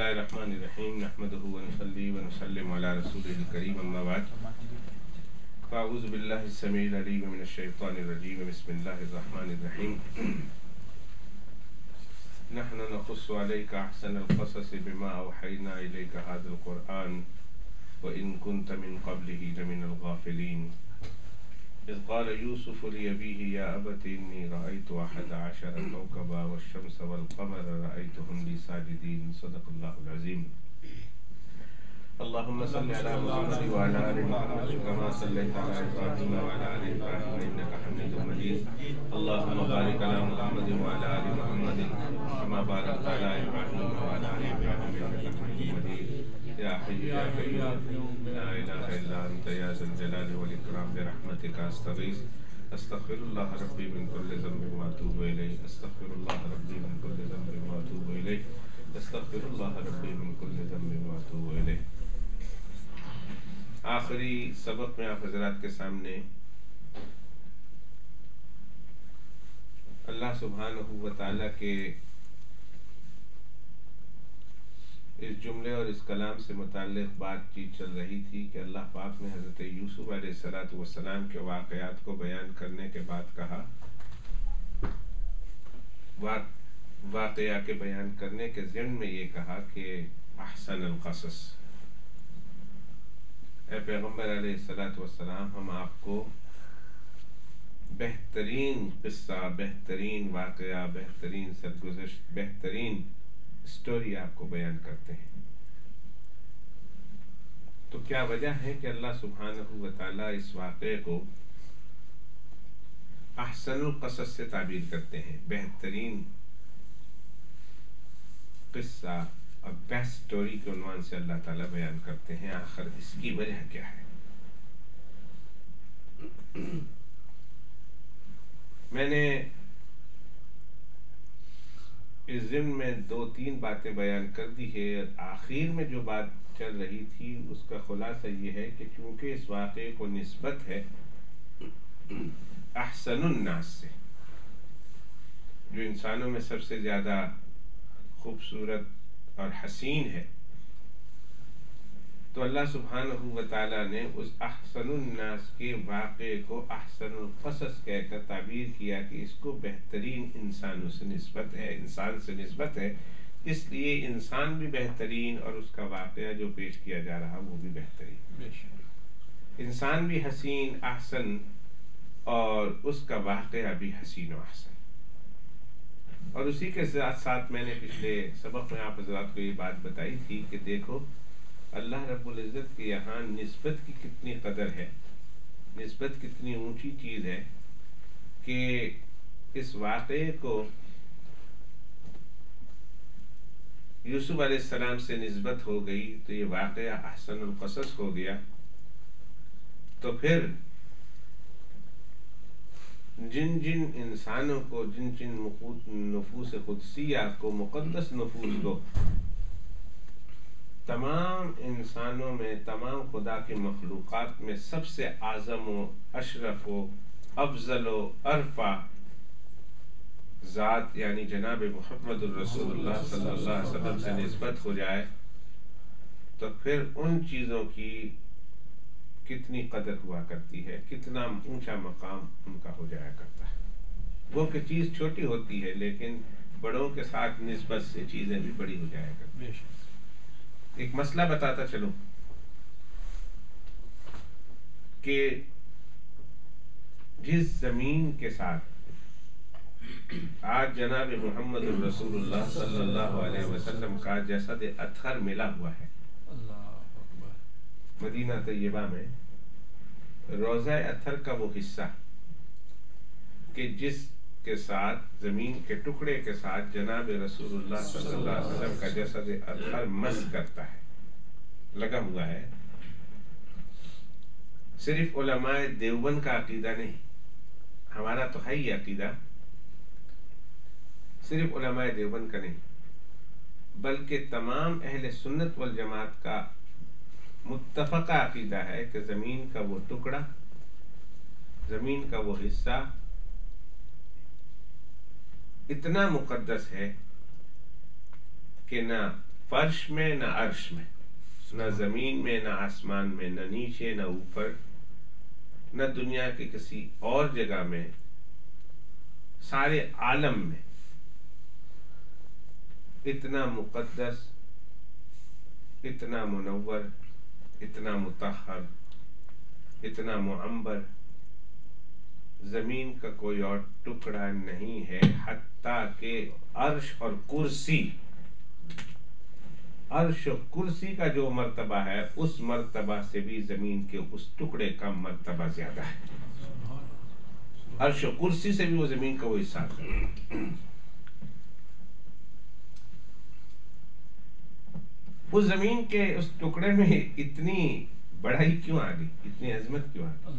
الله الرحمن الرحيم نحمده ونصلي ونسلم على رسوله الكريم أما بعد فأعوذ بالله السميع العليم من الشيطان الرجيم بسم الله الرحمن الرحيم نحن نقص عليك أحسن القصص بما أوحينا إليك هذا القرآن وإن كنت من قبله لمن الغافلين إذ قال يوسف لأبيه يا أبت إني رأيت 11 كوكبا والشمس والقمر رأيتهم لي ساجدين صدق الله العظيم اللهم صل على محمد وعلى آل محمد كما صليت على إبراهيم وعلى آل إبراهيم إنك حميد مجيد اللهم بارك على محمد وعلى آل محمد كما باركت على إبراهيم وعلى آل إبراهيم إنك حميد مجيد يا حي يا قيوم لا إله إلا أنت يا ذا الجلال والإكرام برحمتك أستغيث أستغفر الله ربي من كل ذنب وأتوب إليه أستغفر الله ربي من كل ذنب وأتوب إليه أستغفر الله ربي من كل ذنب وأتوب إليه. آخری سبق میں آپ حضرات کے سامنے اللہ سبحانہ و تعالیٰ کے اس جملے اور اس کلام سے متعلق بات چیت چل رہی تھی کہ اللہ پاک نے حضرت یوسف علیہ السلام کے واقعات کو بیان کرنے کے بعد کہا واقعہ کے بیان کرنے کے ضمن میں یہ کہا کہ احسن القصص، اے پیغمبر علیہ السلام ہم آپ کو بہترین قصہ، بہترین واقعہ، بہترین سرگزشت، بہترین سٹوری آپ کو بیان کرتے ہیں. تو کیا وجہ ہے کہ اللہ سبحانہ و تعالیٰ اس واقعے کو احسن القصص سے تعبیر کرتے ہیں؟ بہترین قصہ اور بیسٹ سٹوری کے عنوان سے اللہ تعالیٰ بیان کرتے ہیں. آخر اس کی وجہ کیا ہے؟ میں نے اس ضمن میں 2-3 باتیں بیان کر دی ہے. آخر میں جو بات چل رہی تھی اس کا خلاصہ یہ ہے کہ چونکہ اس واقعے کو نسبت ہے احسن الناس سے، جو انسانوں میں سب سے زیادہ خوبصورت اور حسین ہے، تو اللہ سبحانہ و تعالیٰ نے اس احسن الناس کے واقعے کو احسن القصص کہہ کر تعبیر کیا کہ اس کو بہترین انسانوں سے نسبت ہے، انسان سے نسبت ہے، اس لیے انسان بھی بہترین اور اس کا واقعہ جو پیش کیا جا رہا وہ بھی بہترین. انسان بھی حسین احسن اور اس کا واقعہ بھی حسین و احسن. اور اسی کے ساتھ ساتھ میں نے پچھلے سبق میں آپ حضرات کو یہ بات بتائی تھی کہ دیکھو اللہ رب العزت کے یہاں نسبت کی کتنی قدر ہے، نسبت کتنی اونچی چیز ہے کہ اس واقعے کو یوسف علیہ السلام سے نسبت ہو گئی تو یہ واقعہ احسن القصص ہو گیا. تو پھر جن جن انسانوں کو، جن جن نفوس قدسیہ کو، مقدس نفوس کو، تمام انسانوں میں، تمام خدا کی مخلوقات میں سب سے اعظم و اشرف و افضل و ارفع ذات یعنی جناب محمد الرسول اللہ صلی اللہ علیہ وسلم سے نسبت ہو جائے تو پھر ان چیزوں کی کتنی قدر ہوا کرتی ہے، کتنا اونچا مقام ان کا ہو جایا کرتا ہے. وہ کہ چیز چھوٹی ہوتی ہے لیکن بڑوں کے ساتھ نسبت سے چیزیں بھی بڑی ہو جایا کرتی ہیں. ایک مسئلہ بتاتا چلو کہ جس زمین کے ساتھ آج جناب محمد الرسول اللہ صلی اللہ علیہ وسلم کا جسد اطہر ملا ہوا ہے، مدینہ طیبہ میں روضہ اطہر کا وہ حصہ کہ جس کے ساتھ، زمین کے ٹکڑے کے ساتھ جناب رسول اللہ صلی اللہ علیہ وسلم کا جسد اطہر مس کرتا ہے، لگا ہوا ہے. صرف علماء دیوبند کا عقیدہ نہیں، ہمارا تو ہے ہی عقیدہ، صرف علماء دیوبند کا نہیں بلکہ تمام اہل سنت والجماعت کا متفقہ عقیدہ ہے کہ زمین کا وہ ٹکڑا، زمین کا وہ حصہ اتنا مقدس ہے کہ نہ فرش میں نہ عرش میں، نہ زمین میں نہ آسمان میں، نہ نیچے نہ اوپر، نہ دنیا کے کسی اور جگہ میں، سارے عالم میں اتنا مقدس، اتنا منور، اتنا مطہر، اتنا معمر زمین کا کوئی اور ٹکڑا نہیں ہے، حتیٰ کہ عرش اور کرسی، عرش و کرسی کا جو مرتبہ ہے اس مرتبہ سے بھی زمین کے اس ٹکڑے کا مرتبہ زیادہ ہے، عرش و کرسی سے بھی وہ زمین کا وہ حصہ ہے۔ اس زمین کے اس ٹکڑے میں اتنی بڑائی کیوں آ گئی، اتنی عظمت کیوں آ گئی؟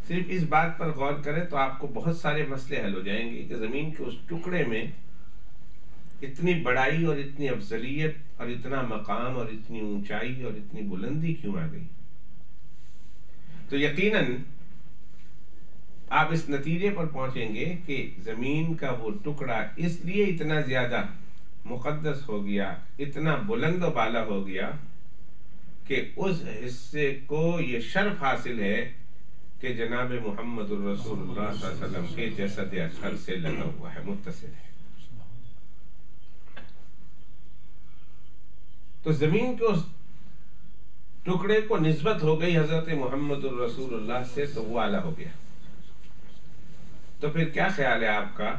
صرف اس بات پر غور کریں تو آپ کو بہت سارے مسئلے حل ہو جائیں گے کہ زمین کے اس ٹکڑے میں اتنی بڑائی اور اتنی افضلیت اور اتنا مقام اور اتنی اونچائی اور اتنی بلندی کیوں آ گئی۔ تو یقیناً آپ اس نتیجے پر پہنچیں گے کہ زمین کا وہ ٹکڑا اس لیے اتنا زیادہ مقدس ہو گیا، اتنا بلند و بالا ہو گیا کہ اس حصے کو یہ شرف حاصل ہے کہ جناب محمد الرسول اللہ صلی اللہ علیہ وسلم کے جسد اطہر سے لگا ہوا ہے، متصل ہے۔ تو زمین کے اس ٹکڑے کو نسبت ہو گئی حضرت محمد الرسول اللہ سے، تو وہ اعلیٰ ہو گیا۔ تو پھر کیا خیال ہے آپ کا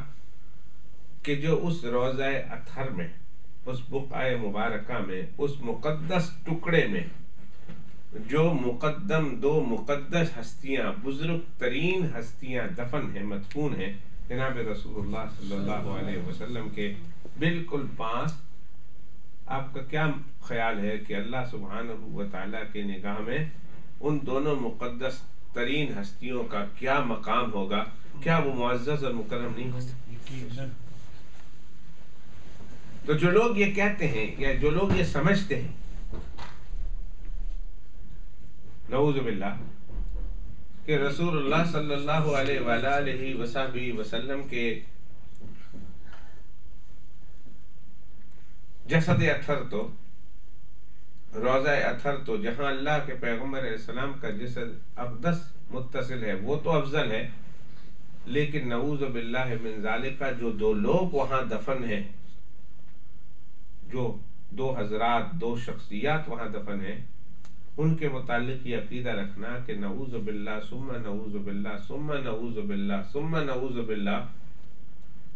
کہ جو اس روضہ اطہر میں، اس بقعہ مبارکہ میں، اس مقدس ٹکڑے میں جو دو مقدس ہستیاں، بزرگ ترین ہستیاں دفن ہیں، مدفون ہیں، جناب رسول اللہ صلی اللہ علیہ وسلم کے بالکل پاس، آپ کا کیا خیال ہے کہ اللہ سبحانہ و تعالیٰ کے نگاہ میں ان دونوں مقدس ترین ہستیوں کا کیا مقام ہوگا؟ کیا وہ معزز اور مکرم نہیں ہوگا؟ تو جو لوگ یہ کہتے ہیں یا جو لوگ یہ سمجھتے ہیں نعوذ باللہ کہ رسول اللہ صلی اللہ علیہ وآلہ وسلم کے جسد اطہر تو، روضہ اطہر تو، جہاں اللہ کے پیغمبر علیہ السلام کا جسد اقدس متصل ہے، وہ تو افضل ہے، لیکن نعوذ باللہ من ذالک جو دو لوگ وہاں دفن ہیں، جو دو حضرات، دو شخصیات وہاں دفن ہیں، ان کے متعلق یہ عقیدہ رکھنا کہ نعوذ باللہ ثم نعوذ باللہ ثم نعوذ باللہ ثم نعوذ باللہ،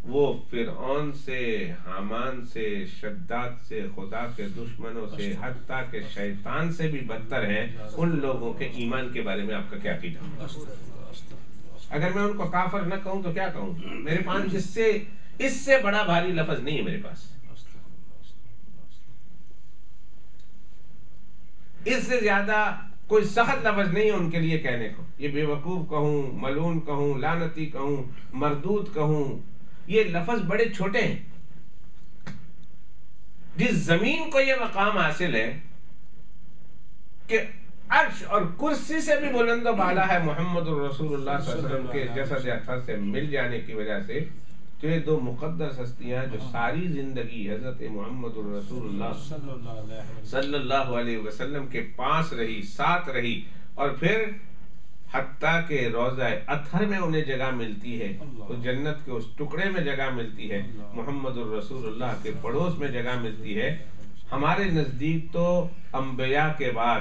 وہ فرعون سے، حامان سے، شداد سے، خدا کے دشمنوں سے، حتیٰ کہ شیطان سے بھی بدتر ہیں، ان لوگوں کے ایمان کے بارے میں آپ کا کیا عقیدہ؟ اگر میں ان کو کافر نہ کہوں تو کیا کہوں؟ میرے پاس اس سے بڑا بھاری لفظ نہیں ہے، میرے پاس اس سے زیادہ کوئی سخت لفظ نہیں ہے ان کے لیے کہنے کو۔ یہ بے وقوف کہوں، ملعون کہوں، لعنتی کہوں، مردود کہوں، یہ لفظ بڑے چھوٹے ہیں۔ جس زمین کو یہ مقام حاصل ہے کہ عرش اور کرسی سے بھی بلند و بالا ہے محمد الرسول اللہ صلی اللہ علیہ وسلم کے جسد اطہر سے مل جانے کی وجہ سے، تو یہ دو مقدس ہستیاں جو ساری زندگی حضرت محمد الرسول اللہ صلی اللہ علیہ وسلم کے پاس رہی، ساتھ رہی، اور پھر حتیٰ کہ روضہ اطہر میں انہیں جگہ ملتی ہے، تو جنت کے اس ٹکڑے میں جگہ ملتی ہے، محمد الرسول اللہ کے پڑوس میں جگہ ملتی ہے۔ ہمارے نزدیک تو انبیاء کے بعد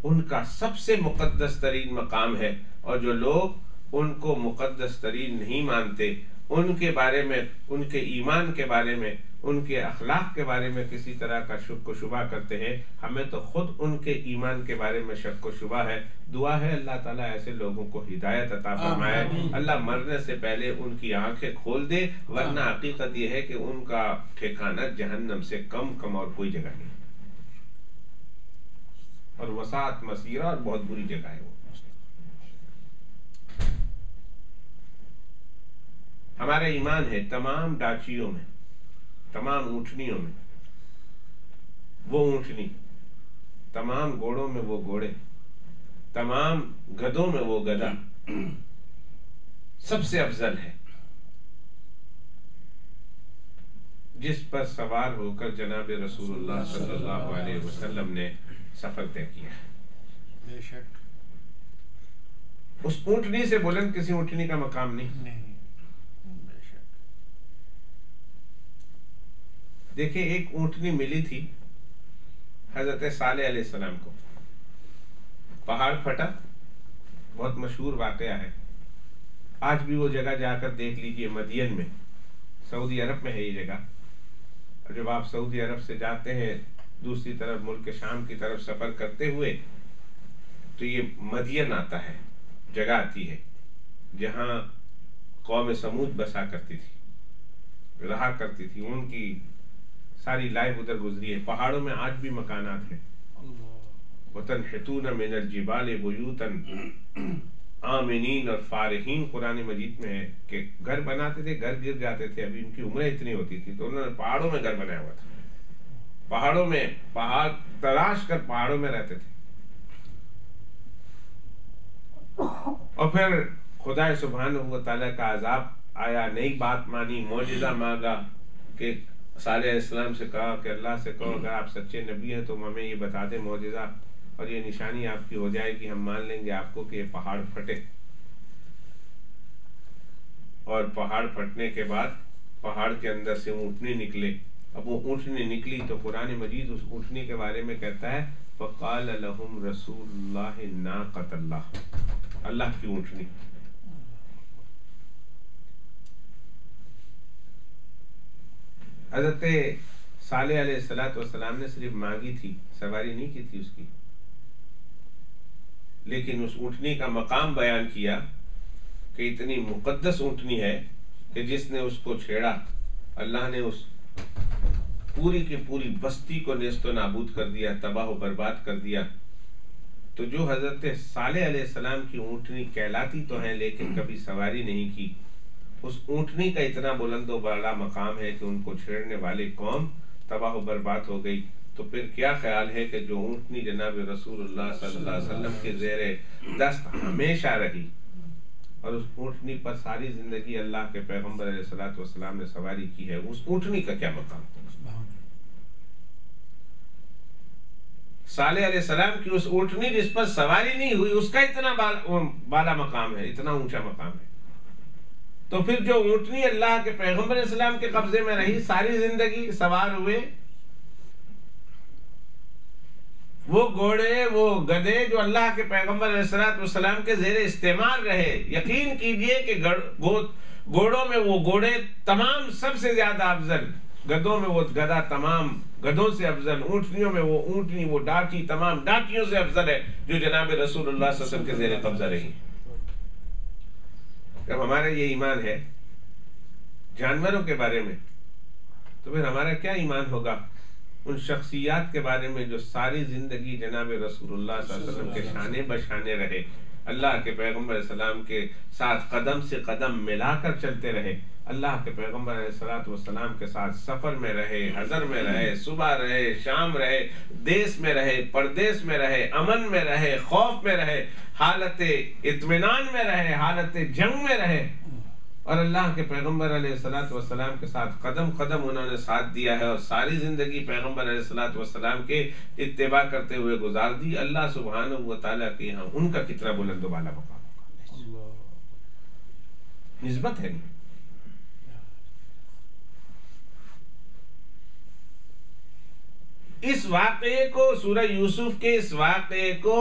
ان کا سب سے مقدس ترین مقام ہے، اور جو لوگ ان کو مقدس ترین نہیں مانتے، ان کے بارے میں، ان کے ایمان کے بارے میں، ان کے اخلاق کے بارے میں کسی طرح کا شک و شبہ کرتے ہیں، ہمیں تو خود ان کے ایمان کے بارے میں شک و شبہ ہے۔ دعا ہے اللہ تعالیٰ ایسے لوگوں کو ہدایت عطا فرمائے، اللہ مرنے سے پہلے ان کی آنکھیں کھول دے، ورنہ حقیقت یہ ہے کہ ان کا ٹھکانہ جہنم سے کم اور کوئی جگہ نہیں، اور وسعت مسیرہ، اور بہت بری جگہ ہے وہ۔ ہمارا ایمان ہے تمام ڈاچیوں میں، تمام اونٹنیوں میں وہ اونٹنی، تمام گھوڑوں میں وہ گھوڑے، تمام گدھوں میں وہ گدھا سب سے افضل ہے۔ جس پر سوار ہو کر جناب رسول اللہ صلی اللہ علیہ وسلم نے سفر طے کیا. بے شک اس اونٹنی سے بلند کسی اونٹنی کا مقام نہیں. دیکھیں ایک اونٹنی ملی تھی حضرت صالح علیہ السلام کو، پہاڑ پھٹا، بہت مشہور واقعہ ہے. آج بھی وہ جگہ جا کر دیکھ لیجئے، مدین میں، سعودی عرب میں ہے یہ جگہ. اور جب آپ سعودی عرب سے جاتے ہیں دوسری طرف ملک شام کی طرف سفر کرتے ہوئے تو یہ مدین آتا ہے، جگہ آتی ہے جہاں قوم سمود بسا کرتی تھی، رہا کرتی تھی. ان کی ساری لائف ادھر گزری ہے. پہاڑوں میں آج بھی مکانات ہیں. وَتَنْحِتُونَ مِنَ الْجِبَالِ بُيُوتًا آمنین اور فارحین قرآن مجید میں ہے کہ گھر بناتے تھے، گھر گر جاتے تھے. ابھی ان کی عمریں اتنی ہوتی تھی تو انہوں نے پہاڑوں میں گھر بنایا ہوا تھا. پہاڑوں میں پہاڑ تلاش کر پہاڑوں میں رہتے تھے. اور پھر خدا سبحانہ و تعالیٰ کا عذاب آیا، نئی بات مانی، معجزہ مانگا کہ صالح علیہ السلام سے کہا کہ اللہ سے کہو اگر آپ سچے نبی ہیں تو ہمیں یہ بتا دیں معجزہ اور یہ نشانی آپ کی ہو جائے گی، ہم مان لیں گے آپ کو کہ یہ پہاڑ پھٹے. اور پہاڑ پھٹنے کے بعد پہاڑ کے اندر سے اونٹنی نکلے. اب وہ اونٹنی نکلی تو قرآن مجید اس اونٹنی کے بارے میں کہتا ہے فَقَالَ لَهُمْ رَسُولُ اللَّهِ نَاقَةَ اللَّهِ، اللہ کی اونٹنی. حضرت صالح علیہ السلام نے صرف مانگی تھی، سواری نہیں کی تھی اس کی، لیکن اس اونٹنی کا مقام بیان کیا کہ اتنی مقدس اونٹنی ہے کہ جس نے اس کو چھیڑا اللہ نے اس پوری کی پوری بستی کو نیست و نابود کر دیا، تباہ و برباد کر دیا. تو جو حضرت صالح علیہ السلام کی اونٹنی کہلاتی تو ہیں لیکن کبھی سواری نہیں کی، اس اونٹنی کا اتنا بلند و بالا مقام ہے کہ ان کو چھیڑنے والی قوم تباہ و برباد ہو گئی. تو پھر کیا خیال ہے کہ جو اونٹنی جناب رسول اللہ صلی اللہ علیہ وسلم کے زیر دست ہمیشہ رہی اور اس اونٹنی پر ساری زندگی اللہ کے پیغمبر علیہ السلام نے سواری کی ہے، اس اونٹنی کا کیا مقام؟ صالح علیہ السلام کی اس اونٹنی جس پر سواری نہیں ہوئی اس کا اتنا بالا مقام ہے، اتنا اونچا مقام ہے. تو پھر جو اونٹنی اللہ کے پیغمبر علیہ السلام کے قبضے میں رہی، ساری زندگی سوار ہوئے، وہ گھوڑے وہ گدھے جو اللہ کے پیغمبر علیہ السلام کے زیر استعمال رہے، یقین کیجئے کہ گھوڑوں میں وہ گھوڑے تمام سب سے زیادہ افضل، گدھوں میں وہ گدھا تمام گدھوں سے افضل، اونٹنیوں میں وہ اونٹنی وہ ڈاٹی تمام ڈاٹیوں سے افضل ہے جو جناب رسول اللہ صلی اللہ علیہ وسلم کے زیر قبضہ رہی. جب ہمارا یہ ایمان ہے جانوروں کے بارے میں تو پھر ہمارا کیا ایمان ہوگا ان شخصیات کے بارے میں جو ساری زندگی جناب رسول اللہ صلی اللہ علیہ وسلم کے شانے بشانے رہے، اللہ کے پیغمبر علیہ السلام کے ساتھ قدم سے قدم ملا کر چلتے رہے، اللہ کے پیغمبر علیہ السلام کے ساتھ سفر میں رہے، حضر میں رہے، صبح رہے، شام رہے، دیس میں رہے، پردیس میں رہے، امن میں رہے، خوف میں رہے، حالت اطمینان میں رہے، حالت جنگ میں رہے، اور اللہ کے پیغمبر علیہ السلام کے ساتھ قدم قدم انہوں نے ساتھ دیا ہے اور ساری زندگی پیغمبر علیہ السلام کے اتباع کرتے ہوئے گزار دی. اللہ سبحانہ و تعالیٰ کے یہاں ان کا کتنا بلند و بالا مقام ہوگا، نسبت ہے نہیں. اس واقعے کو سورہ یوسف کے اس واقعے کو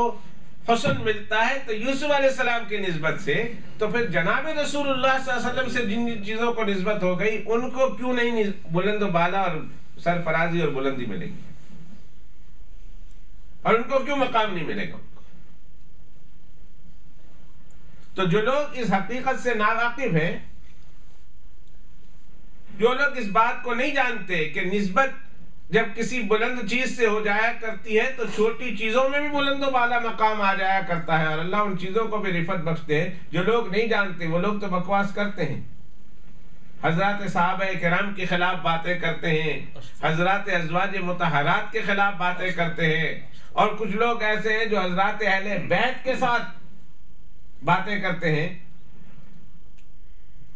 حسن ملتا ہے تو یوسف علیہ السلام کی نسبت سے، تو پھر جناب رسول اللہ صلی اللہ علیہ وسلم سے جن چیزوں کو نسبت ہو گئی ان کو کیوں نہیں بلند و بالا اور سرفرازی اور بلندی ملے گی، اور ان کو کیوں مقام نہیں ملے گا؟ تو جو لوگ اس حقیقت سے ناواقف ہیں، جو لوگ اس بات کو نہیں جانتے کہ نسبت جب کسی بلند چیز سے ہو جایا کرتی ہے تو چھوٹی چیزوں میں بھی بلند و بالا مقام آ جایا کرتا ہے، اور اللہ ان چیزوں کو بھی رفعت بخشتے ہیں. جو لوگ نہیں جانتے وہ لوگ تو بکواس کرتے ہیں، حضرات صحابہ کرام کے خلاف باتیں کرتے ہیں، حضرات ازواج مطہرات کے خلاف باتیں کرتے ہیں، اور کچھ لوگ ایسے ہیں جو حضرات اہل بیت کے ساتھ باتیں کرتے ہیں.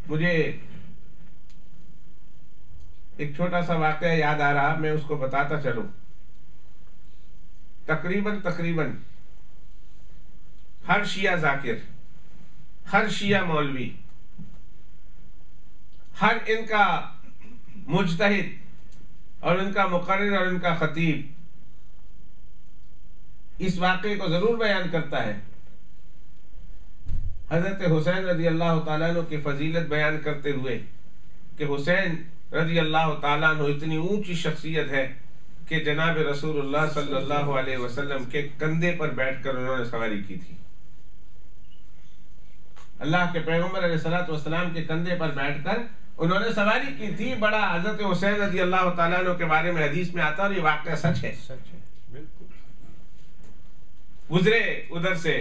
مجھے ایک چھوٹا سا واقعہ یاد آ رہا، میں اس کو بتاتا چلوں. تقریباً ہر شیعہ ذاکر، ہر شیعہ مولوی، ہر ان کا مجتہد اور ان کا مقرر اور ان کا خطیب اس واقعے کو ضرور بیان کرتا ہے. حضرت حسین رضی اللہ تعالیٰ عنہ کی فضیلت بیان کرتے ہوئے کہ حسین رضی اللہ تعالیٰ عنہ اتنی اونچی شخصیت ہے کہ جناب رسول اللہ صلی اللہ علیہ وسلم کے کندھے پر بیٹھ کر انہوں نے سواری کی تھی. اللہ کے پیغمبر علیہ الصلوۃ والسلام کے کندھے پر بیٹھ کر انہوں نے سواری کی تھی. بڑا حضرت حسین رضی اللہ تعالیٰ عنہ کے بارے میں حدیث میں آتا ہے اور یہ واقعہ سچ ہے. گزرے ادھر سے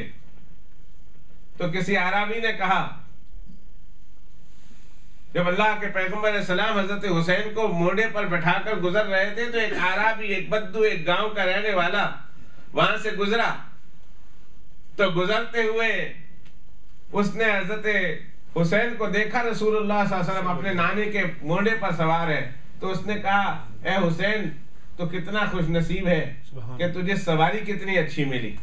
تو کسی اعرابی نے کہا، جب اللہ کے پیغمبر علیہ السلام حضرت حسین کو موڑے پر بٹھا کر گزر رہے تھے تو ایک اعرابی، ایک بدو، ایک گاؤں کا رہنے والا وہاں سے گزرا. تو گزرتے ہوئے اس نے حضرت حسین کو دیکھا، رسول اللہ صلی اللہ علیہ وسلم اپنے نانے کے موڑے پر سوار ہے. تو اس نے کہا، اے حسین تو کتنا خوش نصیب ہے کہ تجھے سواری کتنی اچھی ملی.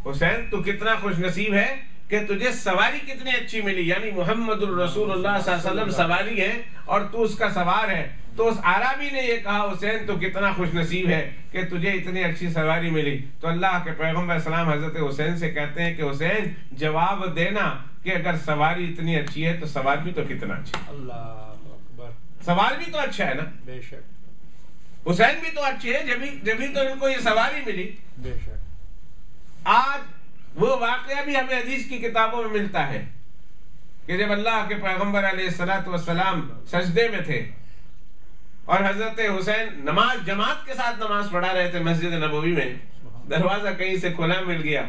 حسین تو کتنا خوش نصیب ہے کہ تجھے سواری کتنی اچھی ملی. یعنی محمد الرسول اللہ صلی اللہ علیہ وسلم سواری ہے اور تو اس کا سوار ہے. تو اس عربی نے یہ کہا، حسین تو کتنا خوش نصیب ہے کہ تجھے اتنی اچھی سواری ملی. تو اللہ کے پیغمبر السلام حضرت حسین سے کہتے ہیں کہ حسین جواب دینا کہ اگر سواری اتنی اچھی ہے تو سوار بھی تو کتنا اچھا. اللہ اکبر. سوار بھی تو اچھا ہے نا. بے شک. حسین بھی تو اچھے ہیں، جبھی تو ان کو یہ سواری ملی. بے شک. آج وہ واقعہ بھی ہمیں حدیث کی کتابوں میں ملتا ہے کہ جب اللہ کے پیغمبر علیہ الصلوۃ والسلام سجدے میں تھے اور حضرت حسین نماز جماعت کے ساتھ نماز پڑھا رہے تھے مسجد نبوی میں، دروازہ کہیں سے کھلا مل گیا.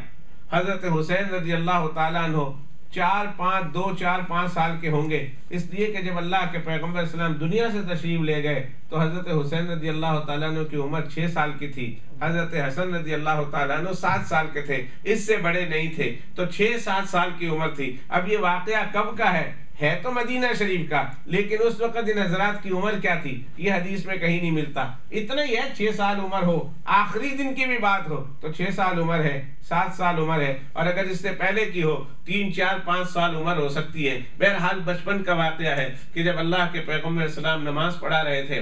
حضرت حسین رضی اللہ تعالیٰ عنہ 4-5 سال کے ہوں گے، اس لیے کہ جب اللہ کے پیغمبر السلام دنیا سے تشریف لے گئے تو حضرت حسین رضی اللہ تعالیٰ عنہ کی عمر 6 سال کی تھی. حضرت حسن رضی اللہ تعالیٰ عنہ 7 سال کے تھے، اس سے بڑے نہیں تھے. تو 6-7 سال کی عمر تھی. اب یہ واقعہ کب کا ہے تو مدینہ شریف کا، لیکن اس وقت ان حضرات کی عمر کیا تھی یہ حدیث میں کہیں نہیں ملتا. اتنا ہی ہے 6 سال عمر ہو، آخری دن کی بھی بات ہو تو 6 سال عمر ہے، 7 سال عمر ہے، اور اگر اس سے پہلے کی ہو 3-4-5 سال عمر ہو سکتی ہے. بہرحال بچپن کا واقعہ ہے کہ جب اللہ کے پیغمبر السلام نماز پڑھا رہے تھے،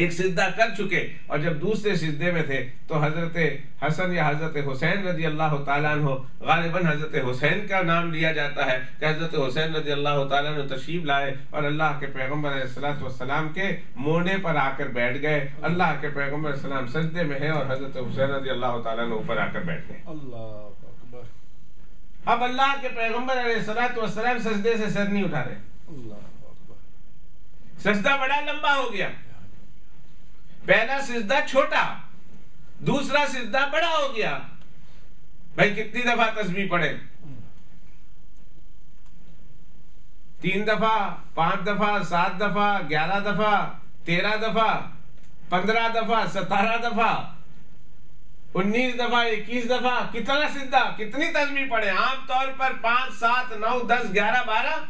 ایک سجدہ کر چکے اور جب دوسرے سجدے میں تھے تو حضرت حسن یا حضرت حسین رضی اللہ تعالیٰ عنہ، غالباً حضرت حسین کا نام لیا جاتا ہے کہ حضرت حسین رضی اللہ تعالیٰ عنہ تشریف لائے اور اللہ کے پیغمبر علیہ الصلوۃ والسلام کے موڑے پر آ کر بیٹھ گئے. اللہ کے پیغمبر السلام سجدے میں ہے اور حضرت حسین رضی اللہ تعالیٰ عنہ اوپر آ کر بیٹھ گئے. اللہ اکبر. اب اللہ کے پیغمبر علیہ الصلوۃ والسلام سجدے سے سر نہیں اٹھا رہے. اللہ اکبر. سجدہ بڑا لمبا ہو گیا. پہلا سجدہ چھوٹا، دوسرا سجدہ بڑا ہو گیا. بھائی کتنی دفعہ تسبیح پڑھے؟ 3 دفعہ، 5 دفعہ، 7 دفعہ، 11 دفعہ، 13 دفعہ، 15 دفعہ، 17 دفعہ، 19 دفعہ، 21 دفعہ. کتنا سجدہ، کتنی تسبیح پڑھے؟ عام طور پر 5، 7، 9، 10، 11، 12.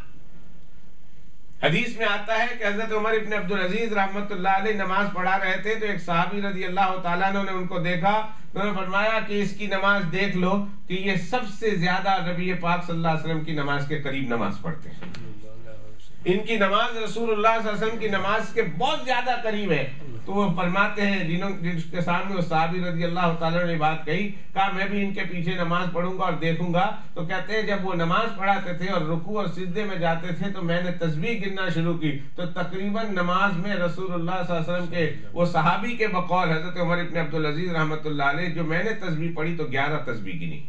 حدیث میں آتا ہے کہ حضرت عمر ابن عبدالعزیز رحمۃ اللہ علیہ نماز پڑھا رہے تھے تو ایک صحابی رضی اللہ تعالیٰ عنہ نے ان کو دیکھا. انہوں نے فرمایا کہ اس کی نماز دیکھ لو کہ یہ سب سے زیادہ نبی پاک صلی اللہ علیہ وسلم کی نماز کے قریب نماز پڑھتے ہیں. ان کی نماز رسول اللہ صلی اللہ علیہ وسلم کی نماز کے بہت زیادہ قریب ہے. تو وہ فرماتے ہیں جن کے سامنے وہ صحابی رضی اللہ تعالیٰ نے بات کہی، کہا میں بھی ان کے پیچھے نماز پڑھوں گا اور دیکھوں گا. تو کہتے ہیں جب وہ نماز پڑھاتے تھے اور رکوع اور سجدے میں جاتے تھے تو میں نے تسبیح گننا شروع کی تو تقریباً نماز میں رسول اللہ صلی اللہ علیہ وسلم کے وہ صحابی کے بقول حضرت عمر ابن عبدالعزیز رحمۃ اللہ علیہ جو میں نے تسبیح پڑھی تو 11 تسبیح گنی.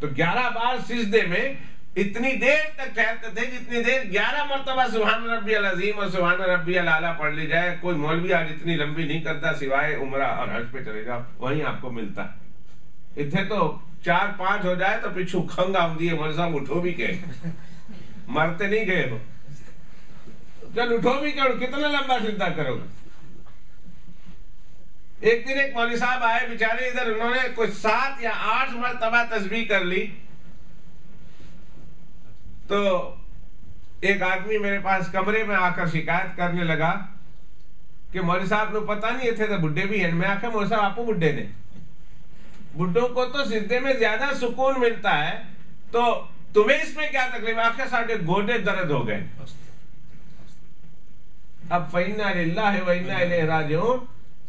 تو 11 بار سجدے میں اتنی دیر تک ٹھہرتے تھے جتنی دیر 11 مرتبہ سبحان ربی العظیم اور سبحان ربی الاعلیٰ پڑھ لی جائے. کوئی مولوی آج اتنی لمبی نہیں کرتا سوائے عمرہ اور حج پہ چلے جاؤ وہیں آپ کو ملتا. اتنے تو 4-5 ہو جائے تو پچھو کھنگ آؤں دیے مول صاحب اٹھو بھی کہ مرتے نہیں گئے ہو، چل اٹھو بھی کہ کتنا لمبا سجدہ کرو گے. ایک دن ایک مولوی صاحب آئے بیچارے ادھر، انہوں نے کچھ 7 یا 8 مرتبہ تسبیح کر لی. تو ایک آدمی میرے پاس کمرے میں آ کر شکایت کرنے لگا کہ مولوی صاحب نو پتہ نہیں تھے تو بڈھے بھی ہیں. میں آخر مولوی صاحب آپ بڈھے نے بڈھوں کو تو سجدے میں زیادہ سکون ملتا ہے تو تمہیں اس میں کیا تکلیف؟ آخر ساڑھے گوڈے درد ہو گئے. اب فَإِنَّا لِلَّهِ وَإِنَّا إِلَيْهِ رَاجِعُونَ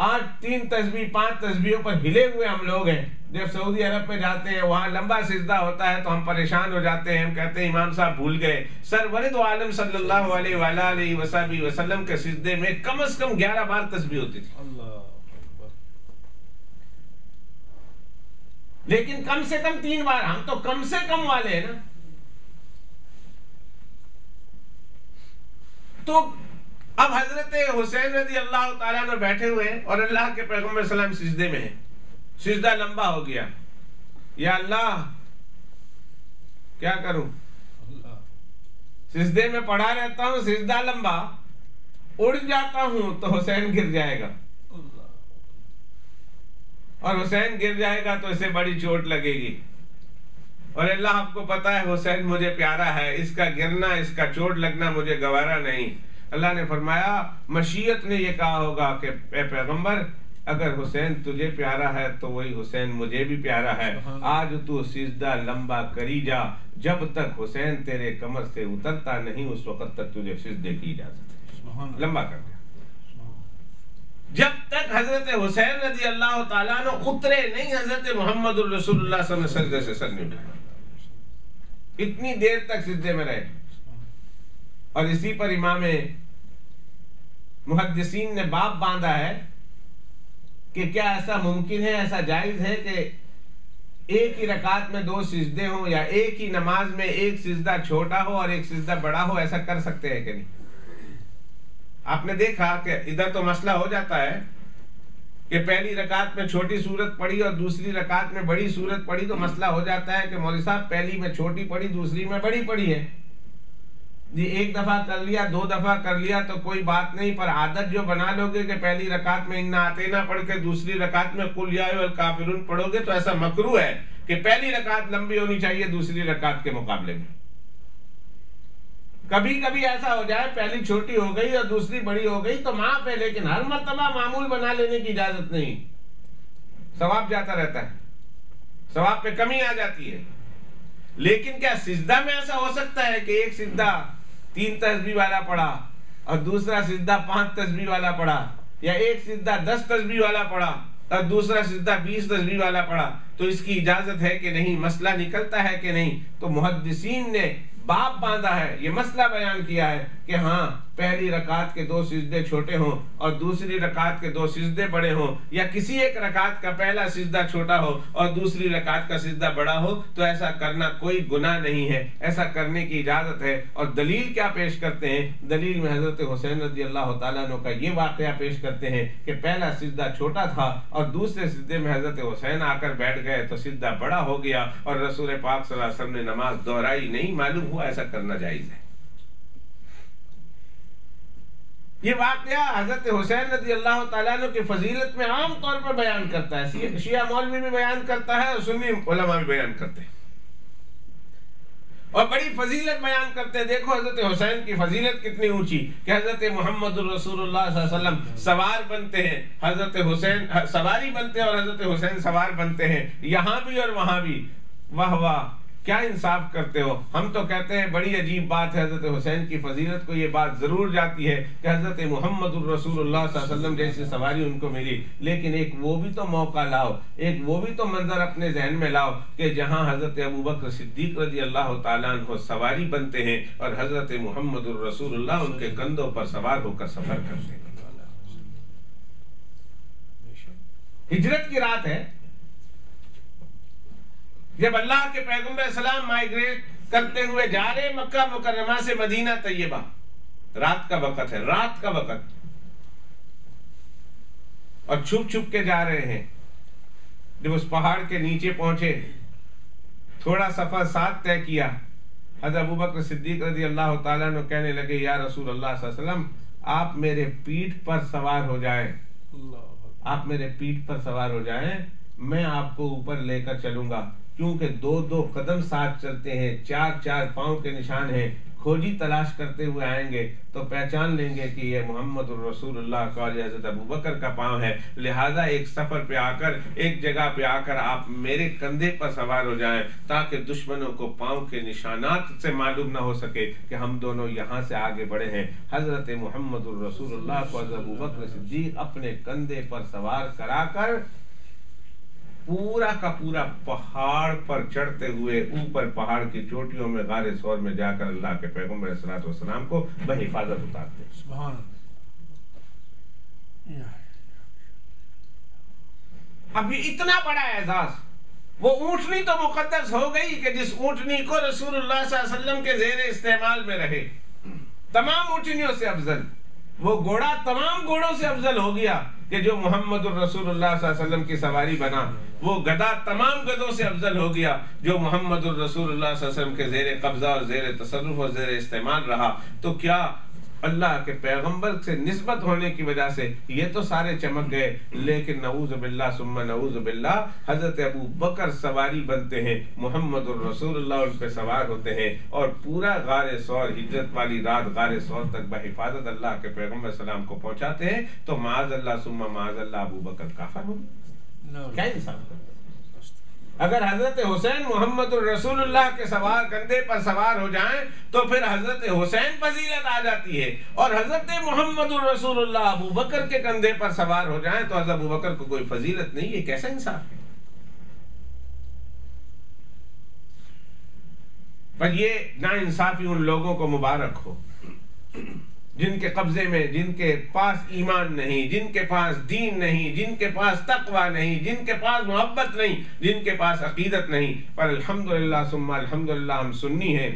8 3 تسبیح 5 تسبیحوں پر ہلے ہوئے ہم لوگ ہیں. جب سعودی عرب میں جاتے ہیں وہاں لمبا سجدہ ہوتا ہے تو ہم پریشان ہو جاتے ہیں. ہم کہتے ہیں امام صاحب بھول گئے. سرورد عالم صلی اللہ علیہ وآلہ وسلم کے سجدے میں کم از کم 11 بار تسبیح ہوتی تھی. لیکن کم سے کم 3 بار. ہم تو کم سے کم والے ہیں نا. تو اب حضرت حسین رضی اللہ تعالیٰ عنہ بیٹھے ہوئے ہیں اور اللہ کے پیغمبر صلی اللہ علیہ وسلم سجدے میں ہیں. سجدہ لمبا ہو گیا. یا اللہ کیا کروں؟ سجدے میں پڑھا رہتا ہوں, سجدہ لمبا, اڑ جاتا ہوں تو حسین گر جائے گا, اور حسین گر جائے گا تو اسے بڑی چوٹ لگے گی. اور اللہ آپ کو پتا ہے حسین مجھے پیارا ہے, اس کا گرنا, اس کا چوٹ لگنا مجھے گوارا نہیں. اللہ نے فرمایا مشیت نے یہ کہا ہوگا کہ اے پیغمبر اگر حسین تجھے پیارا ہے تو وہی حسین مجھے بھی پیارا ہے. آج تو سجدہ لمبا کری جا, جب تک حسین تیرے کمر سے اترتا نہیں اس وقت تک تجھے سجدے کی اجازت ہے. لمبا کر دیا. جب تک حضرت حسین رضی اللہ تعالیٰ عنہ اترے نہیں حضرت محمد الرسول اللہ صلی اللہ علیہ وسلم سجدے سے سر نہیں اٹھایا. اتنی دیر تک سجدے میں رہے. اور اسی پر امام محدثین نے باب باندھا ہے کہ کیا ایسا ممکن ہے, ایسا جائز ہے کہ ایک ہی رکعت میں 2 سجدے ہوں, یا ایک ہی نماز میں ایک سجدہ چھوٹا ہو اور ایک سجدہ بڑا ہو؟ ایسا کر سکتے ہیں کہ نہیں؟ آپ نے دیکھا کہ ادھر تو مسئلہ ہو جاتا ہے کہ پہلی رکعت میں چھوٹی سورت پڑھی اور دوسری رکعت میں بڑی سورت پڑھی, تو مسئلہ ہو جاتا ہے کہ مولوی صاحب پہلی میں چھوٹی پڑھی دوسری میں بڑی پڑھی ہے. جی ایک دفعہ کر لیا 2 دفعہ کر لیا تو کوئی بات نہیں, پر عادت جو بنا لو گے کہ پہلی رکعت میں انا آتینا پڑھ کے دوسری رکعت میں قل یا ایھا الکافرون پڑھو گے تو ایسا مکروہ ہے کہ پہلی رکعت لمبی ہونی چاہیے دوسری رکعت کے مقابلے میں. کبھی کبھی ایسا ہو جائے پہلی چھوٹی ہو گئی اور دوسری بڑی ہو گئی تو معاف ہے, لیکن ہر مرتبہ معمول بنا لینے کی اجازت نہیں. ثواب جاتا رہتا ہے, ثواب پہ کمی آ جاتی ہے. لیکن کیا سجدہ میں ایسا ہو سکتا ہے کہ ایک سجدہ 3 تسبیح والا پڑھا اور دوسرا سجدہ 5 تسبیح والا پڑھا, یا ایک سجدہ 10 تسبیح والا پڑھا اور دوسرا سجدہ 20 تسبیح والا پڑھا؟ تو اس کی اجازت ہے کہ نہیں؟ مسئلہ نکلتا ہے کہ نہیں؟ تو محدثین نے باب باندھا ہے, یہ مسئلہ بیان کیا ہے کہ ہاں پہلی رکعت کے 2 سجدے چھوٹے ہوں اور دوسری رکعت کے 2 سجدے بڑے ہوں, یا کسی ایک رکعت کا پہلا سجدہ چھوٹا ہو اور دوسری رکعت کا سجدہ بڑا ہو, تو ایسا کرنا کوئی گناہ نہیں ہے, ایسا کرنے کی اجازت ہے. اور دلیل کیا پیش کرتے ہیں؟ دلیل میں حضرت حسین رضی اللہ تعالیٰ عنہ کا یہ واقعہ پیش کرتے ہیں کہ پہلا سجدہ چھوٹا تھا اور دوسرے سجدے میں حضرت حسین آ کر بیٹھ گئے تو سجدہ بڑا ہو گیا, اور رسول پاک صلی اللہ علیہ وسلم نے نماز دہرائی نہیں. معلوم ہوا ایسا کرنا جائز ہے. یہ واقعہ حضرت حسین رضی اللہ تعالیٰ عنہ کی فضیلت میں عام طور پر بیان کرتا ہے. شیعہ مولوی بھی بیان کرتا ہے اور سنی علماء بھی بیان کرتے ہیں, اور بڑی فضیلت بیان کرتے ہیں. دیکھو حضرت حسین کی فضیلت کتنی اونچی کہ حضرت محمد الرسول اللہ صلی اللہ علیہ وسلم سوار بنتے ہیں, حضرت حسین سواری بنتے ہیں اور حضرت حسین سوار بنتے ہیں, یہاں بھی اور وہاں بھی. واہ واہ کیا انصاف کرتے ہو. ہم تو کہتے ہیں بڑی عجیب بات ہے, حضرت حسین کی فضیلت کو یہ بات ضرور جاتی ہے کہ حضرت محمد الرسول اللہ صلی اللہ علیہ وسلم جیسی سواری ان کو ملی, لیکن ایک وہ بھی تو موقع لاؤ, ایک وہ بھی تو منظر اپنے ذہن میں لاؤ کہ جہاں حضرت ابوبکر صدیق رضی اللہ تعالیٰ عنہ سواری بنتے ہیں اور حضرت محمد الرسول اللہ ان کے کندھوں پر سوار ہو کر سفر کرتے ہیں. ہجرت کی رات ہے جب اللہ کے پیغمبر السلام مائیگریٹ کرتے ہوئے جا رہے مکہ مکرمہ سے مدینہ طیبہ. رات کا وقت ہے, رات کا وقت, اور چھپ چھپ کے جا رہے ہیں. جب اس پہاڑ کے نیچے پہنچے, تھوڑا سفر ساتھ طے کیا, حضرت ابوبکر صدیق رضی اللہ تعالیٰ عنہ کہنے لگے یا رسول اللہ صلی اللہ علیہ وسلم آپ میرے پیٹھ پر سوار ہو جائیں, آپ میرے پیٹھ پر سوار ہو جائیں, میں آپ کو اوپر لے کر چلوں گا. کیونکہ 2 قدم ساتھ چلتے ہیں, 4 پاؤں کے نشان ہیں, کھوجی تلاش کرتے ہوئے آئیں گے تو پہچان لیں گے کہ یہ محمد الرسول اللہ کا اور یہ حضرت ابو بکر کا پاؤں ہے. لہٰذا ایک سفر پہ آ کر، ایک جگہ پہ آ کر آپ میرے کندھے پر سوار ہو جائیں تاکہ دشمنوں کو پاؤں کے نشانات سے معلوم نہ ہو سکے کہ ہم دونوں یہاں سے آگے بڑھے ہیں. حضرت محمد الرسول اللہ کو حضرت ابو بکر صدیق اپنے کندھے پر سوار کرا کر پورا کا پورا پہاڑ پر چڑھتے ہوئے اوپر پہاڑ کی چوٹیوں میں غار ثور میں جا کر اللہ کے پیغمبر علیہ الصلوۃ والسلام کو بحفاظت اتارتے ہیں. سبحان اللہ. ابھی اتنا بڑا اعزاز. وہ اونٹنی تو مقدس ہو گئی کہ جس اونٹنی کو رسول اللہ صلی اللہ علیہ وسلم کے زیر استعمال میں رہے، تمام اونٹنیوں سے افضل. وہ گھوڑا تمام گھوڑوں سے افضل ہو گیا کہ جو محمد الرسول اللہ صلی اللہ علیہ وسلم کی سواری بنا. وہ گدھا تمام گدھوں سے افضل ہو گیا جو محمد الرسول اللہ صلی اللہ علیہ وسلم کے زیر قبضہ اور زیر تصرف اور زیر استعمال رہا. تو کیا اللہ کے پیغمبر سے نسبت ہونے کی وجہ سے یہ تو سارے چمک گئے، لیکن نعوذ باللہ ثم نعوذ باللہ حضرت ابو بکر سواری بنتے ہیں، محمد الرسول اللہ ان پہ سوار ہوتے ہیں اور پورا غار ثور، ہجرت والی رات غار ثور تک بحفاظت اللہ کے پیغمبر سلام کو پہنچاتے ہیں. تو معاذ اللہ ثم معاذ اللہ ابو بکر کافر ہو کیا انسان کرتا؟ اگر حضرت حسین محمد الرسول اللہ کے سوار کندھے پر سوار ہو جائیں تو پھر حضرت حسین فضیلت آ جاتی ہے، اور حضرت محمد الرسول اللہ ابو بکر کے کندھے پر سوار ہو جائیں تو حضرت ابو بکر کو کوئی فضیلت نہیں. یہ کیسا انصاف ہے؟ پر یہ ناانصافی ان لوگوں کو مبارک ہو جن کے قبضے میں، جن کے پاس ایمان نہیں، جن کے پاس دین نہیں، جن کے پاس تقوی نہیں، جن کے پاس محبت نہیں، جن کے پاس عقیدت نہیں. پر الحمدللہ ثم الحمدللہ ہم سنی ہیں،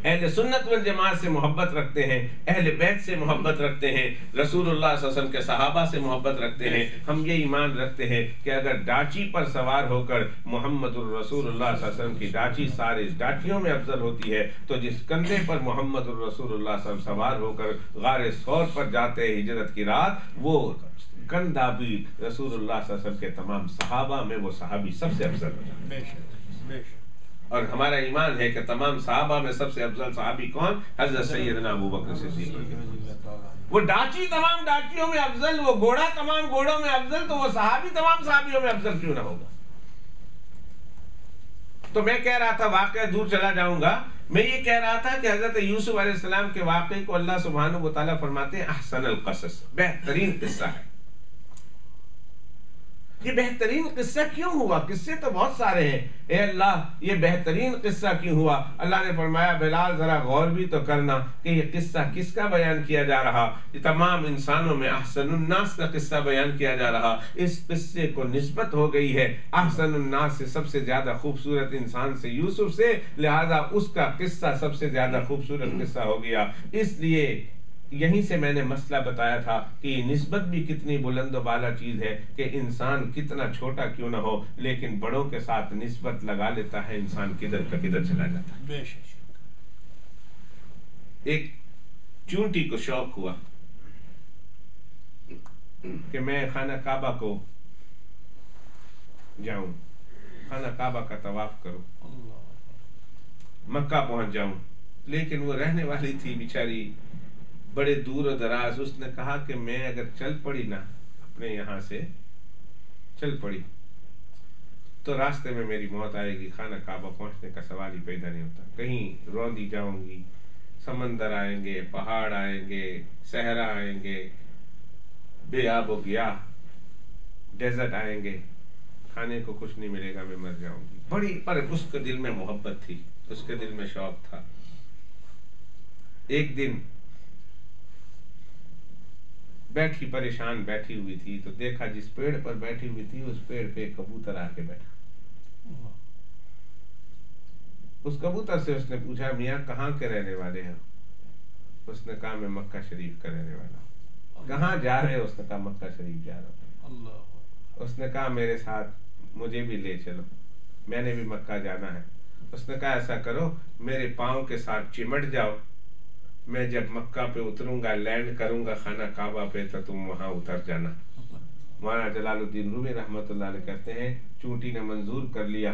اہل سنت والجماعت سے محبت رکھتے ہیں، اہل بیت سے محبت رکھتے ہیں، رسول اللہ صلی اللہ علیہ وسلم کے صحابہ سے محبت رکھتے ہیں. ہم یہ ایمان رکھتے ہیں کہ اگر ڈاچی پر سوار ہو کر محمد الرسول اللہ صلی اللہ علیہ وسلم کی ڈاچی سارے ڈاچیوں میں افضل ہوتی ہے، تو جس کندھے پر محمد الرسول اللہ صلی اللہ علیہ وسلم سوار ہو کر غار ثور پر جاتے ہیں ہجرت کی رات، وہ کندھا بھی رسول اللہ صلی اللہ علیہ وسلم کے تمام صحابہ میں وہ صحابی سب سے افضل ہو جاتا ہے. اور ہمارا ایمان ہے کہ تمام صحابہ میں سب سے افضل صحابی کون؟ حضرت سیدنا ابو بکر صدیق. وہ ڈاچی تمام ڈاچیوں میں افضل، وہ گھوڑا تمام گھوڑوں میں افضل، تو وہ صحابی تمام صحابیوں میں افضل کیوں نہ ہوگا؟ تو میں کہہ رہا تھا، واقعہ دور چلا جاؤں گا، میں یہ کہہ رہا تھا کہ حضرت یوسف علیہ السلام کے واقعے کو اللہ سبحانہ و تعالیٰ فرماتے ہیں احسن القصص، بہترین قصہ ہے. یہ بہترین قصہ کیوں ہوا؟ قصے تو بہت سارے ہیں، اے اللہ یہ بہترین قصہ کیوں ہوا؟ اللہ نے فرمایا بلال ذرا غور بھی تو کرنا کہ یہ قصہ کس کا بیان کیا جا رہا. یہ تمام انسانوں میں احسن الناس کا قصہ بیان کیا جا رہا. اس قصے کو نسبت ہو گئی ہے احسن الناس سے، سب سے زیادہ خوبصورت انسان سے، یوسف سے، لہذا اس کا قصہ سب سے زیادہ خوبصورت قصہ ہو گیا. اس لیے یہیں سے میں نے مسئلہ بتایا تھا کہ نسبت بھی کتنی بلند و بالا چیز ہے کہ انسان کتنا چھوٹا کیوں نہ ہو لیکن بڑوں کے ساتھ نسبت لگا لیتا ہے، انسان کدھر کا کدھر چلا جاتا ہے. ایک چونٹی کو شوق ہوا کہ میں خانہ کعبہ کو جاؤں، خانہ کعبہ کا طواف کروں، مکہ پہنچ جاؤں. لیکن وہ رہنے والی تھی بیچاری بڑے دور و دراز. اس نے کہا کہ میں اگر چل پڑی نا، اپنے یہاں سے چل پڑی تو راستے میں میری موت آئے گی، خانہ کعبہ پہنچنے کا سوال ہی پیدا نہیں ہوتا. کہیں روندی جاؤں گی، سمندر آئیں گے، پہاڑ آئیں گے، صحرا آئیں گے، بے آب و گیاہ ڈیزرٹ آئیں گے، کھانے کو کچھ نہیں ملے گا، میں مر جاؤں گی. بڑی پر اس کے دل میں محبت تھی، اس کے دل میں شوق تھا. ایک دن بیٹھی پریشان بیٹھی ہوئی تھی تو دیکھا جس پیڑ پر بیٹھی ہوئی تھی اس پیڑ پہ ایک کبوتر آ کے بیٹھا. اس کبوتر سے اس نے پوچھا میاں کہاں کے رہنے والے ہیں؟ اس نے کہا میں مکہ شریف کا رہنے والا ہوں. کہاں جا رہے ہو؟ اس نے کہا مکہ شریف جا رہا ہوں. اس نے کہا میرے ساتھ مجھے بھی لے چلو، میں نے بھی مکہ جانا ہے. اس نے کہا ایسا کرو میرے پاؤں کے ساتھ چمٹ جاؤ، میں جب مکہ پہ اتروں گا، لینڈ کروں گا خانہ کعبہ پہ، تو تم وہاں اتر جانا. مولانا جلال الدین رومی رحمۃ اللہ علیہ کہتے ہیں چونٹی نے منظور کر لیا.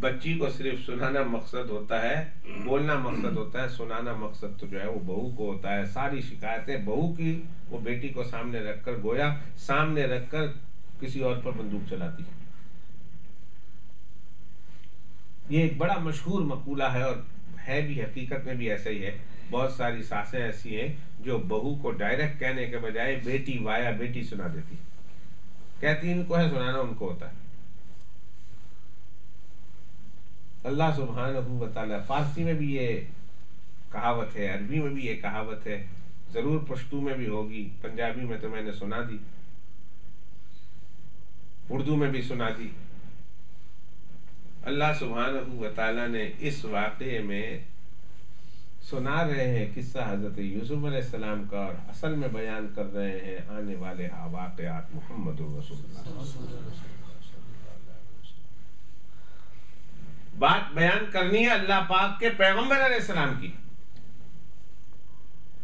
بچی کو صرف سنانا مقصد ہوتا ہے، بولنا مقصد ہوتا ہے، سنانا مقصد تو جو ہے وہ بہو کو ہوتا ہے۔ ساری شکایتیں بہو کی وہ بیٹی کو سامنے رکھ کر، گویا سامنے رکھ کر کسی اور پر بندوق چلاتی ہے۔ یہ ایک بڑا مشہور مقولہ ہے، اور ہے بھی حقیقت میں بھی ایسا ہی ہے۔ بہت ساری ساسیں ایسی ہیں جو بہو کو ڈائریکٹ کہنے کے بجائے بیٹی وایا بیٹی سنا دیتی، کہتی ان کو ہے سنانا، ان کو ہوتا ہے۔ اللہ سبحانہ و تعالیٰ، فارسی میں بھی یہ کہاوت ہے، عربی میں بھی یہ کہاوت ہے، ضرور پشتو میں بھی ہوگی، پنجابی میں تو میں نے سنا دی، اردو میں بھی سنا دی۔ اللہ سبحانہ و تعالیٰ نے اس واقعے میں سنا رہے ہیں قصہ حضرت یوسف علیہ السلام کا، اور اصل میں بیان کر رہے ہیں آنے والے واقعات محمد رسول اللہ۔ بات بیان کرنی ہے اللہ پاک کے پیغمبر علیہ السلام کی۔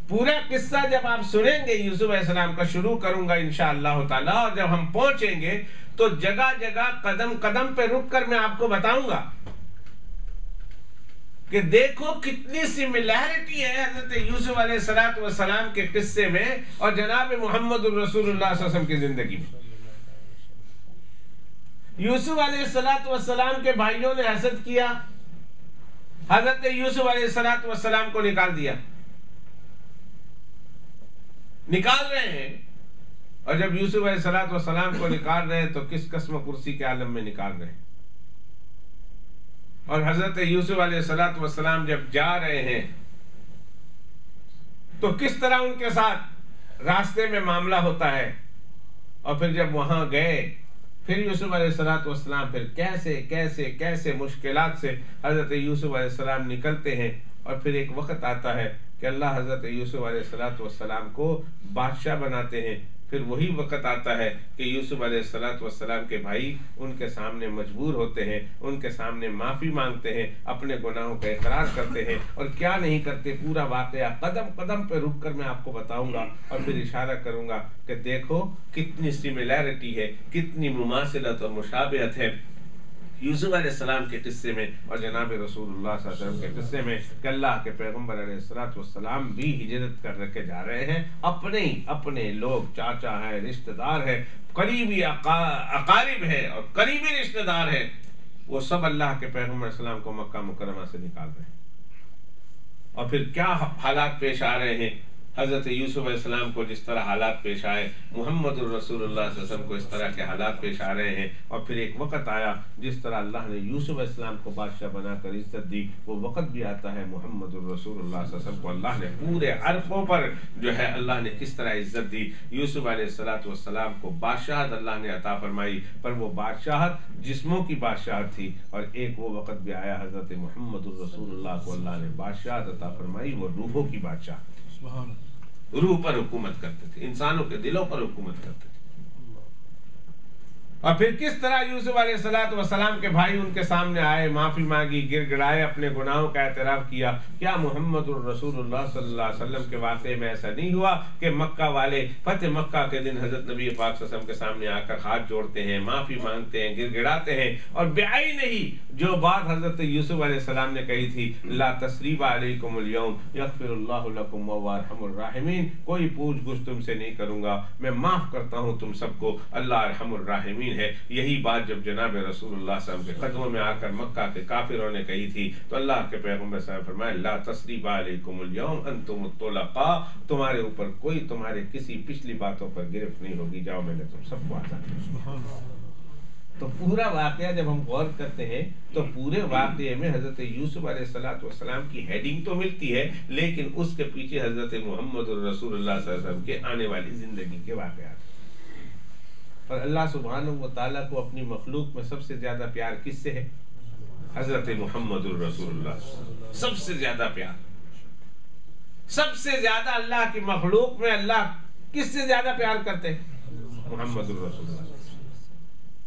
پورا قصہ جب آپ سنیں گے یوسف علیہ السلام کا، شروع کروں گا انشاءاللہ تعالی، اور جب ہم پہنچیں گے تو جگہ جگہ قدم قدم پہ رک کر میں آپ کو بتاؤں گا کہ دیکھو کتنی سملیرٹی ہے حضرت یوسف علیہ السلام کے قصے میں اور جناب محمد الرسول اللہ صلی اللہ علیہ وسلم کی زندگی میں۔ یوسف علیہ السلام کے بھائیوں نے حسد کیا، حضرت یوسف علیہ السلام کو نکال دیا، نکال رہے ہیں، اور جب یوسف علیہ السلام کو نکال رہے ہیں تو کس قسم کرسی کے عالم میں نکال رہے ہیں، اور حضرت یوسف علیہ السلام جب جا رہے ہیں تو کس طرح ان کے ساتھ راستے میں معاملہ ہوتا ہے، اور پھر جب وہاں گئے پھر یوسف علیہ السلام پھر کیسے کیسے کیسے مشکلات سے حضرت یوسف علیہ السلام نکلتے ہیں، اور پھر ایک وقت آتا ہے کہ اللہ حضرت یوسف علیہ السلام کو بادشاہ بناتے ہیں۔ پھر وہی وقت آتا ہے کہ یوسف علیہ السلام کے بھائی ان کے سامنے مجبور ہوتے ہیں، ان کے سامنے معافی مانگتے ہیں، اپنے گناہوں کا اقرار کرتے ہیں، اور کیا نہیں کرتے، پورا واقعہ قدم قدم پہ رک کر میں آپ کو بتاؤں گا، اور پھر اشارہ کروں گا کہ دیکھو کتنی سملیرٹی ہے، کتنی مماثلت اور مشابہت ہے یوسف علیہ السلام کے قصے میں اور جناب رسول اللہ صلی اللہ علیہ وسلم کے قصے میں، کہ اللہ کے پیغمبر علیہ السلام بھی ہجرت کر کے جا رہے ہیں، اپنے لوگ چاچا ہیں، رشتہ دار ہیں، قریبی اقارب ہیں اور قریبی رشتہ دار ہیں، وہ سب اللہ کے پیغمبر علیہ السلام کو مکہ مکرمہ سے نکال رہے ہیں۔ اور پھر کیا حالات پیش آ رہے ہیں، حضرت یوسف علیہ السلام کو جس طرح حالات پیش آئے، محمد الرسول اللہ صلی اللہ علیہ وسلم کو اس طرح کے حالات پیش آ رہے ہیں، اور پھر ایک وقت آیا جس طرح اللہ نے یوسف علیہ السلام کو بادشاہ بنا کر عزت دی، وہ وقت بھی آتا ہے محمد الرسول اللہ صلی اللہ علیہ وسلم کو اللہ نے پورے عرفوں پر جو ہے اللہ نے کس طرح عزت دی۔ یوسف علیہ السلام کو بادشاہت اللہ نے عطا فرمائی، پر وہ بادشاہت جسموں کی بادشاہت تھی، اور ایک وہ وقت بھی آیا حضرت محمد الرسول اللہ کو اللہ نے بادشاہت عطا فرمائی، وہ روحوں کی بادشاہت، روح پر حکومت کرتے تھے، انسانوں کے دلوں پر حکومت کرتے تھے۔ اور پھر کس طرح یوسف علیہ السلام کے بھائی ان کے سامنے آئے، معافی مانگی، گر گڑائے، اپنے گناہوں کا اعتراف کیا۔ کیا محمد الرسول اللہ صلی اللہ علیہ وسلم کے واقعے میں ایسا نہیں ہوا کہ مکہ والے فتح مکہ کے دن حضرت نبی پاک صلی اللہ علیہ وسلم کے سامنے آ کر ہاتھ جوڑتے ہیں، معافی مانگتے ہیں، گر گڑاتے ہیں، اور بیائی نہیں جو بات حضرت یوسف علیہ السلام نے کہی تھی، لا تثریب علیکم اليوم یغفر اللہ لکم وهو ارحم الراحمین، کوئی پوچھ گچھ تم سے نہیں کروں گا، میں معاف کرتا ہوں تم سب کو، اللہ ارحم الراحمین ہے۔ یہی بات جب جناب رسول اللہ صلی اللہ علیہ وسلم کے قدموں میں آ کر مکہ کے کافروں نے کہی تھی، تو اللہ کے پیغمبر صلی اللہ علیہ وسلم فرمایا لا تثریب علیکم اليوم انتم الطلقاء، تمہارے اوپر کوئی تمہارے کسی پچھلی باتوں پر گرفت نہیں ہوگی، جاؤ میں نے تم سب کو آزاد کیا۔ تو پورا واقعہ جب ہم غور کرتے ہیں تو پورے واقعے میں حضرت یوسف علیہ السلام کی ہیڈنگ تو ملتی ہے، لیکن اس کے پیچھے حضرت محمد الرسول اللہ صلی اللہ علیہ وسلم کے آنے والی زندگی کے واقعات۔ اور اللہ سبحانہ و تعالیٰ کو اپنی مخلوق میں سب سے زیادہ پیار کس سے ہے؟ حضرت محمد الرسول اللہ، سب سے زیادہ پیار، سب سے زیادہ اللہ کی مخلوق میں اللہ کس سے زیادہ پیار کرتے ہیں؟ محمد الرسول اللہ۔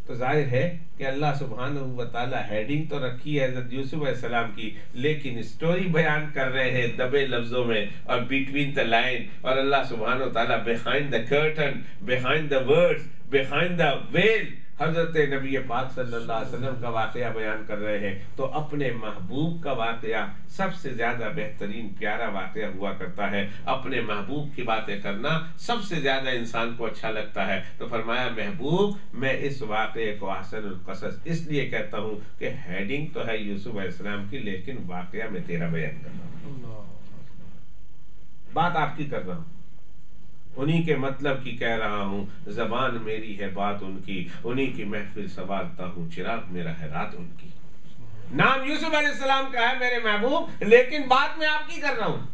تو ظاہر ہے کہ اللہ سبحانہ و تعالیٰ ہیڈنگ تو رکھی ہے حضرت یوسف علیہ السلام کی، لیکن اسٹوری بیان کر رہے ہیں دبے لفظوں میں اور بیٹوین دا لائن، اور اللہ سبحانہ و تعالیٰ behind the curtain, behind the words, behind the veil حضرت نبی پاک صلی اللہ علیہ وسلم کا واقعہ بیان کر رہے ہیں تو اپنے محبوب کا واقعہ سب سے زیادہ بہترین پیارا واقعہ ہوا کرتا ہے. اپنے محبوب کی باتیں کرنا سب سے زیادہ انسان کو اچھا لگتا ہے. تو فرمایا محبوب میں اس واقعے کو احسن القصص اس لیے کہتا ہوں کہ ہیڈنگ تو ہے یوسف علیہ السلام کی، لیکن واقعہ میں تیرا بیان کر رہا ہوں، بات آپ کی کر رہا ہوں، انہی کے مطلب کی کہہ رہا ہوں. زبان میری ہے بات ان کی، انہی کی محفل سنوارتا ہوں، چراغ میرا ہے رات ان کی. نام یوسف علیہ السلام کا ہے میرے محبوب، لیکن بات میں آپ کی کر رہا ہوں.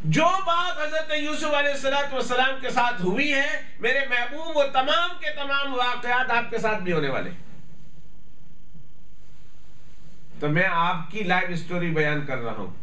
جو بات حضرت یوسف علیہ السلام کے ساتھ ہوئی ہے میرے محبوب، وہ تمام کے تمام واقعات آپ کے ساتھ بھی ہونے والے. تو میں آپ کی لائف سٹوری بیان کر رہا ہوں.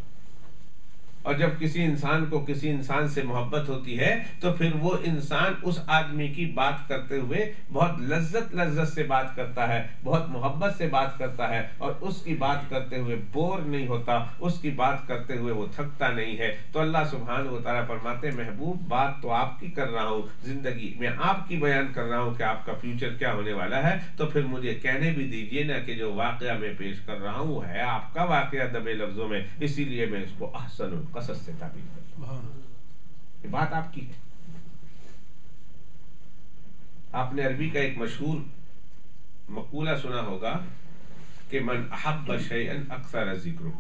اور جب کسی انسان کو کسی انسان سے محبت ہوتی ہے تو پھر وہ انسان اس آدمی کی بات کرتے ہوئے بہت لذت سے بات کرتا ہے، بہت محبت سے بات کرتا ہے، اور اس کی بات کرتے ہوئے بور نہیں ہوتا، اس کی بات کرتے ہوئے وہ تھکتا نہیں ہے. تو اللہ سبحانہ و تعالیٰ فرماتے محبوب بات تو آپ کی کر رہا ہوں، زندگی میں آپ کی بیان کر رہا ہوں کہ آپ کا فیوچر کیا ہونے والا ہے. تو پھر مجھے کہنے بھی دیجئے نا کہ جو واقعہ میں پیش کر رہا ہوں وہ ہے آپ کا واقعہ دبے لفظوں میں، اسی لیے میں اس کو احسن قصص سے تعبیر کرتا ہوں. یہ بات آپ کی ہے. آپ نے عربی کا ایک مشہور مقولہ سنا ہوگا کہ من احب شیئا اکثر ذکرہ،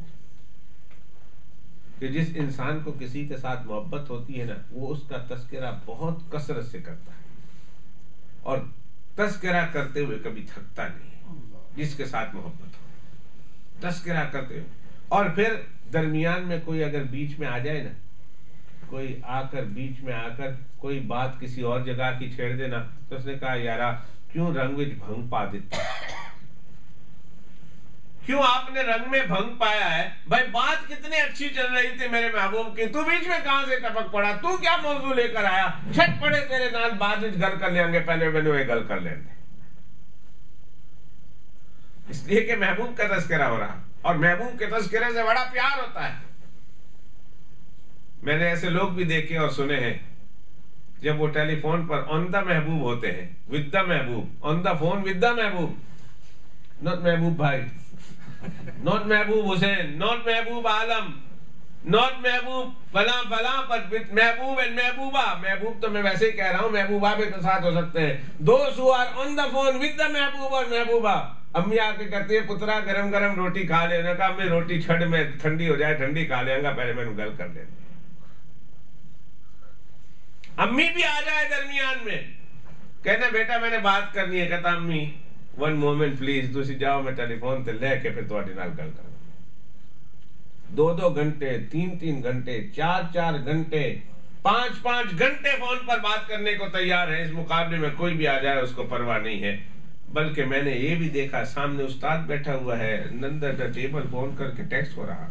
کہ جس انسان کو کسی کے ساتھ محبت ہوتی ہے نا وہ اس کا تذکرہ بہت کثرت سے کرتا ہے، اور تذکرہ کرتے ہوئے کبھی تھکتا نہیں. جس کے ساتھ محبت ہو تذکرہ کرتے ہوئے. اور پھر درمیان میں کوئی اگر بیچ میں آ جائے نا، کوئی آ کر بیچ میں آ کر کوئی بات کسی اور جگہ کی چھیڑ دینا، تو اس نے کہا یارا کیوں رنگ وچ بھنگ پا دیتا، کیوں آپ نے رنگ میں بھنگ پایا ہے؟ بھائی بات کتنی اچھی چل رہی تھی میرے محبوب کی، تو بیچ میں کہاں سے ٹپک پڑا؟ تو کیا موضوع لے کر آیا؟ چھٹ پڑے تیرے نال بعد وچ گل کر لیں گے، پہلے میں نے گل کر لیں گے. اس لیے کہ محبوب کا تذکرہ ہو رہا، اور محبوب کے تذکرے سے بڑا پیار ہوتا ہے. میں نے ایسے لوگ بھی دیکھے اور سنے ہیں جب وہ ٹیلی فون پر آن دا محبوب ہوتے ہیں، ود دا محبوب، آن دا فون ود دا محبوب، نوٹ محبوب بھائی، نوٹ محبوب حسین، نوٹ محبوب عالم، نوٹ محبوب فلاں فلاں، پر محبوب اینڈ محبوبہ. محبوب تو میں ویسے ہی کہہ رہا ہوں، محبوبہ بھی تو ساتھ ہو سکتے ہیں. Those who are on the phone with the محبوب اور محبوبہ. امی آ کے کہتی ہے پترا گرم گرم روٹی کھا لینا، کہا امی روٹی چھڑ میں ٹھنڈی ہو جائے ٹھنڈی کھا لیں گا، پہلے میں گل کر لیں. امی بھی آ جائے درمیان میں، کہنا بیٹا میں نے بات کرنی ہے، کہتا امی ون مومنٹ پلیز، تسی جاؤ میں ٹیلی فون تے لے کے پھر تواڈے نال گل کراں. 2 گھنٹے، 3 گھنٹے، 4 گھنٹے، 5 گھنٹے فون پر بات کرنے کو تیار ہے. اس مقابلے میں کوئی بھی آ جائے اس کو پرواہ نہیں ہے. بلکہ میں نے یہ بھی دیکھا سامنے استاد بیٹھا ہوا ہے، اندر دا ٹیبل فون کر کے ٹیکسٹ ہو رہا،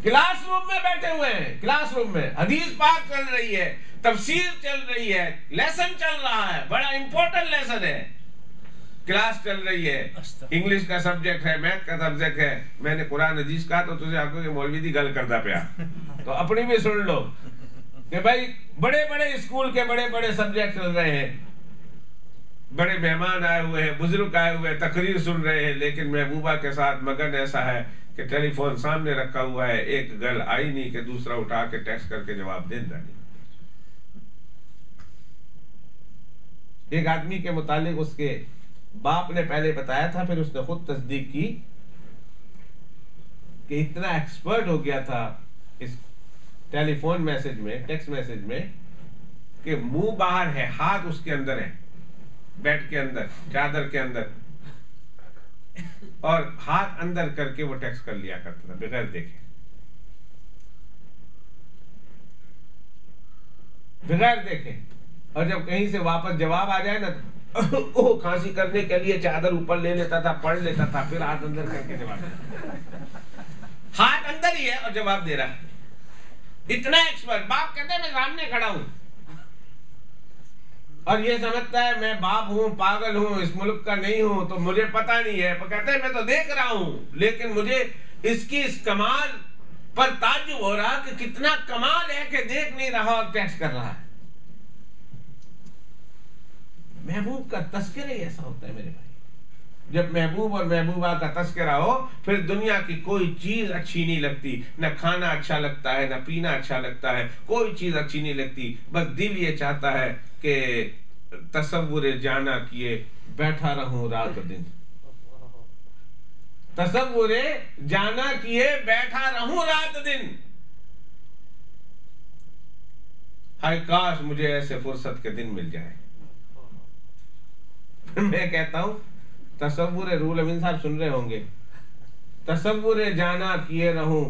کلاس روم میں بیٹھے ہوئے ہیں، کلاس روم میں حدیث پاک چل رہی ہے، تفسیر چل رہی ہے، لیسن چل رہا ہے، بڑا امپورٹنٹ لیسن ہے، کلاس چل رہی ہے، انگلش کا سبجیکٹ ہے، میتھ کا سبجیکٹ ہے. میں نے قرآن حدیث کہا تو تجھے آپ کو کہ مولوی دی گل کرتا پیا، تو اپنی بھی سن لو کہ بھائی بڑے بڑے اسکول کے بڑے بڑے سبجیکٹ چل رہے ہیں، بڑے مہمان آئے ہوئے ہیں، بزرگ آئے ہوئے ہیں، تقریر سن رہے ہیں، لیکن محبوبہ کے ساتھ مگن ایسا ہے کہ ٹیلی فون سامنے رکھا ہوا ہے، ایک گل آئی نہیں کہ دوسرا اٹھا کے ٹیکسٹ کر کے جواب دیتا نہیں. ایک آدمی کے متعلق اس کے باپ نے پہلے بتایا تھا، پھر اس نے خود تصدیق کی کہ اتنا ایکسپرٹ ہو گیا تھا اس ٹیلی فون میسج میں، ٹیکسٹ میسج میں، کہ منہ باہر ہے، ہاتھ اس کے اندر ہے، بیڈ کے اندر، چادر کے اندر، اور ہاتھ اندر کر کے وہ ٹیکسٹ کر لیا کرتا تھا بغیر دیکھے، بغیر دیکھے. اور جب کہیں سے واپس جواب آ جائے نا تو کھانسی کرنے کے لیے چادر اوپر لے لیتا تھا، پڑھ لیتا تھا، پھر ہاتھ اندر کر کے جواب دیتا. ہاتھ اندر ہی ہے اور جواب دے رہا ہے. اتنا ایکسپرٹ. باپ کہتے ہیں میں سامنے کھڑا ہوں اور یہ سمجھتا ہے میں باپ ہوں، پاگل ہوں، اس ملک کا نہیں ہوں، تو مجھے پتہ نہیں ہے. کہتے ہیں میں تو دیکھ رہا ہوں، لیکن مجھے اس کی اس کمال پر تعجب ہو رہا کہ کتنا کمال ہے کہ دیکھ نہیں رہا اور ٹیکسٹ کر رہا ہے. محبوب کا تذکرہ ہی ایسا ہوتا ہے میرے بھائی. جب محبوب اور محبوبہ کا تذکرہ ہو پھر دنیا کی کوئی چیز اچھی نہیں لگتی. نہ کھانا اچھا لگتا ہے، نہ پینا اچھا لگتا ہے، کوئی چیز اچھی نہیں لگتی. بس دل یہ چاہتا ہے کہ تصور جانا کیے بیٹھا رہوں رات دن. تصور جانا کیے بیٹھا رہوں رات دن. ہائے کاش مجھے ایسے فرصت کے دن مل جائے. میں کہتا ہوں تصور رول امین صاحب سن رہے ہوں گے. تصور جانا کیے رہوں،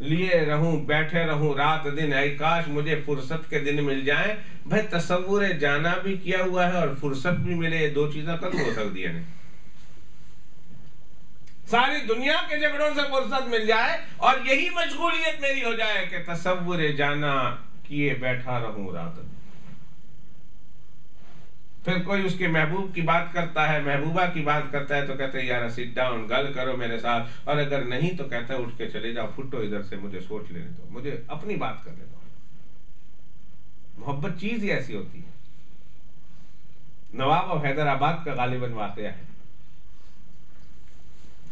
لیے رہوں، بیٹھے رہوں رات دن. اے کاش مجھے فرصت کے دن مل جائیں. بھائی تصور جانا بھی کیا ہوا ہے اور فرصت بھی ملے، یہ دو چیزیں کب ہو سکتی ہیں؟ ساری دنیا کے جھگڑوں سے فرصت مل جائے اور یہی مشغولیت میری ہو جائے کہ تصور جانا کیے بیٹھا رہوں رات دن. پھر کوئی اس کے محبوب کی بات کرتا ہے، محبوبہ کی بات کرتا ہے تو کہتے ہیں یار سٹ ڈاؤن، گل کرو میرے ساتھ. اور اگر نہیں تو کہتا ہے اٹھ کے چلے جاؤ، پھٹو ادھر سے، مجھے سوچ لینے دو، مجھے اپنی بات کرنے دو. محبت چیز ہی ایسی ہوتی ہے. نواب اور حیدرآباد کا غالباً واقعہ ہے.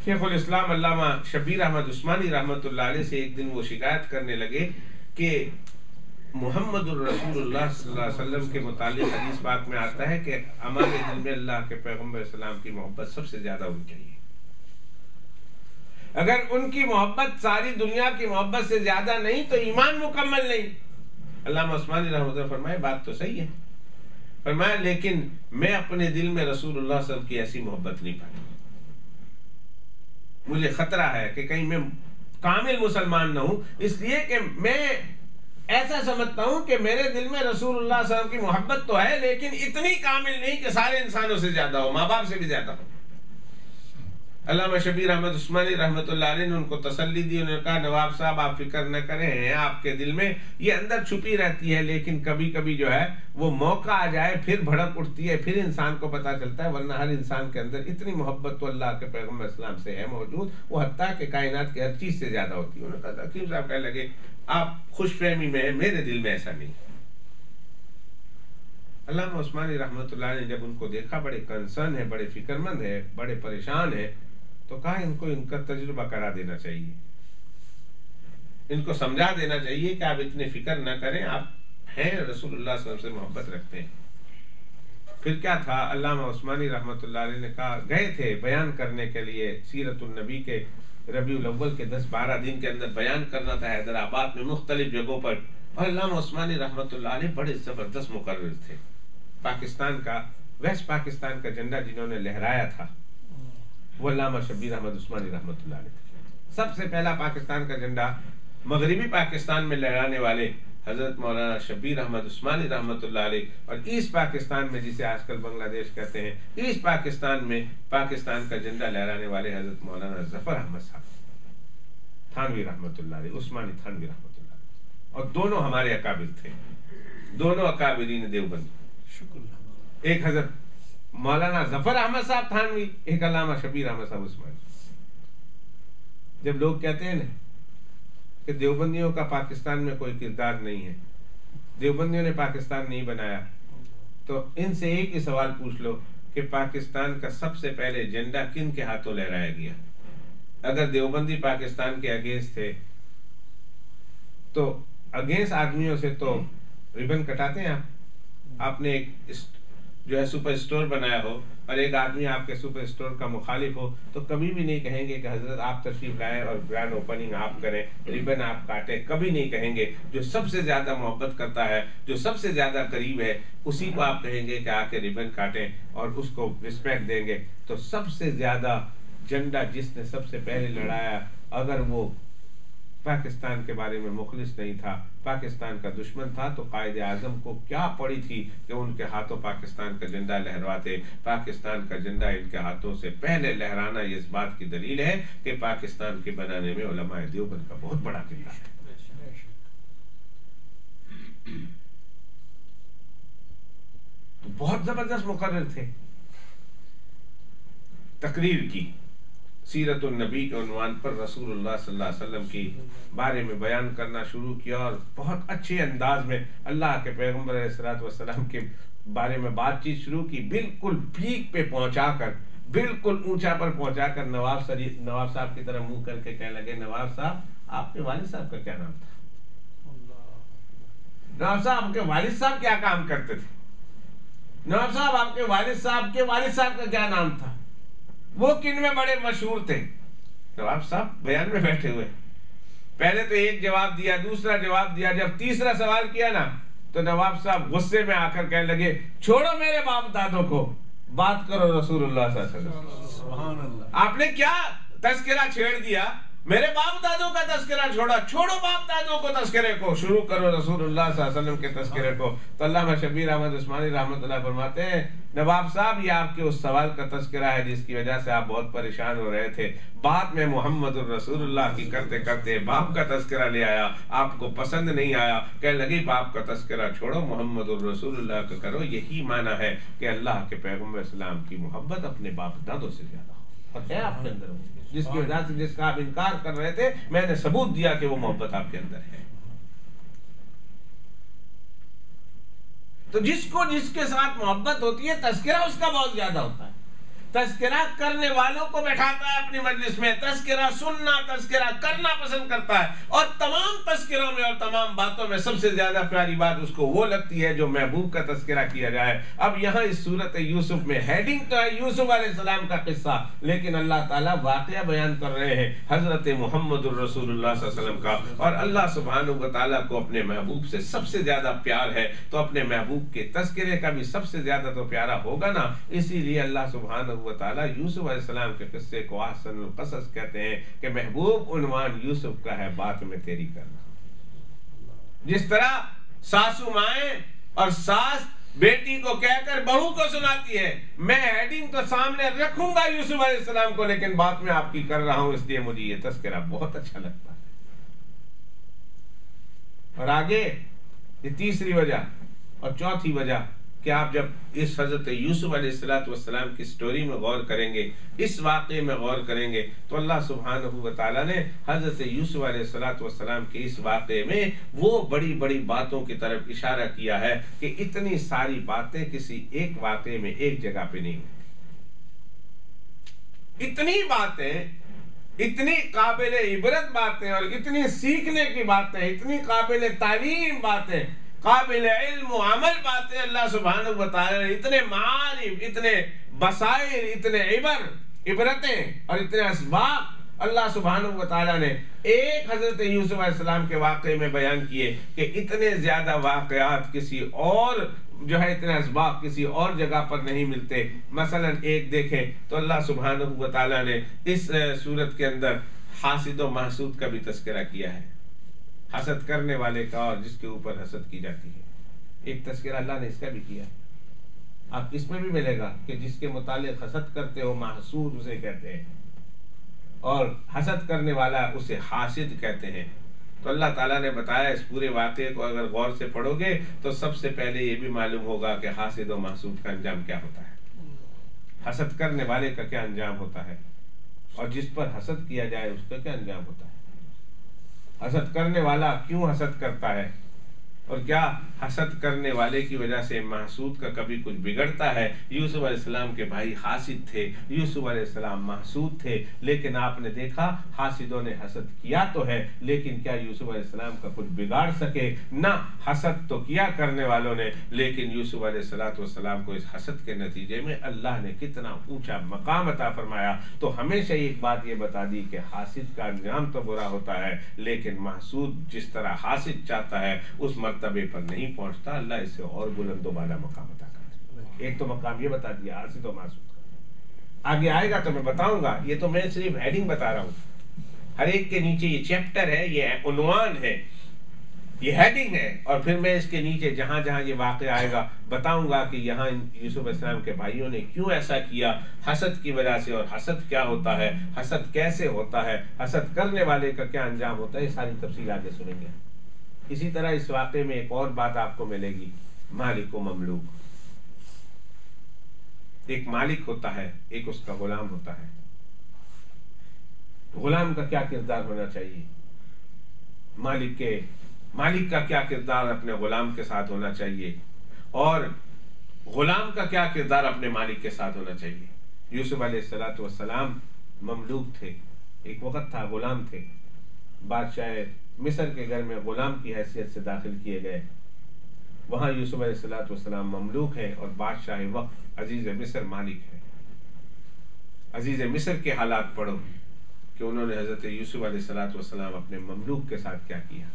شیخ الاسلام علامہ شبیر احمد عثمانی رحمۃ اللہ علیہ سے ایک دن وہ شکایت کرنے لگے کہ محمد الرسول اللہ صلی اللہ علیہ وسلم کے متعلق حدیث پاک میں آتا ہے کہ ہمارے دل میں اللہ کے پیغمبر السلام کی محبت سب سے زیادہ ہونی چاہیے. اگر ان کی محبت ساری دنیا کی محبت سے زیادہ نہیں تو ایمان مکمل نہیں. علامہ عثمانی رحمۃ اللہ فرمائے بات تو صحیح ہے. فرمایا لیکن میں اپنے دل میں رسول اللہ صلی اللہ علیہ وسلم کی ایسی محبت نہیں پائی. مجھے خطرہ ہے کہ کہیں میں کامل مسلمان نہ ہوں، اس لیے کہ میں ایسا سمجھتا ہوں کہ میرے دل میں رسول اللہ صلی اللہ علیہ وسلم کی محبت تو ہے لیکن اتنی کامل نہیں کہ سارے انسانوں سے زیادہ ہو، ماں باپ سے بھی زیادہ ہو. علامہ شبیر احمد عثمانی رحمۃ اللہ علیہ نے ان کو تسلی دی. انہوں نے کہا نواب صاحب آپ فکر نہ کریں، آپ کے دل میں یہ اندر چھپی رہتی ہے لیکن کبھی کبھی جو ہے وہ موقع آ جائے پھر بھڑک اٹھتی ہے، پھر انسان کو پتہ چلتا ہے. ورنہ ہر انسان کے اندر اتنی محبت تو اللہ کے پیغمبر اسلام سے ہے موجود، وہ حتیٰ کہ کائنات کی ہر چیز سے زیادہ ہوتی ہے. انہوں نے کہا حکیم صاحب کہنے لگے آپ خوش فہمی میں ہیں، میرے دل میں ایسا نہیں. علامہ عثمانی رحمۃ اللہ نے جب ان کو دیکھا بڑے کنسرن ہے، بڑے فکر مند ہے، بڑے پریشان ہے، تو کہا ان کو ان کا تجربہ کرا دینا چاہیے، ان کو سمجھا دینا چاہیے کہ آپ اتنے فکر نہ کریں، آپ ہیں رسول اللہ صلی اللہ علیہ وسلم سے محبت رکھتے ہیں. پھر کیا تھا، علامہ عثمانی رحمۃ اللہ علیہ نے کہا گئے تھے بیان کرنے کے لیے سیرت النبی کے ربیع الاول کے 10-12 دن کے اندر بیان کرنا تھا حیدرآباد میں مختلف جگہوں پر. اور علامہ عثمانی رحمۃ اللہ علیہ بڑے زبردست مقرر تھے. پاکستان کا، ویسٹ پاکستان کا جھنڈا جنہوں نے لہرایا تھا وہ علامہ شبیر احمد عثمانی رحمۃ اللہ علیہ تھے. سب سے پہلا پاکستان کا جھنڈا مغربی پاکستان میں لہرانے والے حضرت مولانا شبیر احمد عثمانی رحمۃ اللہ علیہ، اور ایسٹ پاکستان میں جسے آج کل بنگلہ دیش کہتے ہیں، ایسٹ پاکستان میں پاکستان کا جھنڈا لہرانے والے حضرت مولانا ظفر احمد صاحب تھانوی رحمۃ اللہ علیہ، عثمانی تھانوی رحمۃ اللہ علیہ. اور دونوں ہمارے اکابر تھے، دونوں اکابرین دیوبند. ایک حضرت مولانا ظفر احمد صاحب تھانوی، ایک علامہ شبیر احمد صاحب عثمانی. جب لوگ کہتے ہیں نا کہ دیوبندیوں کا پاکستان میں کوئی کردار نہیں ہے، دیوبندیوں نے پاکستان نہیں بنایا، تو ان سے ایک ہی سوال پوچھ لو کہ پاکستان کا سب سے پہلے جھنڈا کن کے ہاتھوں لہرایا گیا؟ اگر دیوبندی پاکستان کے اگینسٹ تھے تو اگینسٹ آدمیوں سے تو ریبن کٹاتے ہیں. آپ نے ایک جو ہے سپر اسٹور بنایا ہو اور ایک آدمی آپ کے سپر اسٹور کا مخالف ہو تو کبھی بھی نہیں کہیں گے کہ حضرت آپ تشریف لائیں اور گرینڈ اوپننگ آپ کریں، ریبن آپ کاٹیں، کبھی نہیں کہیں گے. جو سب سے زیادہ محبت کرتا ہے، جو سب سے زیادہ قریب ہے، اسی کو آپ کہیں گے کہ آ کے ریبن کاٹیں اور اس کو رسپیکٹ دیں گے. تو سب سے زیادہ جھنڈا جس نے سب سے پہلے لڑایا، اگر وہ پاکستان کے بارے میں مخلص نہیں تھا، پاکستان کا دشمن تھا، تو قائد اعظم کو کیا پڑی تھی کہ ان کے ہاتھوں پاکستان کا جھنڈا لہرواتے. پاکستان کا جھنڈا ان کے ہاتھوں سے پہلے لہرانا یہ اس بات کی دلیل ہے کہ پاکستان کے بنانے میں علماء دیوبند کا بہت بڑا کردار ہے. تو بہت زبردست مقرر تھے. تقریر کی سیرت النبی کے عنوان پر رسول اللہ صلی اللہ علیہ وسلم کی بارے میں بیان کرنا شروع کیا، اور بہت اچھے انداز میں اللہ کے پیغمبر علیہ الصلوۃ والسلام کے بارے میں بات چیت شروع کی، بالکل پیک پہ پہنچا کر، بالکل اونچا پر پہنچا کر نواب صاحب کی طرف منہ کر کے کہنے لگے، نواب صاحب آپ کے والد صاحب کا کیا نام تھا؟ نواب صاحب آپ کے والد صاحب کیا کام کرتے تھے؟ نواب صاحب آپ کے والد صاحب کا کیا نام تھا؟ وہ کن میں بڑے مشہور تھے؟ نواب صاحب بیان میں بیٹھے ہوئے، پہلے تو ایک جواب دیا، دوسرا جواب دیا، جب تیسرا سوال کیا نا تو نواب صاحب غصے میں آ کر کہنے لگے، چھوڑو میرے باپ دادوں کو، بات کرو رسول اللہ صلی اللہ علیہ وسلم۔ سبحان اللہ، آپ نے کیا تذکرہ چھیڑ دیا؟ میرے باپ دادوں کا تذکرہ چھوڑو باپ دادوں کو، تذکرے کو شروع کرو رسول اللہ صلی اللہ علیہ وسلم کے تذکرے کو۔ تو علامہ شبیر احمد عثمانی رحمۃ اللہ فرماتے ہیں، نواب صاحب یہ آپ کے اس سوال کا تذکرہ ہے جس کی وجہ سے آپ بہت پریشان ہو رہے تھے، بعد میں محمد الرسول اللہ کی کرتے کرتے باپ کا تذکرہ لے آیا، آپ کو پسند نہیں آیا، کہنے لگی باپ کا تذکرہ چھوڑو، محمد الرسول اللہ کا کرو۔ یہی معنی ہے کہ اللہ کے پیغمبر اسلام کی محبت اپنے باپ دادوں سے زیادہ ہو، اور ہے آپ کے اندر، جس کی وجہ سے جس کا آپ انکار کر رہے تھے، میں نے ثبوت دیا کہ وہ محبت آپ کے اندر ہے۔ تو جس کے ساتھ محبت ہوتی ہے تذکرہ اس کا بہت زیادہ ہوتا ہے، تذکرہ کرنے والوں کو بیٹھاتا ہے اپنی مجلس میں، تذکرہ سننا، تذکرہ کرنا پسند کرتا ہے، اور تمام تذکروں میں اور تمام باتوں میں سب سے زیادہ پیاری بات اس کو وہ لگتی ہے جو محبوب کا تذکرہ کیا جائے۔ اب یہاں اس سورت یوسف میں ہیڈنگ تو ہے یوسف علیہ السلام کا قصہ، لیکن اللہ تعالیٰ واقعہ بیان کر رہے ہیں حضرت محمد الرسول اللہ صلی اللہ علیہ وسلم کا، اور اللہ سبحانہ و تعالیٰ کو اپنے محبوب سے سب سے زیادہ پیار ہے، تو اپنے محبوب کے تذکرے کا بھی سب سے زیادہ تو پیارا ہوگا نا، اسی لیے اللہ سبحانہ و تعالیٰ یوسف علیہ السلام کے قصے کو احسن القصص کہتے ہیں کہ محبوب عنوان یوسف کا ہے بات میں تیری کرنا۔ جس طرح ساسو مائیں اور ساس بیٹی کو کہہ کر بہو کو سناتی ہے، میں ہیڈنگ تو سامنے رکھوں گا یوسف علیہ السلام کو، لیکن بات میں آپ کی کر رہا ہوں، اس لیے مجھے یہ تذکرہ بہت اچھا لگتا ہے۔ اور آگے یہ تیسری وجہ اور چوتھی وجہ کہ آپ جب اس حضرت یوسف علیہ السلام کی سٹوری میں غور کریں گے، اس واقعے میں غور کریں گے، تو اللہ سبحانہ و تعالیٰ نے حضرت یوسف علیہ السلام کے اس واقعے میں وہ بڑی بڑی باتوں کی طرف اشارہ کیا ہے کہ اتنی ساری باتیں کسی ایک واقعے میں ایک جگہ پہ نہیں ہوئی۔ اتنی باتیں، اتنی قابل عبرت باتیں اور اتنی سیکھنے کی باتیں، اتنی قابل تعلیم باتیں، قابل علم و عمل باتیں اللہ سبحانہ و تعالی نے، اتنے معارف، اتنے بصائر، اتنے عبرتیں اور اتنے اسباب اللہ سبحانہ و تعالی نے ایک حضرت یوسف علیہ السلام کے واقعے میں بیان کیے کہ اتنے زیادہ واقعات کسی اور جو ہے، اتنے اسباب کسی اور جگہ پر نہیں ملتے۔ مثلا ایک دیکھیں تو اللہ سبحانہ و تعالی نے اس سورت کے اندر حاسد و محسود کا بھی تذکرہ کیا ہے، حسد کرنے والے کا اور جس کے اوپر حسد کی جاتی ہے، ایک تذکرہ اللہ نے اس کا بھی کیا ہے۔ آپ اس میں بھی ملے گا کہ جس کے متعلق حسد کرتے ہو محسود اسے کہتے ہیں، اور حسد کرنے والا اسے حاسد کہتے ہیں۔ تو اللہ تعالیٰ نے بتایا اس پورے واقعے کو اگر غور سے پڑھو گے تو سب سے پہلے یہ بھی معلوم ہوگا کہ حاسد و محسود کا انجام کیا ہوتا ہے، حسد کرنے والے کا کیا انجام ہوتا ہے، اور جس پر حسد کیا جائے اس کا کیا انجام ہوتا ہے۔ حسد کرنے والا کیوں حسد کرتا ہے، اور کیا حسد کرنے والے کی وجہ سے محسود کا کبھی کچھ بگڑتا ہے۔ یوسف علیہ السلام کے بھائی حاسد تھے، یوسف علیہ السلام محسود تھے، لیکن آپ نے دیکھا حاسدوں نے حسد کیا تو ہے، لیکن کیا یوسف علیہ السلام کا کچھ بگاڑ سکے؟ نہ، حسد تو کیا کرنے والوں نے، لیکن یوسف علیہ السلام کو اس حسد کے نتیجے میں اللہ نے کتنا اونچا مقام عطا فرمایا۔ تو ہمیشہ ایک بات یہ بتا دی کہ حاسد کا انجام تو برا ہوتا ہے، لیکن محسود جس طرح حاسد چاہتا ہے اس مرتبے پر نہیں پہنچتا، اللہ اس سے اور بلند و بالا مقام عطا کرتا ہے۔ ایک تو مقام یہ بتا دیا حاسد و محسود کا، آگے آئے گا تو میں بتاؤں گا، یہ تو میں صرف ہیڈنگ بتا رہا ہوں، ہر ایک کے نیچے یہ چیپٹر ہے، یہ عنوان ہے، یہ ہیڈنگ ہے، اور پھر میں اس کے نیچے جہاں جہاں یہ واقعہ آئے گا بتاؤں گا کہ یہاں یوسف علیہ السلام کے بھائیوں نے کیوں ایسا کیا، حسد کی وجہ سے، اور حسد کیا ہوتا ہے، حسد کیسے ہوتا ہے، حسد کرنے والے کا کیا انجام ہوتا ہے، یہ ساری تفصیل آگے سنیں گے۔ اسی طرح اس واقعے میں ایک اور بات آپ کو ملے گی، مالک و مملوک، ایک مالک ہوتا ہے، ایک اس کا غلام ہوتا ہے۔ غلام کا کیا کردار ہونا چاہیے، مالک کا کیا کردار اپنے غلام کے ساتھ ہونا چاہیے، اور غلام کا کیا کردار اپنے مالک کے ساتھ ہونا چاہیے۔ یوسف علیہ السلام مملوک تھے، ایک وقت تھا غلام تھے، بادشاہ مصر کے گھر میں غلام کی حیثیت سے داخل کیے گئے۔ وہاں یوسف علیہ السلام مملوک ہیں اور بادشاہ وقت عزیز مصر مالک ہے۔ عزیز مصر کے حالات پڑھو کہ انہوں نے حضرت یوسف علیہ السلام اپنے مملوک کے ساتھ کیا کیا،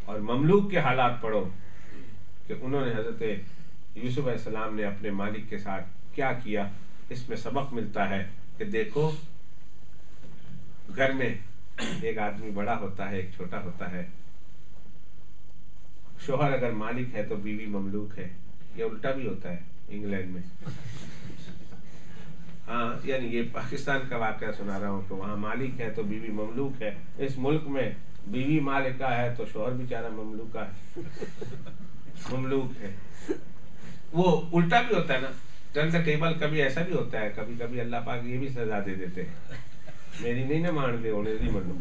اور مملوک کے حالات پڑھو کہ انہوں نے حضرت یوسف علیہ السلام نے اپنے مالک کے ساتھ کیا کیا۔ اس میں سبق ملتا ہے کہ دیکھو، گھر میں ایک آدمی بڑا ہوتا ہے، ایک چھوٹا ہوتا ہے۔ شوہر اگر مالک ہے تو بیوی مملوک ہے، یہ الٹا بھی ہوتا ہے انگلینڈ میں۔ ہاں، یعنی یہ پاکستان کا واقعہ سنا رہا ہوں کہ وہاں مالک ہے تو بیوی مملوک ہے۔ اس ملک میں بیوی مالکہ ہے تو شوہر بیچارہ مملوکہ ہے، مملوک ہے۔ وہ الٹا بھی ہوتا ہے نا، ٹرن دا ٹیبل کبھی ایسا بھی ہوتا ہے، کبھی کبھی اللہ پاک یہ بھی سزا دے دیتے ہیں، میری نہیں نہ مان دے انہیں نہیں منو،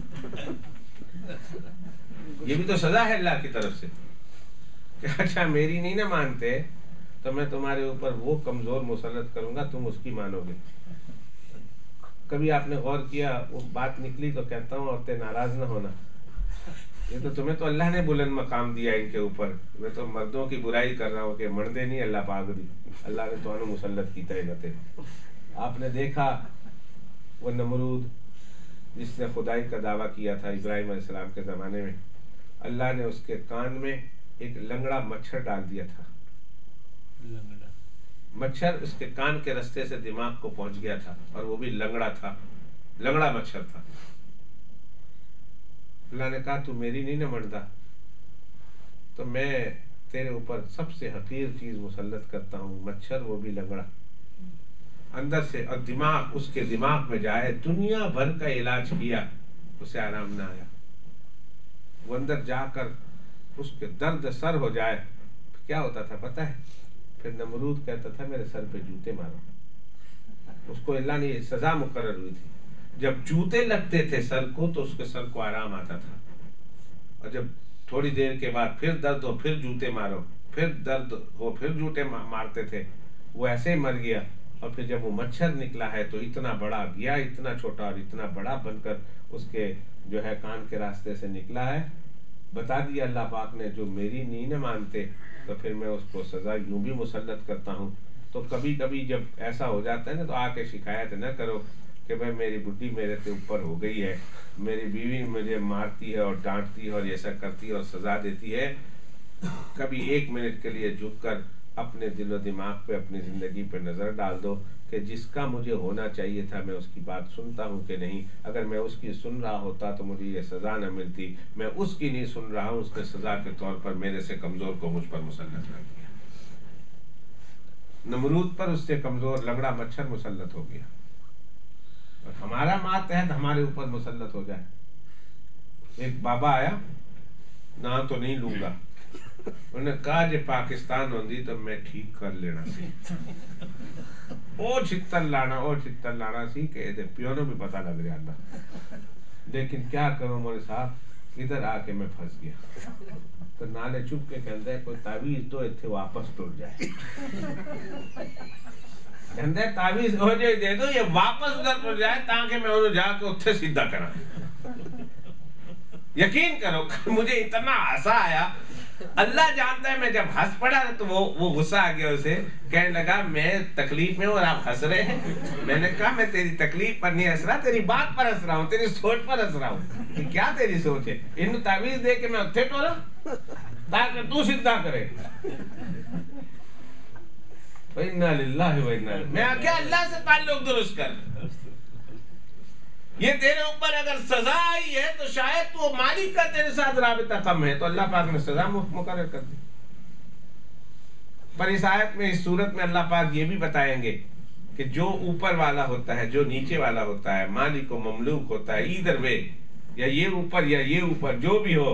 یہ بھی تو سزا ہے اللہ کی طرف سے کہ اچھا میری نہیں نہ مانتے تو میں تمہارے اوپر وہ کمزور مسلط کروں گا، تم اس کی مانو گے۔ کبھی آپ نے غور کیا، وہ بات نکلی تو کہتا ہوں عورتیں ناراض نہ ہونا، یہ تو تمہیں تو اللہ نے بلند مقام دیا ان کے اوپر، میں تو مردوں کی برائی کر رہا ہوں کہ مردے نہیں اللہ پاک دی، اللہ نے تو انہوں مسلط کی تہلتے۔ آپ نے دیکھا وہ نمرود جس نے خدائی کا دعویٰ کیا تھا ابراہیم علیہ السلام کے زمانے میں، اللہ نے اس کے کان میں ایک لنگڑا مچھر ڈال دیا تھا۔ مچھر اس کے کان کے رستے سے دماغ کو پہنچ گیا تھا، اور وہ بھی لنگڑا تھا، لنگڑا مچھر تھا۔ اللہ نے کہا تو میری نہیں نہ منتا تو میں تیرے اوپر سب سے حقیر چیز مسلط کرتا ہوں، مچھر، وہ بھی لنگڑا، اندر سے، اور دماغ، اس کے دماغ میں جائے، دنیا بھر کا علاج کیا، اسے آرام نہ آیا۔ وہ اندر جا کر اس کے درد سر ہو جائے، کیا ہوتا تھا پتہ ہے؟ پھر نمرود کہتا تھا میرے سر پہ جوتے مارو۔ اس کو اللہ نے سزا مقرر ہوئی تھی، جب جوتے لگتے تھے سر کو تو اس کے سر کو آرام آتا تھا، اور جب تھوڑی دیر کے بعد پھر درد ہو پھر جوتے مارو، پھر درد ہو پھر جوتے مارتے تھے، وہ ایسے ہی مر گیا۔ اور پھر جب وہ مچھر نکلا ہے تو اتنا بڑا گیا، اتنا چھوٹا اور اتنا بڑا بن کر اس کے جو ہے کان کے راستے سے نکلا ہے۔ بتا دیا اللہ پاک نے جو میری نہیں نہ مانتے تو پھر میں اس کو سزا یوں بھی مسلط کرتا ہوں۔ تو کبھی کبھی جب ایسا ہو جاتا ہے نا تو آ کے شکایت نہ کرو کہ بھائی میری بڈی میرے سے اوپر ہو گئی ہے، میری بیوی مجھے مارتی ہے اور ڈانٹتی ہے اور ایسا کرتی ہے اور سزا دیتی ہے۔ کبھی ایک منٹ کے لیے جھک کر اپنے دل و دماغ پہ، اپنی زندگی پہ نظر ڈال دو کہ جس کا مجھے ہونا چاہیے تھا میں اس کی بات سنتا ہوں کہ نہیں۔ اگر میں اس کی سن رہا ہوتا تو مجھے یہ سزا نہ ملتی، میں اس کی نہیں سن رہا ہوں، اس نے سزا کے طور پر میرے سے کمزور کو مجھ پر مسلط کر دیا۔ نمرود پر اس سے کمزور لنگڑا مچھر مسلط ہو گیا، اور ہمارا ماتحت ہمارے اوپر مسلط ہو جائے۔ ایک بابا آیا، نہ تو نہیں لوں گا، انہوں نے کہا جے پاکستان ہوندی تو میں ٹھیک کر لینا سی، او چھتر لانا سی کہ یہ پیو نو بھی پتہ لگ رہا تھا، لیکن کیا کروں مولوی صاحب، ادھر آ کے میں پھنس گیا۔ تو نالے چپ کے کہتا ہے کوئی تعویذ دو اتنے واپس ٹر جائے، کہتا ہے تعویذ ہو جائے دے دو یہ واپس ادھر ٹر جائے تاکہ میں انہوں جا کے اتنے سیدھا کرا۔ یقین کرو مجھے اتنا ہنسا آیا، اللہ جانتا ہے میں جب ہنس پڑا تو وہ غصہ آ گیا اسے، کہنے لگا میں تکلیف میں ہوں اور آپ ہنس رہے ہیں۔ میں نے کہا میں تیری تکلیف پر نہیں ہنس رہا، تیری بات پر ہنس رہا ہوں، تیری سوچ پر ہنس رہا ہوں کہ کیا تیری سوچ ہے، انہوں تعویذ دے کے میں اتھے ٹورا تاکہ تو سیدھا کرے۔ وَإِنَّا لِلَّهِ وَإِنَّا إِلَيْهِ، میں کیا اللہ سے تعلق درست کر، یہ تیرے اوپر اگر سزا آئی ہے تو شاید تو مالک کا تیرے ساتھ رابطہ کم ہے، تو اللہ پاک نے سزا مقرر کر دی۔ پر اس آیت میں، اس صورت میں اللہ پاک یہ بھی بتائیں گے کہ جو اوپر والا ہوتا ہے، جو نیچے والا ہوتا ہے، مالک و مملوک ہوتا ہے، ایدر وے، یا یہ اوپر یا یہ اوپر، جو بھی ہو،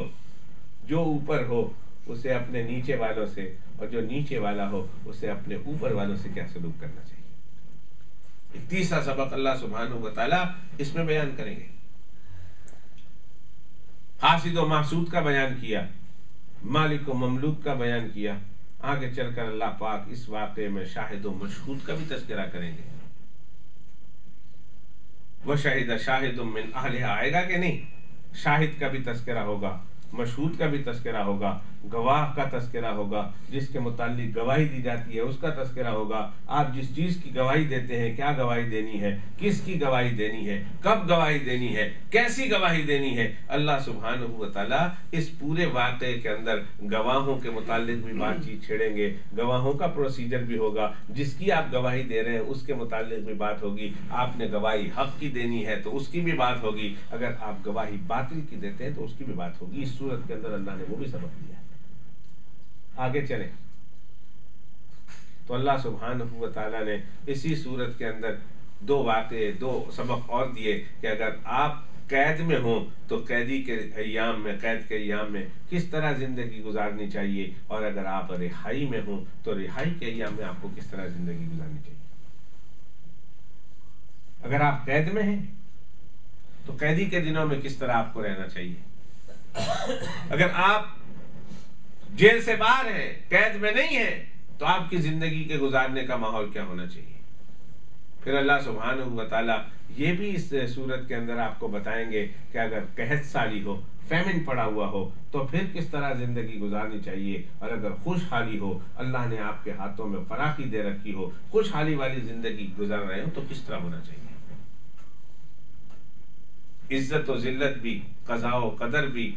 جو اوپر ہو اسے اپنے نیچے والوں سے، اور جو نیچے والا ہو اسے اپنے اوپر والوں سے کیا سلوک کرنا چاہیے۔ ایک تیسرا سبق اللہ سبحانہ و تعالیٰ اس میں بیان کریں گے. حاسد و محسود کا بیان کیا، مالک و مملوک کا بیان کیا. آگے چل کر اللہ پاک اس واقعے میں شاہد و مشہود کا بھی تذکرہ کریں گے. وَشَهِدَ شَاهِدٌ مِّنْ أَهْلِهَا آئے گا کہ نہیں؟ شاہد کا بھی تذکرہ ہوگا، مشہود کا بھی تذکرہ ہوگا، گواہ کا تذکرہ ہوگا، جس کے متعلق گواہی دی جاتی ہے اس کا تذکرہ ہوگا. آپ جس چیز کی گواہی دیتے ہیں کیا گواہی دینی ہے، کس کی گواہی دینی ہے، کب گواہی دینی ہے، کیسی گواہی دینی ہے. اللہ سبحانہ و تعالیٰ اس پورے واقعے کے اندر گواہوں کے متعلق بھی بات چیت چھیڑیں گے. گواہوں کا پروسیجر بھی ہوگا، جس کی آپ گواہی دے رہے ہیں اس کے متعلق بھی بات ہوگی. آپ نے گواہی حق کی دینی ہے تو اس کی بھی بات ہوگی، اگر آپ گواہی باطل کی دیتے ہیں تو اس کی بھی بات ہوگی. اس صورت کے اندر اللہ نے وہ بھی سبق دیا ہے. آگے چلیں تو اللہ سبحانہ و تعالیٰ نے اسی صورت کے اندر دو واقعے، دو سبق اور دیے کہ اگر آپ قید میں ہوں تو قیدی کے ایام میں، قید کے ایام میں کس طرح زندگی گزارنی چاہیے، اور اگر آپ رہائی میں ہوں تو رہائی کے ایام میں آپ کو کس طرح زندگی گزارنی چاہیے. اگر آپ قید میں ہیں تو قیدی کے دنوں میں کس طرح آپ کو رہنا چاہیے. اگر آپ جیل سے باہر ہیں، قید میں نہیں ہیں، تو آپ کی زندگی کے گزارنے کا ماحول کیا ہونا چاہیے. پھر اللہ سبحانہ و تعالیٰ یہ بھی اس صورت کے اندر آپ کو بتائیں گے کہ اگر قحط سالی ہو، فیمن پڑا ہوا ہو تو پھر کس طرح زندگی گزارنی چاہیے، اور اگر خوشحالی ہو، اللہ نے آپ کے ہاتھوں میں فراخی دے رکھی ہو، خوشحالی والی زندگی گزار رہے ہو تو کس طرح ہونا چاہیے. عزت و ذلت بھی، قضاء و قدر بھی،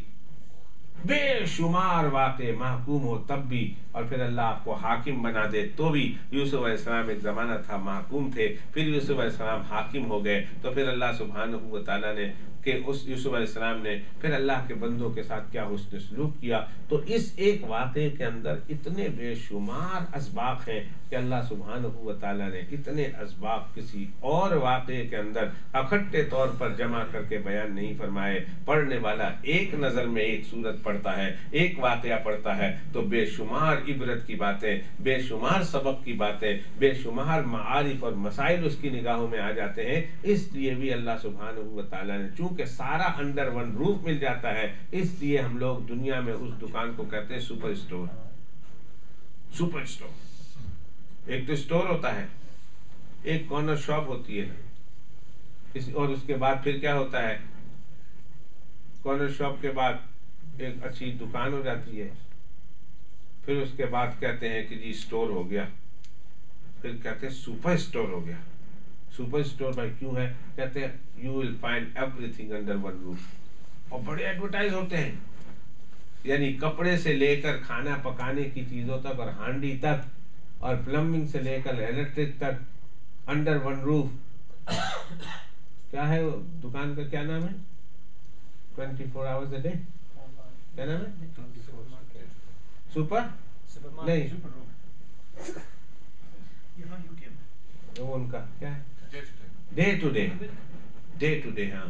بے شمار واقع محکوم ہو تب بھی، اور پھر اللہ آپ کو حاکم بنا دے تو بھی. یوسف علیہ السلام ایک زمانہ تھا محکوم تھے، پھر یوسف علیہ السلام حاکم ہو گئے، تو پھر اللہ سبحانہ و تعالیٰ نے کہ اس یوسف علیہ السلام نے پھر اللہ کے بندوں کے ساتھ کیا حسن سلوک کیا. تو اس ایک واقعے کے اندر اتنے بے شمار اسباق ہیں کہ اللہ سبحانہ و تعالیٰ نے اتنے اسباق کسی اور واقعے کے اندر اکٹھے طور پر جمع کر کے بیان نہیں فرمائے. پڑھنے والا ایک نظر میں ایک سورت پڑھتا ہے، ایک واقعہ پڑھتا ہے تو بے شمار عبرت کی باتیں، بے شمار سبق کی باتیں، بے شمار معارف اور مسائل اس کی نگاہوں میں آ جاتے ہیں. اس لیے بھی اللہ سبحانہ و تعالیٰ نے چونکہ سارا انڈر ون روف مل جاتا ہے، اس لیے ہم لوگ دنیا میں اس دکان کو کہتے ہیں سپر اسٹور. سپر اسٹور ایک تو اسٹور ہوتا ہے، ایک کارنر شاپ ہوتی ہے، اور اس کے بعد پھر کیا ہوتا ہے، کارنر شاپ کے بعد ایک اچھی دکان ہو جاتی ہے، پھر اس کے بعد کہتے ہیں کہ جی اسٹور ہو گیا، پھر کہتے ہیں سپر اسٹور ہو گیا. سپر اسٹور بھائی کیوں ہے؟ کہتے ہیں you will find everything under one roof. اور بڑے ایڈورٹائز ہوتے ہیں، یعنی کپڑے سے لے کر کھانا پکانے کی چیزوں تک، اور ہانڈی تک، اور پلمبنگ سے لے کر الیکٹرک تک، انڈر ون روف. کیا ہے دکان کا کیا نام ہے؟ 24 hours a day کیا نام ہے؟ سپر نہیں، وہ ان کا کیا ہے؟ Day to day, day to day. ہاں،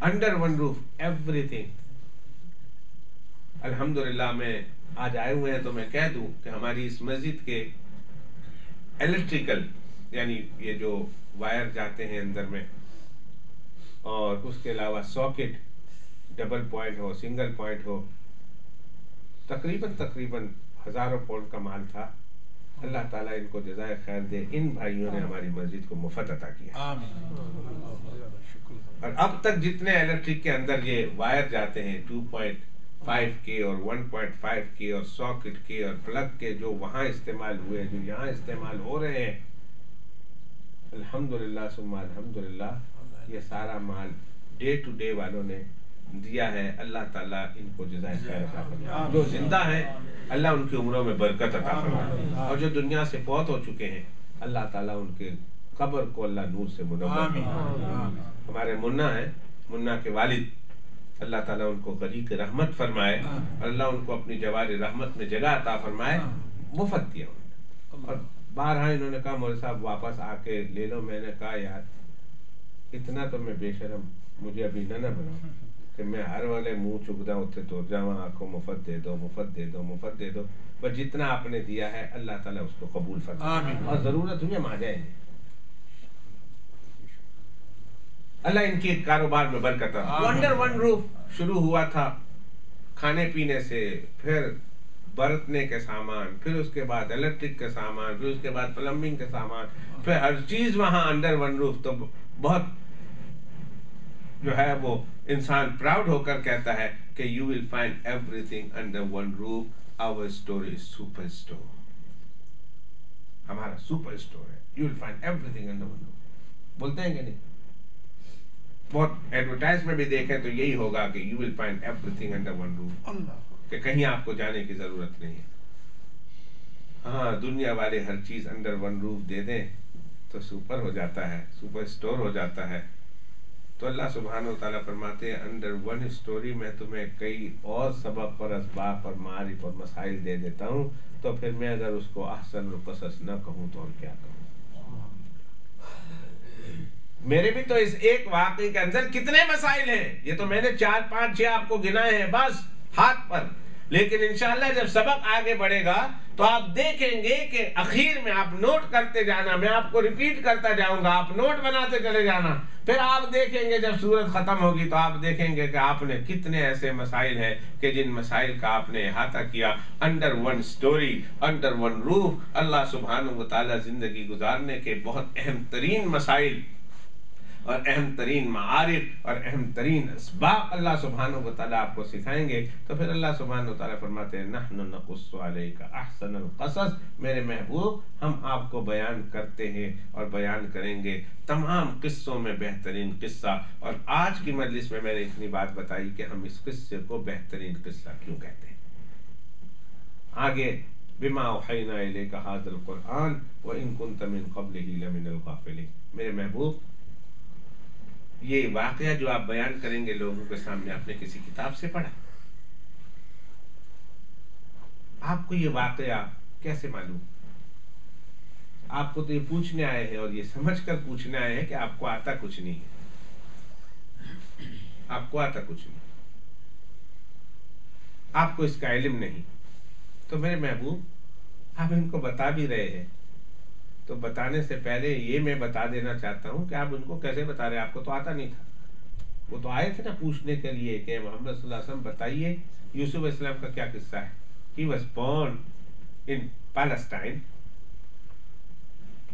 انڈر ون روف ایوری تھنگ. الحمدللہ میں آج آئے ہوئے ہیں تو میں کہہ دوں کہ ہماری اس مسجد کے الیکٹریکل، یعنی یہ جو وائر جاتے ہیں اندر میں، اور اس کے علاوہ ساکٹ، ڈبل پوائنٹ ہو، سنگل پوائنٹ ہو، تقریباً ہزاروں پاؤنڈ کا مال تھا. اللہ تعالیٰ ان کو جزائے خیر دے. ان بھائیوں نے ہماری مسجد کو مفت عطا کیا. اور اب تک جتنے الیکٹرک کے اندر یہ وائر جاتے ہیں 2.5 کے اور 1.5 کے اور ساکٹ کے اور پلگ کے، جو وہاں استعمال ہوئے، جو یہاں استعمال ہو رہے ہیں، الحمدللہ ثم الحمدللہ یہ سارا مال ڈے ٹو ڈے والوں نے دیا ہے. اللہ تعالیٰ ان کو جزائے خیر عطا فرمائے. جو زندہ ہیں اللہ ان کی عمروں میں برکت عطا فرمائے، اور جو دنیا سے فوت ہو چکے ہیں اللہ تعالیٰ ان کے قبر کو اللہ نور سے منور فرمائے. ہمارے منا ہیں، منا کے والد، اللہ تعالیٰ ان کو غریق رحمت فرمائے، اور اللہ ان کو اپنی جوار رحمت میں جگہ عطا فرمائے. مفت دیا انہوں نے، اور بارہا انہوں نے کہا مولوی صاحب واپس آ کے لے لو. میں نے کہا یار اتنا تو میں بے شرم، مجھے ابھی نہ بناؤ کہ میں ہر والے منہ چکدا اتنے تو جاواں آنکھوں مفت دے دو، مفت دے دو، مفت دے دو. بس جتنا آپ نے دیا ہے اللہ تعالیٰ اس کو قبول فرمائے، اور ضرورت ہوئی ہم آ جائیں گے. اللہ ان کی کاروبار میں برکت عطا۔ انڈر ون روف شروع ہوا تھا کھانے پینے سے، پھر برتنے کے سامان، پھر اس کے بعد الیکٹرک کے سامان، پھر اس کے بعد پلمبنگ کے سامان، پھر ہر چیز وہاں انڈر ون روف۔ تو بہت جو ہے وہ انسان پراؤڈ ہو کر کہتا ہے کہ you will find everything under one roof, our store is super store, ہمارا سپر اسٹور ہے، you will find everything under one roof. بولتے ہیں کہ نہیں؟ بہت ایڈورٹائز میں بھی دیکھیں تو یہی ہوگا کہ you will find everything under one roof, کہ کہیں آپ کو جانے کی ضرورت نہیں ہے۔ ہاں دنیا والے ہر چیز انڈر ون روف دے دیں تو سپر ہو جاتا ہے، سپر اسٹور ہو جاتا ہے۔ تو اللہ سبحانہ و تعالیٰ فرماتے ہیں انڈر ون اسٹوری میں تمہیں کئی اور سبب اور اسباب اور معارف اور مسائل دے دیتا ہوں، تو پھر میں اگر اس کو احسن القصص نہ کہوں تو اور کیا کہوں؟ میرے بھی تو اس ایک واقعے کے اندر کتنے مسائل ہیں، یہ تو میں نے 4 5 6 آپ کو گنائے ہیں بس ہاتھ پر، لیکن انشاءاللہ جب سبق آگے بڑھے گا تو آپ دیکھیں گے کہ اخیر میں آپ نوٹ کرتے جانا، میں آپ کو ریپیٹ کرتا جاؤں گا، آپ نوٹ بناتے چلے جانا، پھر آپ دیکھیں گے جب سورت ختم ہوگی تو آپ دیکھیں گے کہ آپ نے کتنے ایسے مسائل ہیں کہ جن مسائل کا آپ نے احاطہ کیا۔ Under one story, under one roof, Allah سبحانہ و تعالیٰ زندگی گزارنے کے بہت اہم ترین مسائل اور اہم ترین معارف اور اہم ترین اسباب اللہ سبحانہ و تعالیٰ آپ کو سکھائیں گے۔ تو پھر اللہ سبحانہ و تعالیٰ فرماتے ہیں نحن نقص علیک احسن القصص، میرے محبوب ہم آپ کو بیان کرتے ہیں اور بیان کریں گے تمام قصوں میں بہترین قصہ۔ اور آج کی مجلس میں نے اتنی بات بتائی کہ ہم اس قصے کو بہترین قصہ کیوں کہتے ہیں۔ آگے بما اوحینا الیک ھذا القرآن وان کنت من قبلہ لمن الغافلین، میرے محبوب یہ واقعہ جو آپ بیان کریں گے لوگوں کے سامنے، آپ نے کسی کتاب سے پڑھا؟ آپ کو یہ واقعہ کیسے معلوم؟ آپ کو تو یہ پوچھنے آئے ہیں اور یہ سمجھ کر پوچھنے آئے ہیں کہ آپ کو آتا کچھ نہیں ہے، آپ کو آتا کچھ نہیں، آپ کو اس کا علم نہیں۔ تو میرے محبوب آپ ان کو بتا بھی رہے ہیں، تو بتانے سے پہلے یہ میں بتا دینا چاہتا ہوں کہ آپ ان کو کیسے بتا رہے ہیں، آپ کو تو آتا نہیں تھا۔ وہ تو آئے تھے نا پوچھنے کے لیے کہ محمد صلی اللہ علیہ وسلم بتائیے یوسف علیہ السلام کا کیا قصہ ہے۔ He was born in Palestine،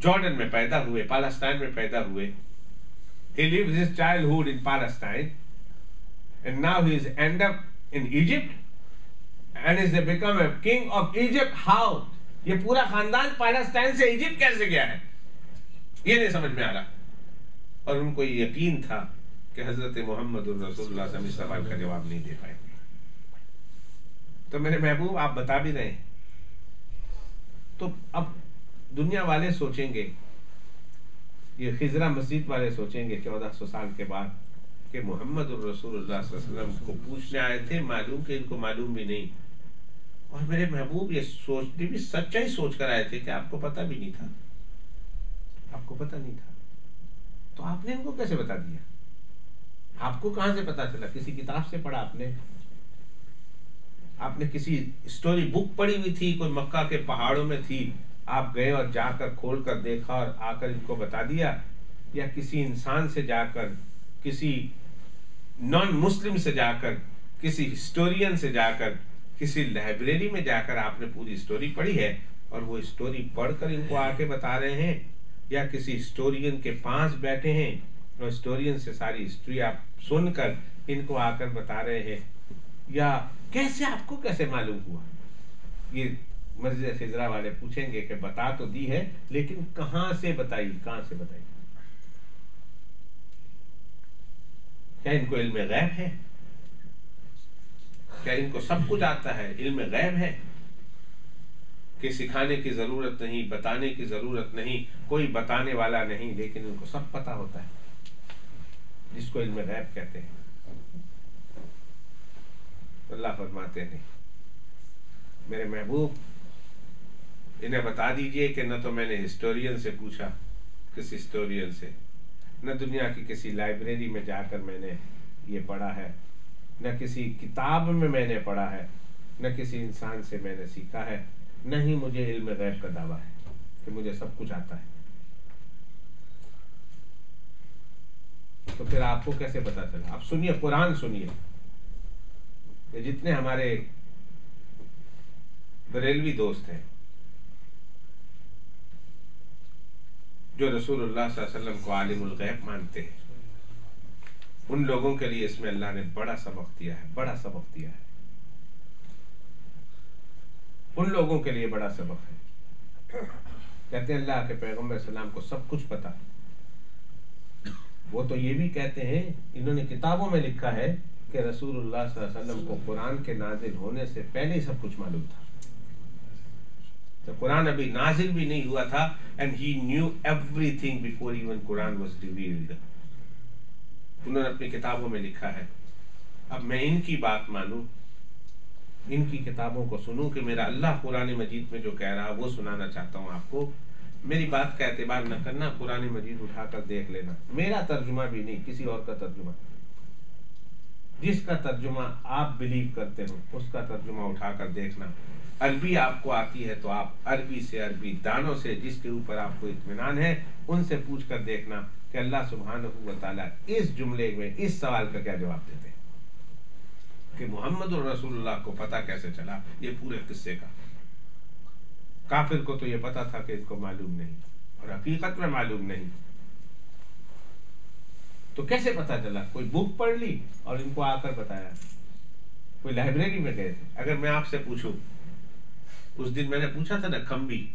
Jordan میں پیدا ہوئے، پالسٹائن میں پیدا ہوئے۔ He lived his childhood in Palestine and now he is end up in Egypt and is become a king of Egypt. How؟ یہ پورا خاندان پالسٹائن سے ایجپٹ کیسے گیا ہے، یہ نہیں سمجھ میں آ رہا۔ اور ان کو یہ یقین تھا کہ حضرت محمد رسول اللہ صلی اللہ علیہ وسلم اس سوال کا جواب نہیں دے پائے۔ تو میرے محبوب آپ بتا بھی رہے ہیں، تو اب دنیا والے سوچیں گے، یہ خضرہ مسجد والے سوچیں گے 1400 سال کے بعد کہ محمد رسول اللہ صلی اللہ علیہ وسلم کو پوچھنے آئے تھے، معلوم کہ ان کو معلوم بھی نہیں، اور میرے محبوب یہ سوچتے بھی سچا ہی سوچ کر آئے تھے کہ آپ کو پتہ بھی نہیں تھا، آپ کو پتہ نہیں تھا، تو آپ نے ان کو کیسے بتا دیا؟ آپ کو کہاں سے پتا چلا؟ کسی کتاب سے پڑھا آپ نے کسی اسٹوری بک پڑھی ہوئی تھی، کوئی مکہ کے پہاڑوں میں تھی، آپ گئے اور جا کر کھول کر دیکھا اور آ کر ان کو بتا دیا، یا کسی انسان سے جا کر، کسی نان مسلم سے جا کر، کسی ہسٹورین سے جا کر، کسی لائبریری میں جا کر آپ نے پوری اسٹوری پڑھی ہے اور وہ اسٹوری پڑھ کر ان کو آ کے بتا رہے ہیں، یا کسی ہسٹورین کے پاس بیٹھے ہیں اور ہسٹورین سے ساری ہسٹری آپ سن کر ان کو آ کر بتا رہے ہیں، یا کیسے آپ کو کیسے معلوم ہوا؟ یہ مسجد خضرہ والے پوچھیں گے کہ بتا تو دی ہے لیکن کہاں سے بتائی، کہاں سے بتائی؟ کیا ان کو علم غیب ہے؟ کیا ان کو سب کچھ آتا ہے؟ علم غیب ہے کہ سکھانے کی ضرورت نہیں، بتانے کی ضرورت نہیں، کوئی بتانے والا نہیں، لیکن ان کو سب پتا ہوتا ہے، جس کو علم غیب کہتے ہیں۔ اللہ فرماتے ہیں میرے محبوب انہیں بتا دیجئے کہ نہ تو میں نے ہسٹورین سے پوچھا، کسی ہسٹورین سے، نہ دنیا کی کسی لائبریری میں جا کر میں نے یہ پڑھا ہے، نہ کسی کتاب میں نے پڑھا ہے، نہ کسی انسان سے میں نے سیکھا ہے، نہ ہی مجھے علم غیب کا دعویٰ ہے کہ مجھے سب کچھ آتا ہے۔ تو پھر آپ کو کیسے پتا چلا؟ آپ سنیے، قرآن سنیے. کہ جتنے ہمارے بریلوی دوست ہیں جو رسول اللہ صلی اللہ علیہ وسلم کو عالم الغیب مانتے ہیں، ان لوگوں کے لیے اس میں اللہ نے بڑا سبق دیا ہے، بڑا سبق دیا ہے. ان لوگوں کے لیے بڑا سبق ہے. کہتے ہیں اللہ کے پیغمبر السلام کو سب کچھ پتا. وہ تو یہ بھی کہتے ہیں، انہوں نے کتابوں میں لکھا ہے کہ رسول اللہ صلی اللہ علیہ وسلم کو قرآن کے نازل ہونے سے پہلے ہی سب کچھ معلوم تھا. تو قرآن ابھی نازل بھی نہیں ہوا تھا. and he knew everything before even Quran was revealed. انہوں نے اپنی کتابوں میں لکھا ہے. اب میں ان کی بات مانوں، ان کی کتابوں کو سنوں کہ میرا اللہ قرآن مجید میں جو کہہ رہا وہ سنانا چاہتا ہوں آپ کو. میری بات کا اعتبار نہ کرنا، قرآن مجید اٹھا کر دیکھ لینا. میرا ترجمہ بھی نہیں، کسی اور کا ترجمہ. جس کا ترجمہ آپ بلیو کرتے ہو اس کا ترجمہ اٹھا کر دیکھنا. عربی آپ کو آتی ہے تو آپ عربی سے، عربی دانوں سے جس کے اوپر آپ کو اطمینان ہے ان سے پوچھ کر دیکھنا کہ اللہ سبحانہ و تعالیٰ اس جملے میں اس سوال کا کیا جواب دیتے ہیں کہ محمد الرسول اللہ کو پتہ کیسے چلا یہ پورے قصے کا. کافر کو تو یہ پتا تھا کہ اس کو معلوم نہیں، اور حقیقت میں معلوم نہیں. تو کیسے پتا چلا؟ کوئی بک پڑھ لی اور ان کو آ کر بتایا؟ کوئی لائبریری میں گئے تھے؟ اگر میں آپ سے پوچھوں، اس دن میں نے پوچھا تھا نا کھمبی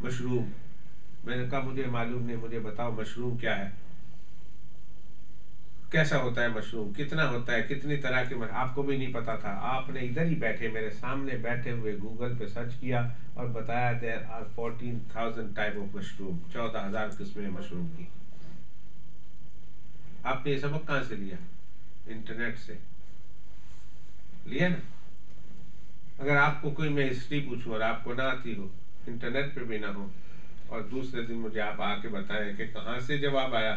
مشروم، میں نے کہا مجھے معلوم نہیں، مجھے بتاؤ مشروم کیا ہے، کیسا ہوتا ہے مشروم، کتنا ہوتا ہے، کتنی طرح کے. آپ کو بھی نہیں پتا تھا. آپ نے ادھر ہی بیٹھے میرے سامنے بیٹھے ہوئے گوگل پہ سرچ کیا اور بتایا there are 14,000 type of mushroom, 14,000 قسمیں مشروم کی. آپ نے یہ سبق کہاں سے لیا؟ انٹرنیٹ سے لیا نا. اگر آپ کو کوئی میں ہسٹری پوچھوں اور آپ کو نہ آتی ہو، انٹرنیٹ پہ بھی نہ ہو، اور دوسرے دن مجھے آپ آ کے بتائیں کہ کہاں سے جواب آیا،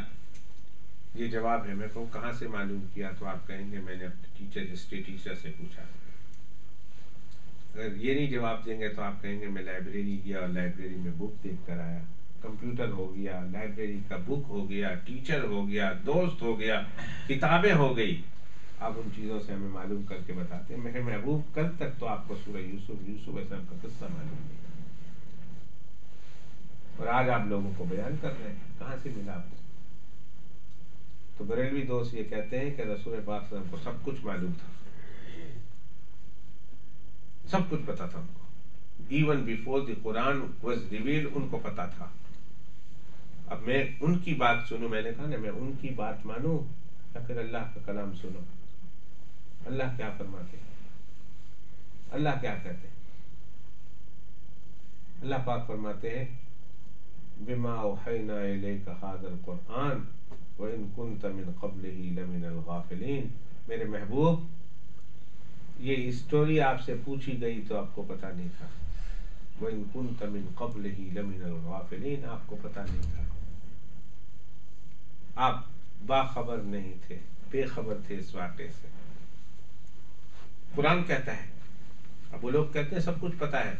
یہ جواب ہے، میں کو کہاں سے معلوم کیا، تو آپ کہیں گے میں نے اپنے ہسٹری ٹیچر سے پوچھا. اگر یہ نہیں جواب دیں گے تو آپ کہیں گے میں لائبریری گیا اور لائبریری میں بک دیکھ کر آیا. کمپیوٹر ہو گیا، لائبریری کا بک ہو گیا، ٹیچر ہو گیا، دوست ہو گیا، کتابیں ہو گئی. آپ ان چیزوں سے ہمیں معلوم کر کے بتاتے ہیں. میرے محبوب کل تک تو آپ کو سورہ یوسف علیہ السلام کا قصہ معلوم نہیں، اور آج آپ لوگوں کو بیان کر رہے ہیں. کہاں سے ملا آپ کو؟ تو بریلوی دوست یہ کہتے ہیں کہ رسول پاک صلی اللہ علیہ وسلم کو سب کچھ معلوم تھا، سب کچھ پتا تھا ان کو. Even before the Quran was revealed ان کو پتا تھا. اب میں ان کی بات سنوں، میں نے کہا نا میں ان کی بات مانوں یا پھر اللہ کا کلام سنو. اللہ کیا فرماتے ہیں، اللہ کیا کہتے ہیں؟ اللہ پاک فرماتے ہیں بما اوحینا الیک ھذا القرآن وَإِن كُنْتَ مِن قَبْلِهِ لَمِنَ الْغَافِلِينَ. میرے محبوب یہ اسٹوری آپ سے پوچھی گئی تو آپ کو پتا نہیں تھا. وَإِن كُنْتَ مِن قَبْلِهِ لَمِنَ الْغَافِلِينَ، آپ کو پتا نہیں تھا، آپ باخبر نہیں تھے، بے خبر تھے اس واقعے سے. قرآن کہتا ہے. اب وہ لوگ کہتے ہیں سب کچھ پتا ہے،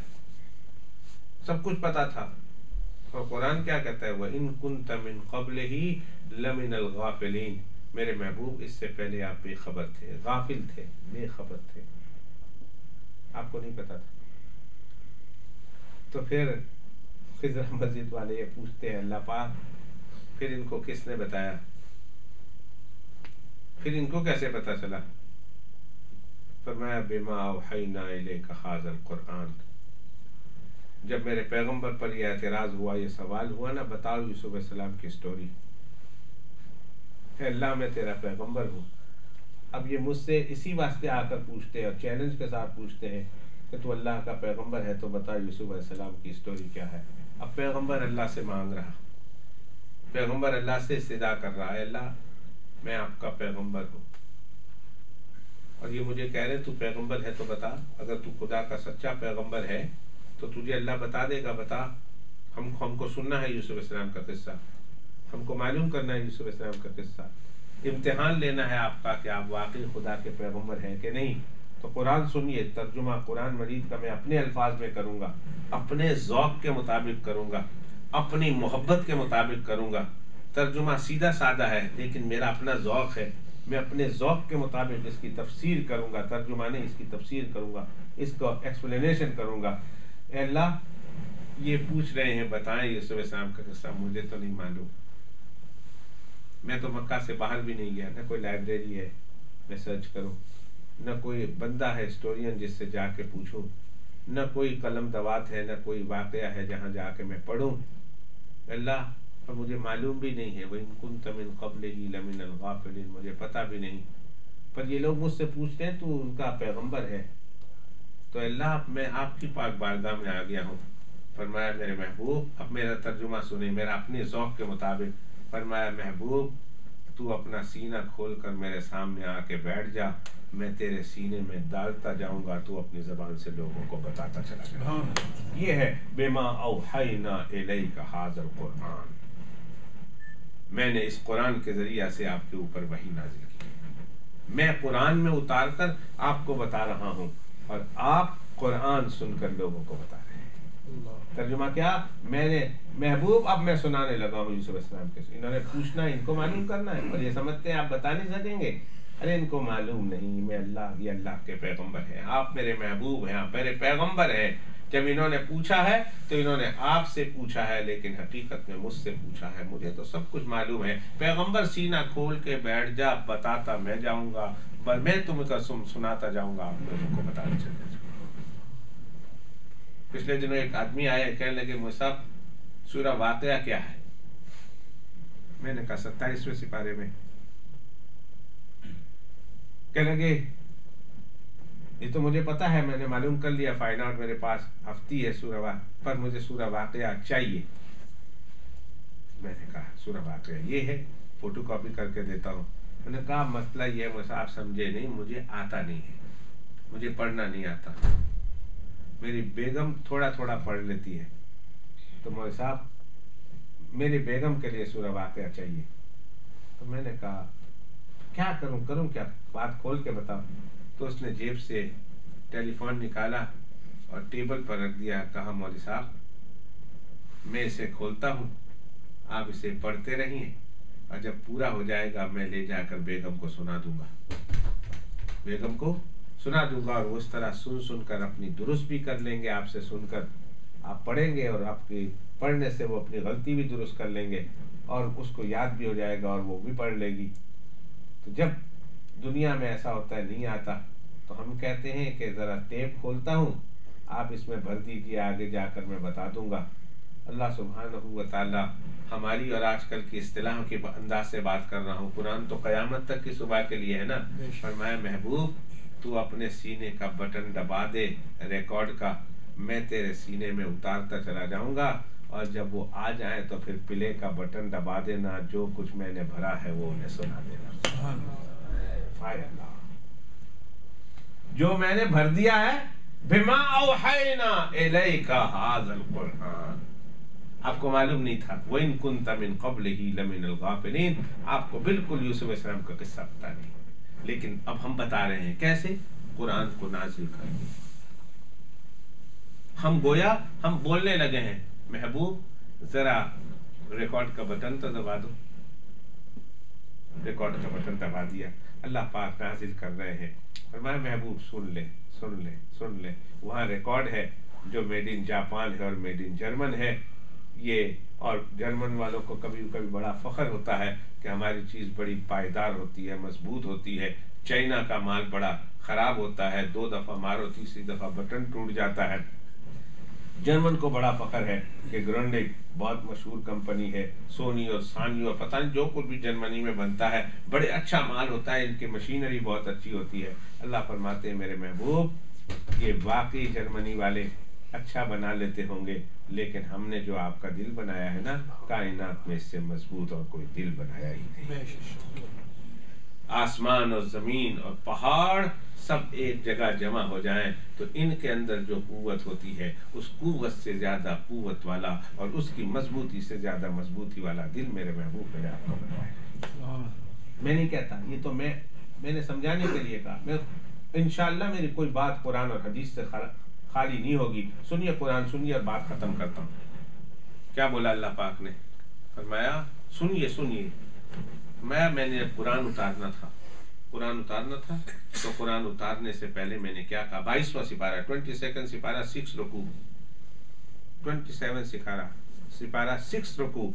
سب کچھ پتا تھا، اور قرآن کیا کہتا ہے وَإِن كُنْتَ مِن قَبْلِهِ لَمِنَ الْغَافِلِينَ. میرے محبوب اس سے پہلے آپ بے خبر تھے، غافل تھے، بے خبر تھے، آپ کو نہیں پتا تھا. تو پھر خضر مسجد والے یہ پوچھتے ہیں اللہ پاک پھر ان کو کس نے بتایا، پھر ان کو کیسے پتا چلا؟ فرمایا بما اوحینا الیک ھذا القرآن. جب میرے پیغمبر پر یہ اعتراض ہوا، یہ سوال ہوا نا بتاؤ یوسف علیہ السلام کی سٹوری، اے اللہ میں تیرا پیغمبر ہوں. اب یہ مجھ سے اسی واسطے آ کر پوچھتے ہیں اور چیلنج کے ساتھ پوچھتے ہیں کہ تو اللہ کا پیغمبر ہے تو بتا یوسف علیہ السلام کی سٹوری کیا ہے. اب پیغمبر اللہ سے مانگ رہا، پیغمبر اللہ سے استدعا کر رہا ہے اللہ میں آپ کا پیغمبر ہوں، اور یہ مجھے کہہ رہے تو پیغمبر ہے تو بتا. اگر تو خدا کا سچا پیغمبر ہے تو تجھے اللہ بتا دے گا. بتا، ہم کو سننا ہے یوسف علیہ السلام کا قصہ، ہم کو معلوم کرنا ہے یوسف علیہ السلام کا قصہ، امتحان لینا ہے آپ کا کہ آپ واقعی خدا کے پیغمبر ہیں کہ نہیں. تو قرآن سنیے، ترجمہ قرآن مجید کا میں اپنے الفاظ میں کروں گا، اپنے ذوق کے مطابق کروں گا، اپنی محبت کے مطابق کروں گا. ترجمہ سیدھا سادہ ہے لیکن میرا اپنا ذوق ہے، میں اپنے ذوق کے مطابق اس کی تفسیر کروں گا، ترجمہ نہیں اس کی تفسیر کروں گا، اس کو ایکسپلینیشن کروں گا۔ اے اللہ یہ پوچھ رہے ہیں بتائیں یوسف علیہ السلام کا قصہ، مجھے تو نہیں معلوم، میں تو مکہ سے باہر بھی نہیں گیا، نہ کوئی لائبریری ہے میں سرچ کروں، نہ کوئی بندہ ہے ہسٹورین جس سے جا کے پوچھوں، نہ کوئی قلم دوات ہے، نہ کوئی واقعہ ہے جہاں جا کے میں پڑھوں۔ اللہ اور مجھے معلوم بھی نہیں ہے، وَإِن كُنتَ مِن قَبْلِهِ لَمِنَ الْغَافِلِينَ، مجھے پتہ بھی نہیں، پر یہ لوگ مجھ سے پوچھتے ہیں تو ان کا پیغمبر ہے، تو اللہ میں آپ کی پاک بارگاہ میں آ گیا ہوں۔ فرمایا میرے محبوب اب میرا ترجمہ سنیں میرا اپنے ذوق کے مطابق۔ فرمایا محبوب تو اپنا سینہ کھول کر میرے سامنے آ کے بیٹھ جا، میں تیرے سینے میں ڈالتا جاؤں گا، تو اپنی زبان سے لوگوں کو بتاتا چلا جاؤں گا۔ یہ ہے بما اوحینا الیک ھذا القرآن، میں نے اس قرآن کے ذریعہ سے آپ کے اوپر وحی نازل کی، میں قرآن میں اتار کر آپ کو بتا رہا ہوں اور آپ قرآن سن کر لوگوں کو بتا رہے ہیں۔ ترجمہ کیا؟ میں نے محبوب اب میں سنانے لگا ہوں یوسف علیہ السلام کے، انہوں نے پوچھنا ہے، ان کو معلوم کرنا ہے، اور یہ سمجھتے ہیں آپ بتا نہیں سکیں گے، ارے ان کو معلوم نہیں، میں اللہ، یہ اللہ کے پیغمبر ہیں، آپ میرے محبوب ہیں، آپ میرے پیغمبر ہیں۔ جب انہوں نے پوچھا ہے تو انہوں نے آپ سے پوچھا ہے، لیکن حقیقت میں مجھ سے پوچھا ہے، مجھے تو سب کچھ معلوم ہے۔ پیغمبر سینہ کھول کے بیٹھ جا، بتاتا میں جاؤں گا، میں تم کا سناتا جاؤں گا، آپ لوگوں کو بتانا چلے جاؤں گا۔ پچھلے دنوں ایک آدمی آئے، کہنے لگے مجھ صاحب سورہ واقعہ کیا ہے؟ میں نے کہا 27ویں سپارے میں۔ کہنے لگے یہ تو مجھے پتا ہے، میں نے معلوم کر لیا، فائنڈ آؤٹ میرے پاس ہفتی ہے سورہ واقعہ، پر مجھے سورہ واقعہ چاہیے۔ میں نے کہا سورہ واقعہ یہ ہے، فوٹو کاپی کر کے دیتا ہوں۔ میں نے کہا مسئلہ یہ ہے مجھے آپ سمجھے نہیں، مجھے آتا نہیں ہے، مجھے پڑھنا نہیں آتا، میری بیگم تھوڑا تھوڑا پڑھ لیتی ہے، تو مولوی صاحب میری بیگم کے لیے سورہ واقعہ چاہیے۔ تو میں نے کہا کیا کروں کیا، بات کھول کے بتاؤ۔ تو اس نے جیب سے ٹیلی فون نکالا اور ٹیبل پر رکھ دیا، کہا مولوی صاحب میں اسے کھولتا ہوں، آپ اسے پڑھتے رہیے، اور جب پورا ہو جائے گا میں لے جا کر بیگم کو سنا دوں گا، بیگم کو سنا دوں گا، اور اس طرح سن کر اپنی درست بھی کر لیں گے، آپ سے سن کر آپ پڑھیں گے، اور آپ کی پڑھنے سے وہ اپنی غلطی بھی درست کر لیں گے، اور اس کو یاد بھی ہو جائے گا اور وہ بھی پڑھ لے گی۔ تو جب دنیا میں ایسا ہوتا ہے نہیں آتا تو ہم کہتے ہیں کہ ذرا ٹیپ کھولتا ہوں، آپ اس میں بھر دیجیے، آگے جا کر میں بتا دوں گا۔ اللہ سبحانہ و تعالی ہماری اور آج کل کی اصطلاح کے انداز سے بات کر رہا ہوں، قرآن تو قیامت تک کی صبح کے لیے ہے نا۔ فرمایا محبوب تو اپنے سینے کا بٹن دبا دے ریکارڈ کا، میں تیرے سینے میں اتارتا چلا جاؤں گا، اور جب وہ آ جائیں تو پھر پلے کا بٹن دبا دینا، جو کچھ میں نے بھرا ہے وہ انہیں سنا دینا۔ جو میں نے بھر دیا ہے، بما اوحینا الیک ھذا القرآن، آپ کو معلوم نہیں تھا، وَإِن كُنتَ مِن قَبْلِهِ لَمِنَ الْغَافِلِينَ، آپ کو بالکل یوسف علیہ السلام کا قصہ پتا نہیں، لیکن اب ہم بتا رہے ہیں کیسے قرآن کو نازل کر کے۔ ہم گویا ہم بولنے لگے ہیں، محبوب ذرا ریکارڈ کا بٹن تو دبا دو، ریکارڈ کا بٹن دبا دیا، اللہ پاک نازل کر رہے ہیں۔ فرمایا محبوب سن لے، وہاں ریکارڈ ہے جو میڈ ان جاپان ہے اور میڈ ان جرمن ہے، یہ، اور جرمن والوں کو کبھی کبھی بڑا فخر ہوتا ہے کہ ہماری چیز بڑی پائیدار ہوتی ہے، مضبوط ہوتی ہے، چائنا کا مال بڑا خراب ہوتا ہے، 2 دفعہ مارو تیسری دفعہ بٹن ٹوٹ جاتا ہے۔ جرمن کو بڑا فخر ہے کہ گرونڈک بہت مشہور کمپنی ہے، سونی اور سانی اور پتہ نہیں جو کچھ بھی جرمنی میں بنتا ہے بڑے اچھا مال ہوتا ہے، ان کی مشینری بہت اچھی ہوتی ہے۔ اللہ فرماتے ہیں میرے محبوب یہ واقعی جرمنی والے اچھا بنا لیتے ہوں گے، لیکن ہم نے جو آپ کا دل بنایا ہے نا، کائنات میں اس سے مضبوط اور کوئی دل بنایا ہی نہیں۔ آسمان اور زمین اور پہاڑ سب ایک جگہ جمع ہو جائیں تو ان کے اندر جو قوت ہوتی ہے، اس قوت سے زیادہ قوت والا اور اس کی مضبوطی سے زیادہ مضبوطی والا دل میرے محبوب نے آپ کو بنایا۔ میں نہیں کہتا، یہ تو میں نے سمجھانے کے لیے کہا، میں انشاءاللہ میری کوئی بات قرآن اور حدیث سے خالی نہیں ہوگی۔ سنیے قرآن، سنیے اور بات ختم کرتا ہوں۔ کیا بولا اللہ پاک نے؟ فرمایا سنیے میں نے قرآن اتارنا تھا تو قرآن اتارنے سے پہلے میں نے کیا کہا؟ 22واں سپارہ 22 سپارہ 6 رکوع 27 سپارہ 6 رکوع،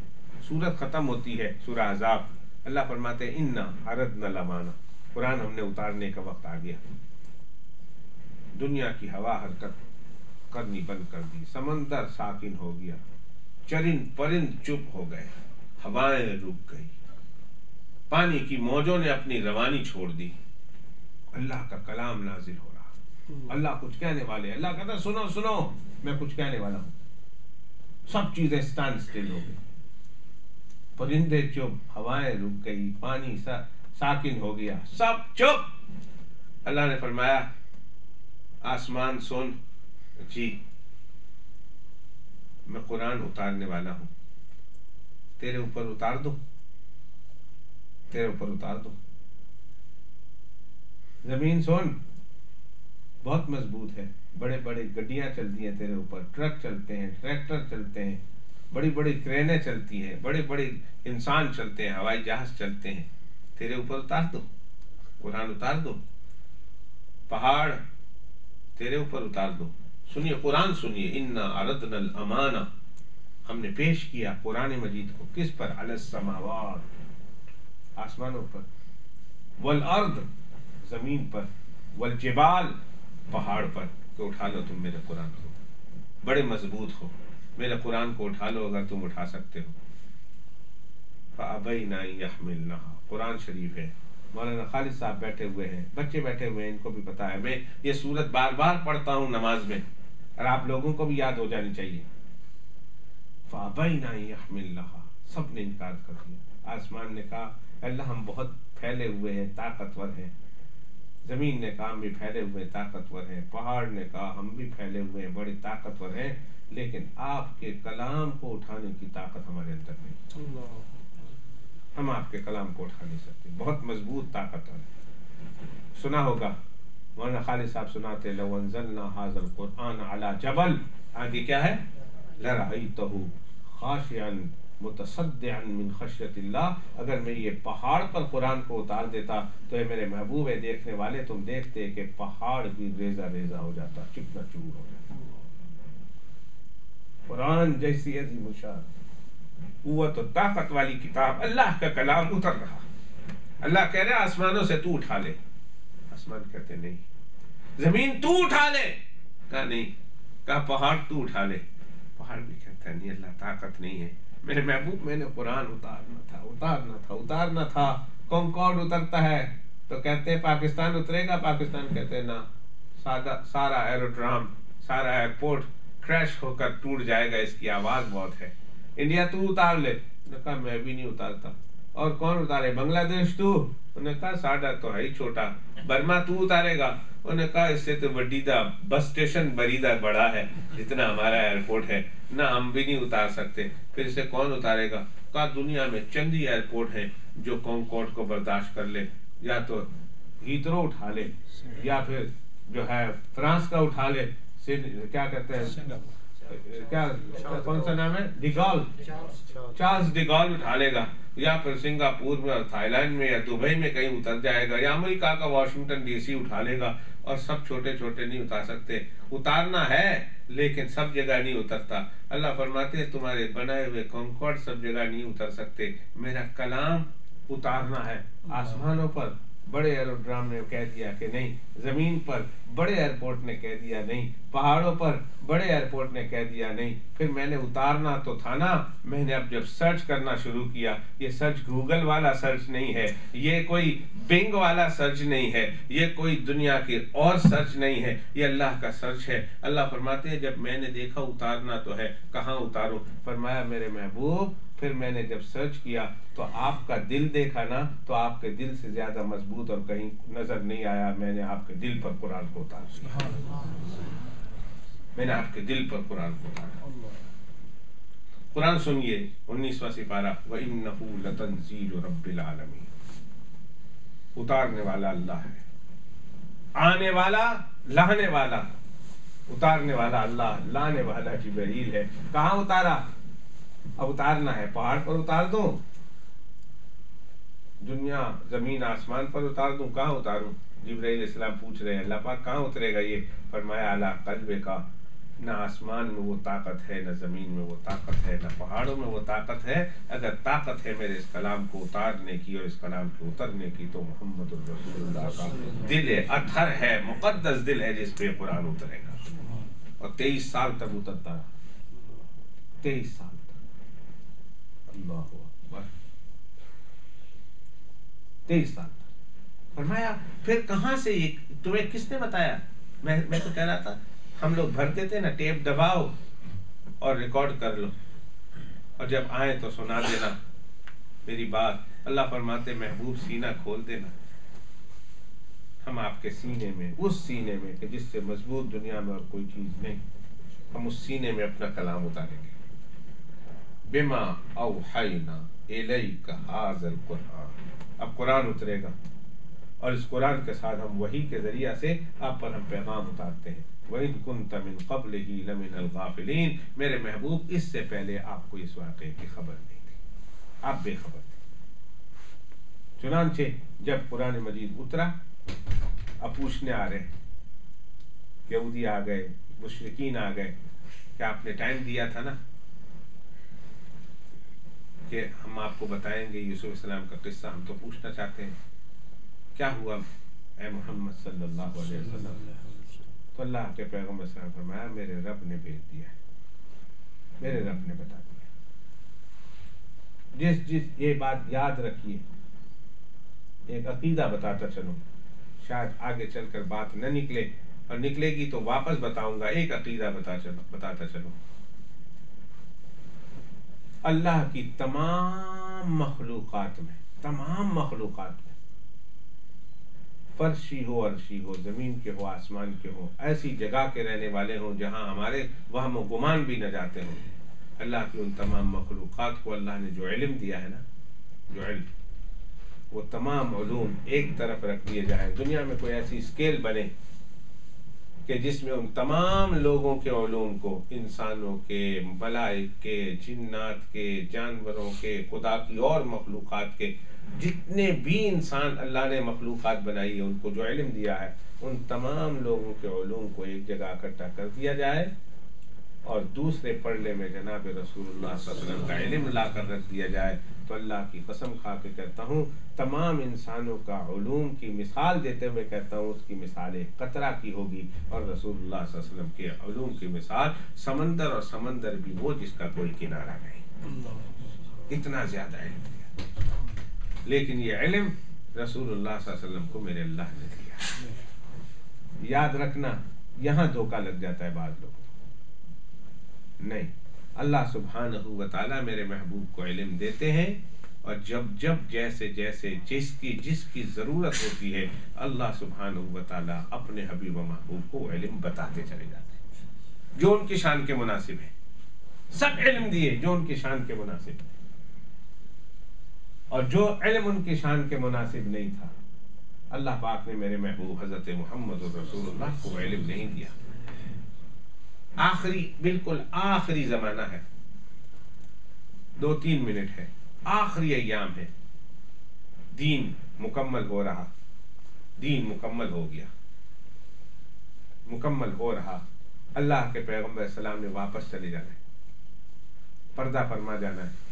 سورت ختم ہوتی ہے سورہ احزاب. اللہ فرماتے ہیں انا عرضنا الامانہ، قرآن ہم نے اتارنے کا وقت آ گیا. دنیا کی ہوا حرکت کرنی بند کر دی، سمندر ساکن ہو گیا، چرند پرند چپ ہو گئے، ہوائیں رک گئی، پانی کی موجوں نے اپنی روانی چھوڑ دی. اللہ کا کلام نازل ہو رہا، اللہ کچھ کہنے والے. اللہ کہتا سنو میں کچھ کہنے والا ہوں. سب چیزیں اسٹینڈ اسٹل ہو گئی، پرندے چپ، ہوائیں رک گئی، پانی ساکن ہو گیا، سب چپ. اللہ نے فرمایا آسمان سن، جی میں قرآن اتارنے والا ہوں، تیرے اوپر اتار دو. زمین سن، بہت مضبوط ہے، بڑے بڑے گڈیاں چلتی ہیں تیرے اوپر، ٹرک چلتے ہیں، ٹریکٹر چلتے ہیں، بڑی بڑی کرینیں چلتی ہیں، بڑے بڑے انسان چلتے ہیں، ہوائی جہاز چلتے ہیں، تیرے اوپر اتار دو، قرآن اتار دو. پہاڑ تیرے اوپر اتار دو. سنیے قرآن سنیے. انا عرضنا الامانہ، ہم نے پیش کیا قرآن مجید کو کس پر؟ علی السماوات، آسمانوں پر، والارض، زمین پر، والجبال، پہاڑ پر، کہ اٹھا لو تم میرے قرآن کو، بڑے مضبوط ہو، میرے قرآن کو اٹھا لو اگر تم اٹھا سکتے ہو. فَأَبَيْنَا أَن يَحْمِلْنَهَا، قرآن شریف ہے. مولانا خالد صاحب بیٹھے ہوئے ہیں، بچے بیٹھے ہوئے ہیں، ان کو بھی پتا ہے. میں یہ سورت بار بار پڑھتا ہوں نماز میں، اور آپ لوگوں کو بھی یاد ہو جانی چاہیے. فَأَبَيْنَا أَن يَحْمِلْنَهَا، سب نے انکار کر دیا. آسمان نے کہا اللہ ہم بہت پھیلے ہوئے ہیں، طاقتور ہیں. زمین نے کہا ہم بھی پھیلے ہوئے طاقتور ہیں. پہاڑ نے کہا ہم بھی پھیلے ہوئے ہیں، بڑے طاقتور ہیں، لیکن آپ کے کلام کو اٹھانے کی طاقت ہمارے اندر نہیں. ہم آپ کے کلام کو اٹھا نہیں سکتے، بہت مضبوط طاقت ہے. سنا ہوگا مولانا خالد صاحب سناتے لو انزلنا هذا القرآن على جبل، آگے کیا ہے؟ لرأيته خاشعا متصدعا من خشیت اللہ. اگر میں یہ پہاڑ پر قرآن کو اتار دیتا تو اے میرے محبوب دیکھنے والے تم دیکھتے کہ پہاڑ بھی ریزہ ریزہ ہو جاتا، چکنا چور ہو جاتا. قرآن جیسی عظیم الشان قوت و طاقت والی کتاب، اللہ کا کلام اتر رہا. اللہ کہہ رہے آسمانوں سے تو اٹھا لے. آسمان کہتے نہیں. زمین تو اٹھا لے، کہا نہیں. کہا پہاڑ تو اٹھا لے. پہاڑ بھی کہتا ہے نہیں، اللہ طاقت نہیں ہے. میرے محبوب میں نے قرآن اتارنا تھا. کنکارڈ اترتا ہے تو کہتے ہیں پاکستان اترے گا، پاکستان کہتے ہیں نا، سارا ایروڈرام، سارا ایئرپورٹ کریش ہو کر ٹوٹ جائے گا، اس کی آواز بہت ہے. انڈیا تو اتار لے. انہوں نے کہا میں بھی نہیں اتارتا. اور کون اتارے؟ بنگلہ دیش تو. انہوں نے کہا ساڈا تو ہے ہی چھوٹا. برما تو اتارے گا. انہوں نے کہا اس سے تو وڈیدہ بس اسٹیشن بریدہ بڑا ہے جتنا ہمارا ایئرپورٹ ہے، نہ ہم بھی نہیں اتار سکتے. پھر اسے کون اتارے گا؟ کہا دنیا میں چند ہی ایئرپورٹ ہیں جو کنکارڈ کو برداشت کر لے. یا تو ہیترو اٹھا لے، یا پھر جو ہے فرانس کا اٹھا لے، کیا کہتے ہیں، کیا کون سا نام ہے، ڈیگال، چارلز ڈیگال اٹھا لے گا. یا پھر سنگاپور میں اور تھائی لینڈ میں یا دبئی میں کہیں اتر جائے گا. یا امریکہ کا واشنگٹن ڈی سی اٹھا لے گا. اور سب چھوٹے چھوٹے نہیں اتار سکتے. اتارنا ہے لیکن سب جگہ نہیں اترتا. اللہ فرماتے ہیں تمہارے بنائے ہوئے کنکارڈ سب جگہ نہیں اتر سکتے. میرا کلام اتارنا ہے. آسمانوں پر بڑے ایروڈرام نے کہہ دیا کہ نہیں، زمین پر بڑے ایئرپورٹ نے کہہ دیا نہیں، پہاڑوں پر بڑے ایئرپورٹ نے کہہ دیا نہیں. پھر میں نے اتارنا تو تھا نا. میں نے اب جب سرچ کرنا شروع کیا، یہ سرچ گوگل والا سرچ نہیں ہے، یہ کوئی بنگ والا سرچ نہیں ہے، یہ کوئی دنیا کی اور سرچ نہیں ہے، یہ اللہ کا سرچ ہے. اللہ فرماتے ہیں جب میں نے دیکھا اتارنا تو ہے، کہاں اتاروں؟ فرمایا میرے محبوب پھر میں نے جب سرچ کیا تو آپ کا دل دیکھا نا، تو آپ کے دل سے زیادہ مضبوط اور کہیں نظر نہیں آیا. میں نے آپ کے دل پر قرآن کو اتارا. میں نے آپ کے دل پر قرآن کو اتارا. قرآن سنیے 19واں سپارہ وَإِنَّهُ لَتَنزِيلُ رَبِّ الْعَالَمِينَ. اتارنے والا اللہ ہے، آنے والا لانے والا. اتارنے والا اللہ، لانے والا جبرائیل ہے. کہاں اتارا؟ اب اتارنا ہے، پہاڑ پر اتار دوں دنیا زمین آسمان پر اتار دوں، کہاں اتاروں؟ جبرائیل علیہ السلام پوچھ رہے ہیں اللہ پاک کہاں اترے گا یہ؟ فرمایا اعلیٰ قلب کا، نہ آسمان میں وہ طاقت ہے، نہ زمین میں وہ طاقت ہے، نہ پہاڑوں میں وہ طاقت ہے۔ اگر طاقت ہے میرے اس کلام کو اتارنے کی اور اس کلام کے اترنے کی تو محمد الرسول اللہ کا دل ہے، اطہر ہے، مقدس دل ہے جس پہ قرآن اترے گا۔ اور 23 سال تک اترتا رہا، 23 سال تک، اللہ اکبر، 23 سال تک۔ فرمایا پھر کہاں سے یہ تمہیں کس نے بتایا؟ میں تو کہہ رہا تھا ہم لوگ بھرتے تھے نا، ٹیپ دباؤ اور ریکارڈ کر لو اور جب آئے تو سنا دینا میری بات۔ اللہ فرماتے محبوب سینہ کھول دینا، ہم آپ کے سینے میں، اس سینے میں کہ جس سے مضبوط دنیا میں اور کوئی چیز نہیں، ہم اس سینے میں اپنا کلام اتاریں گے۔ بما اوحینا الیک ھذا القرآن، اب قرآن اترے گا اور اس قرآن کے ساتھ ہم وحی کے ذریعہ سے آپ پر ہم پیغام اتارتے ہیں۔ وَإِن كُنْتَ مِن قَبْلِهِ لَمِنَ الْغَافِلِينَ، میرے محبوب اس سے پہلے آپ کو اس واقعے کی خبر نہیں تھی، آپ بے خبر تھے۔ چنانچہ جب قرآن مجید اترا، اب پوچھنے آ رہے، یہودی آ گئے، مشرکین آ گئے کہ آپ نے ٹائم دیا تھا نا کہ ہم آپ کو بتائیں گے یوسف علیہ السلام کا قصہ، ہم تو پوچھنا چاہتے ہیں کیا ہوا اے محمد صلی اللہ علیہ وسلم؟ تو اللہ کے پیغمبر صلی اللہ علیہ وسلم فرمایا میرے رب نے بھیج دیا ہے، میرے رب نے بتا دیا۔ جس یہ بات یاد رکھیے، ایک عقیدہ بتاتا چلوں، شاید آگے چل کر بات نہ نکلے، اور نکلے گی تو واپس بتاؤں گا۔ ایک عقیدہ بتاتا چلوں، اللہ کی تمام مخلوقات میں، تمام مخلوقات میں، فرشی ہو، عرشی ہو، زمین کے ہو، آسمان کے ہو، ایسی جگہ کے رہنے والے ہوں جہاں ہمارے وہم و گمان بھی نہ جاتے ہوں، اللہ کی ان تمام مخلوقات کو اللہ نے جو علم دیا ہے نا، جو علم، وہ تمام علوم ایک طرف رکھ دیے جائیں۔ دنیا میں کوئی ایسی اسکیل بنے کہ جس میں ان تمام لوگوں کے علوم کو، انسانوں کے، ملائک کے، جنات کے، جانوروں کے، خدا کی اور مخلوقات کے، جتنے بھی انسان اللہ نے مخلوقات بنائی ہے ان کو جو علم دیا ہے، ان تمام لوگوں کے علوم کو ایک جگہ اکٹھا کر دیا جائے اور دوسرے پڑھنے میں جناب رسول اللہ صلی اللہ علیہ وسلم کا علم لا کر رکھ دیا جائے، تو اللہ کی قسم کھا کے کہتا ہوں تمام انسانوں کا علوم کی مثال دیتے ہوئے کہتا ہوں اس کی مثال ایک قطرہ کی ہوگی، اور رسول اللہ صلی اللہ علیہ وسلم کے علوم کی مثال سمندر، اور سمندر بھی وہ جس کا کوئی کنارہ نہیں، اتنا زیادہ علم دیا۔ لیکن یہ علم رسول اللہ صلی اللہ علیہ وسلم کو میرے اللہ نے دیا۔ یاد رکھنا، یہاں دھوکہ لگ جاتا ہے بعض لوگوں کو، نہیں، اللہ سبحانہ و تعالیٰ میرے محبوب کو علم دیتے ہیں، اور جب جب جیسے جیسے جس کی ضرورت ہوتی ہے اللہ سبحانہ و تعالیٰ اپنے حبیب و محبوب کو علم بتاتے چلے جاتے ہیں جو ان کی شان کے مناسب ہے۔ سب علم دیے جو ان کی شان کے مناسب ہے، اور جو علم ان کی شان کے مناسب نہیں تھا اللہ پاک نے میرے محبوب حضرت محمد رسول اللہ کو علم نہیں دیا۔ آخری، بالکل آخری زمانہ ہے، 2-3 منٹ ہے، آخری ایام ہے، دین مکمل ہو رہا، دین مکمل ہو گیا، مکمل ہو رہا، اللہ کے پیغمبر السلام نے واپس چلے جانا ہے، پردہ فرما جانا ہے،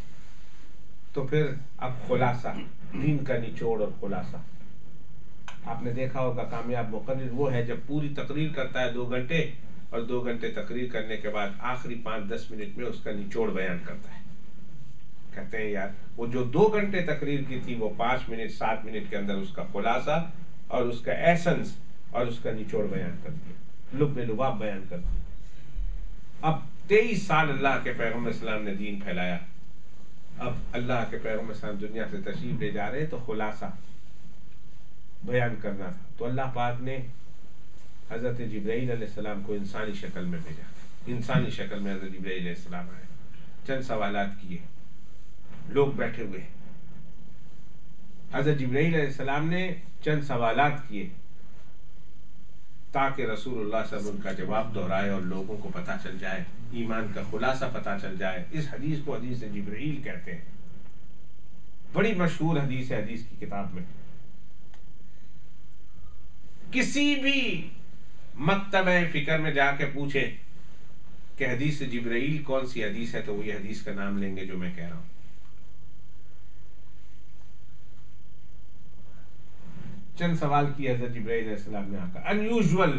تو پھر اب خلاصہ، دین کا نچوڑ اور خلاصہ۔ آپ نے دیکھا ہوگا کامیاب مقرر وہ ہے جب پوری تقریر کرتا ہے 2 گھنٹے، اور 2 گھنٹے تقریر کرنے کے بعد آخری 5-10 منٹ میں اس کا نچوڑ بیان کرتا ہے۔ کہتے ہیں یار وہ جو 2 گھنٹے تقریر کی تھی وہ 5 منٹ 7 منٹ کے اندر اس کا خلاصہ اور اس کا ایسنس اور اس کا نچوڑ بیان کر دیا، لب لباب بیان کر دیا۔ اب 23 سال اللہ کے پیغمبر اسلام نے دین پھیلایا، اب اللہ کے پیغمبر اسلام دنیا سے تشریف لے جا رہے تو خلاصہ بیان کرنا تھا، تو اللہ پاک نے حضرت جبرائیل علیہ السلام کو انسانی شکل میں بھیجا، انسانی شکل میں حضرت جبرائیل علیہ السلام آئے، چند سوالات کیے، لوگ بیٹھے ہوئے، حضرت جبرائیل علیہ السلام نے چند سوالات کیے تاکہ رسول اللہ صلی اللہ علیہ وسلم کا جواب دہرائے اور لوگوں کو پتہ چل جائے، ایمان کا خلاصہ پتہ چل جائے۔ اس حدیث کو حدیث جبرائیل کہتے ہیں۔ بڑی مشہور حدیث ہے حدیث کی کتاب میں. کسی بھی مکتبہ فکر میں جا کے پوچھے کہ حدیث جبرائیل کون سی حدیث ہے تو وہ یہ حدیث کا نام لیں گے جو میں کہہ رہا ہوں. چند سوال کیے حضرت جبرائیل علیہ السلام نے آ کر انیوژول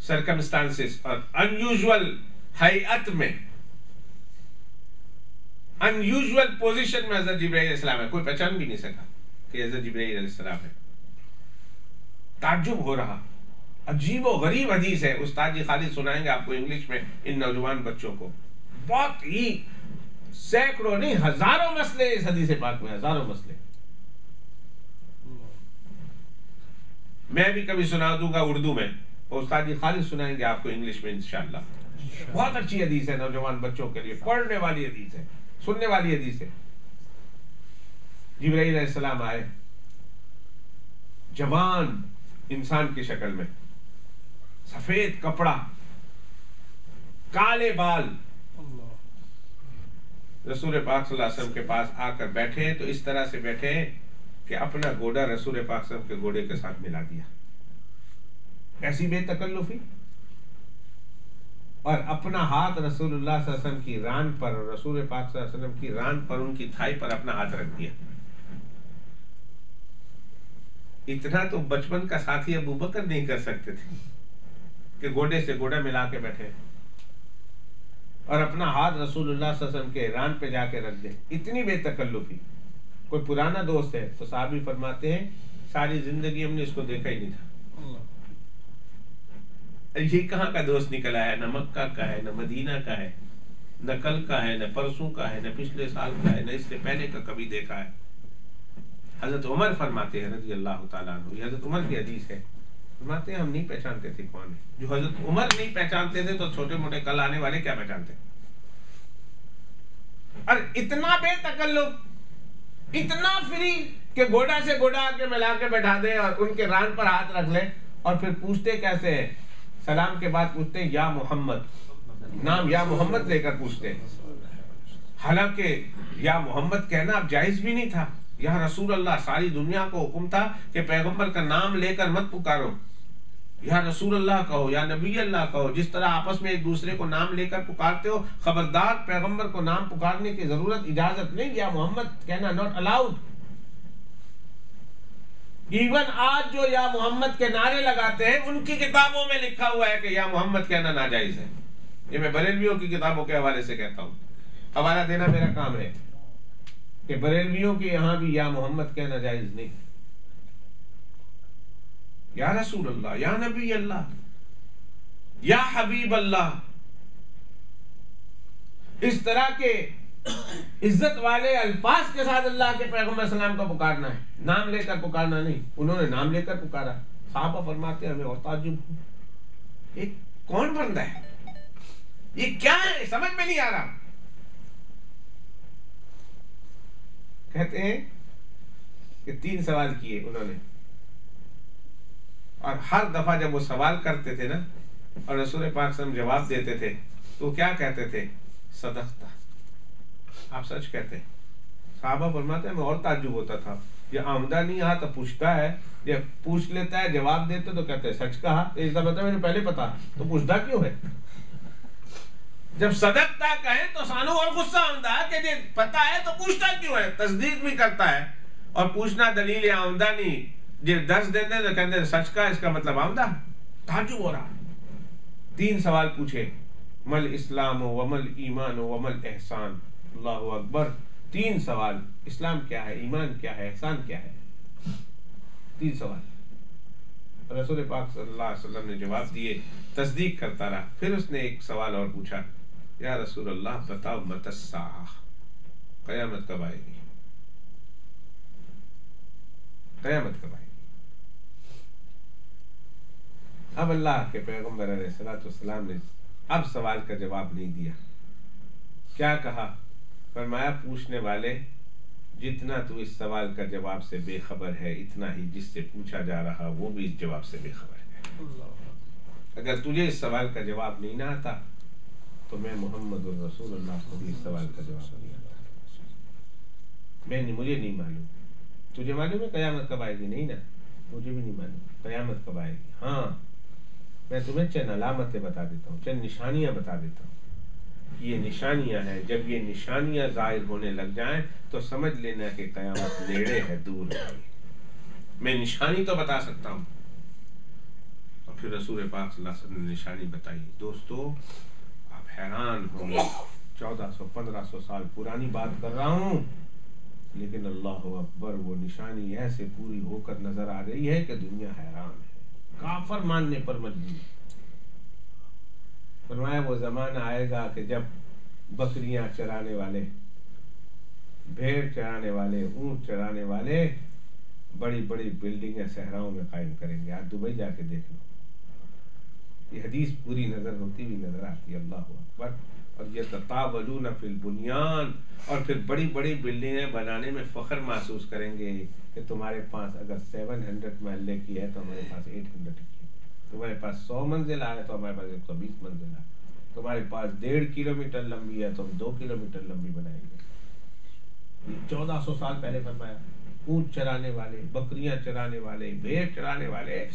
سرکمسٹانسز اور انیوژول ہیئت میں انیوژول پوزیشن میں حضرت جبرائیل علیہ السلام ہے. کوئی پہچان بھی نہیں سکا کہ حضرت جبرائیل علیہ السلام ہے. تعجب ہو رہا. عجیب و غریب حدیث ہے. استاد جی خالد سنائیں گے آپ کو انگلش میں ان نوجوان بچوں کو. بہت ہی سینکڑوں نہیں ہزاروں مسئلے اس حدیث پاک میں, ہزاروں مسئلے. میں بھی کبھی سنا دوں گا اردو میں, استاد جی خالد سنائیں گے آپ کو انگلش میں انشاءاللہ. بہت اچھی حدیث ہے نوجوان بچوں کے لیے, پڑھنے والی حدیث ہے, سننے والی حدیث ہے. جبرائیل علیہ السلام آئے جوان انسان کی شکل میں, سفید کپڑا, کالے بال. رسول پاک صلی اللہ علیہ وسلم کے پاس آ کر بیٹھے تو اس طرح سے بیٹھے کہ اپنا گوڑا رسول پاک صلی اللہ علیہ وسلم کے گوڑے کے ساتھ ملا دیا. ایسی بے تکلفی. اور اپنا ہاتھ رسول اللہ صلی اللہ علیہ وسلم کی ران پر, رسول پاک صلی اللہ علیہ وسلم کی ران پر, ان کی تھائی پر اپنا ہاتھ رکھ دیا. اتنا تو بچپن کا ساتھی ابو بکر نہیں کر سکتے تھے کہ گوڑے سے گوڑا ملا کے بیٹھے اور اپنا ہاتھ رسول اللہ صلی اللہ علیہ وسلم کے ران پہ جا کے رکھ دے. اتنی بے تکلفی. کوئی پرانا دوست ہے تو صحابی فرماتے ہیں ساری زندگی ہم نے اس کو دیکھا ہی نہیں تھا. یہ کہاں کا دوست نکل آیا؟ نہ مکہ کا ہے, نہ مدینہ کا ہے, نہ کل کا ہے, نہ پرسوں کا ہے, نہ پچھلے سال کا ہے, نہ اس سے پہلے کا کبھی دیکھا ہے. حضرت عمر فرماتے ہیں رضی اللہ تعالیٰ عنہ, یہ حضرت عمر کی حدیث ہے, فرماتے ہیں ہم نہیں پہچانتے تھے کون ہے. جو حضرت عمر نہیں پہچانتے تھے تو چھوٹے موٹے کل آنے والے کیا پہچانتے. اور اتنا بے تکلف, اتنا فری کہ گوڑا سے گوڑا کے ملا کے بیٹھا دے اور ان کے ران پر ہاتھ رکھ لے. اور پھر پوچھتے کیسے ہیں؟ سلام کے بعد پوچھتے ہیں یا محمد, نام یا محمد لے کر پوچھتے ہیں. حالانکہ یا محمد کہنا اب جائز بھی نہیں تھا. یا رسول اللہ, ساری دنیا کو حکم تھا کہ پیغمبر کا نام لے کر مت پکارو, یا رسول اللہ کہو, یا نبی اللہ کہو. جس طرح آپس میں ایک دوسرے کو نام لے کر پکارتے ہو, خبردار پیغمبر کو نام پکارنے کی ضرورت, اجازت نہیں. یا محمد کہنا ناٹ الاؤڈ. ایون آج جو یا محمد کے نعرے لگاتے ہیں ان کی کتابوں میں لکھا ہوا ہے کہ یا محمد کہنا ناجائز ہے. یہ میں بریلویوں کی کتابوں کے حوالے سے کہتا ہوں, حوالہ دینا میرا کام ہے کہ بریلویوں کے یہاں بھی یا محمد کہنا جائز نہیں. یا رسول اللہ, یا نبی اللہ, یا حبیب اللہ, اس طرح کے عزت والے الفاظ کے ساتھ اللہ کے پیغمبر صلی اللہ علیہ وسلم کا پکارنا ہے, نام لے کر پکارنا نہیں. انہوں نے نام لے کر پکارا. صحابہ فرماتے ہیں ہمیں اور تعجب, یہ کون بندہ ہے, یہ کیا ہے, سمجھ میں نہیں آ رہا. کہتے ہیں کہ 3 سوال کیے انہوں نے, اور ہر دفعہ جب وہ سوال کرتے تھے نا اور رسول پاک صلی اللہ علیہ وسلم جواب دیتے تھے تو کیا کہتے تھے؟ صدقتا, آپ سچ کہتے ہیں. صحابہ فرماتے ہیں میں اور تعجب ہوتا تھا, یہ آمدہ نہیں آتا تو پوچھتا ہے, یہ پوچھ لیتا ہے جواب دیتے تو کہتے ہیں سچ کہا. اس کا مطلب مجھے پہلے پتا, تو پوچھتا کیوں ہے؟ جب صدقتا کہیں تو سانو اور غصہ آمدہ کہ جی پتا ہے تو پوچھتا کیوں ہے. تصدیق بھی کرتا ہے اور پوچھنا دلیل آمدانی جی درس دیتے تو کہتے ہیں سچ کا, اس کا مطلب آمدہ. تعجب ہو رہا. 3 سوال پوچھے, مل اسلام ومل ایمان ومل احسان. اللہ اکبر. 3 سوال, اسلام کیا ہے, ایمان کیا ہے, احسان کیا ہے. 3 سوال. رسول پاک صلی اللہ علیہ وسلم نے جواب دیے, تصدیق کرتا رہا. پھر اس نے ایک سوال اور پوچھا, یا رسول اللہ بتاؤ متی الساعہ, قیامت کب آئے گی, قیامت کب آئے گی. اب اللہ کے پیغمبر علیہ السلام نے اب سوال کا جواب نہیں دیا. کیا کہا؟ فرمایا پوچھنے والے جتنا تو اس سوال کا جواب سے بے خبر ہے اتنا ہی جس سے پوچھا جا رہا وہ بھی اس جواب سے بے خبر ہے. اگر تجھے اس سوال کا جواب نہیں نہ آتا تو میں محمد الرسول اللہ کو بھی اس سوال کا جواب نہیں آتا. مجھے نہیں معلوم. تجھے معلوم ہے قیامت کب آئے گی؟ نہیں نا، مجھے بھی نہیں معلوم قیامت کب آئے گی. ہاں میں تمہیں چند علامتیں بتا دیتا ہوں، چند نشانیاں بتا دیتا ہوں. یہ نشانیاں ہیں، جب یہ نشانیاں ظاہر ہونے لگ جائیں تو سمجھ لینا کہ قیامت نیڑے ہے، دور نہیں. میں نشانی تو بتا سکتا ہوں. اور پھر رسول پاک صلی اللہ علیہ وسلم نے نشانی بتائی. دوستو آپ حیران ہوں گے، 1400-1500 سال پرانی بات کر رہا ہوں، لیکن اللہ اکبر وہ نشانی ایسے پوری ہو کر نظر آ رہی ہے کہ دنیا حیران ہے، کافر ماننے پر مجبور. فرمایا وہ زمانہ آئے گا کہ جب بکریاں چرانے والے، بھیڑ چرانے والے، اونٹ چرانے والے بڑی بڑی بلڈنگیں صحراؤں میں قائم کریں گے. آج دبئی جا کے دیکھ لو، یہ حدیث پوری نظر ہوتی ہوئی نظر آتی ہے. اللہ اکبر. اور یہ تطاولون فی البنیان، اور پھر بڑی بڑی بلڈنگیں بنانے میں فخر محسوس کریں گے کہ تمہارے پاس اگر 700 محلے کی ہے تو ہمارے پاس 800 کی ہے. تمہارے پاس 100 منزل ہے تو ہمارے پاس 120 منزل ہے. تمہارے پاس 1.5 کلومیٹر لمبی ہے تو ہم 2 کلومیٹر لمبی بنائیں گے. 1400 سال پہلے فرمایا. اونٹ چرانے والے، بکریاں چرانے والے، بھیڑ چرانے والے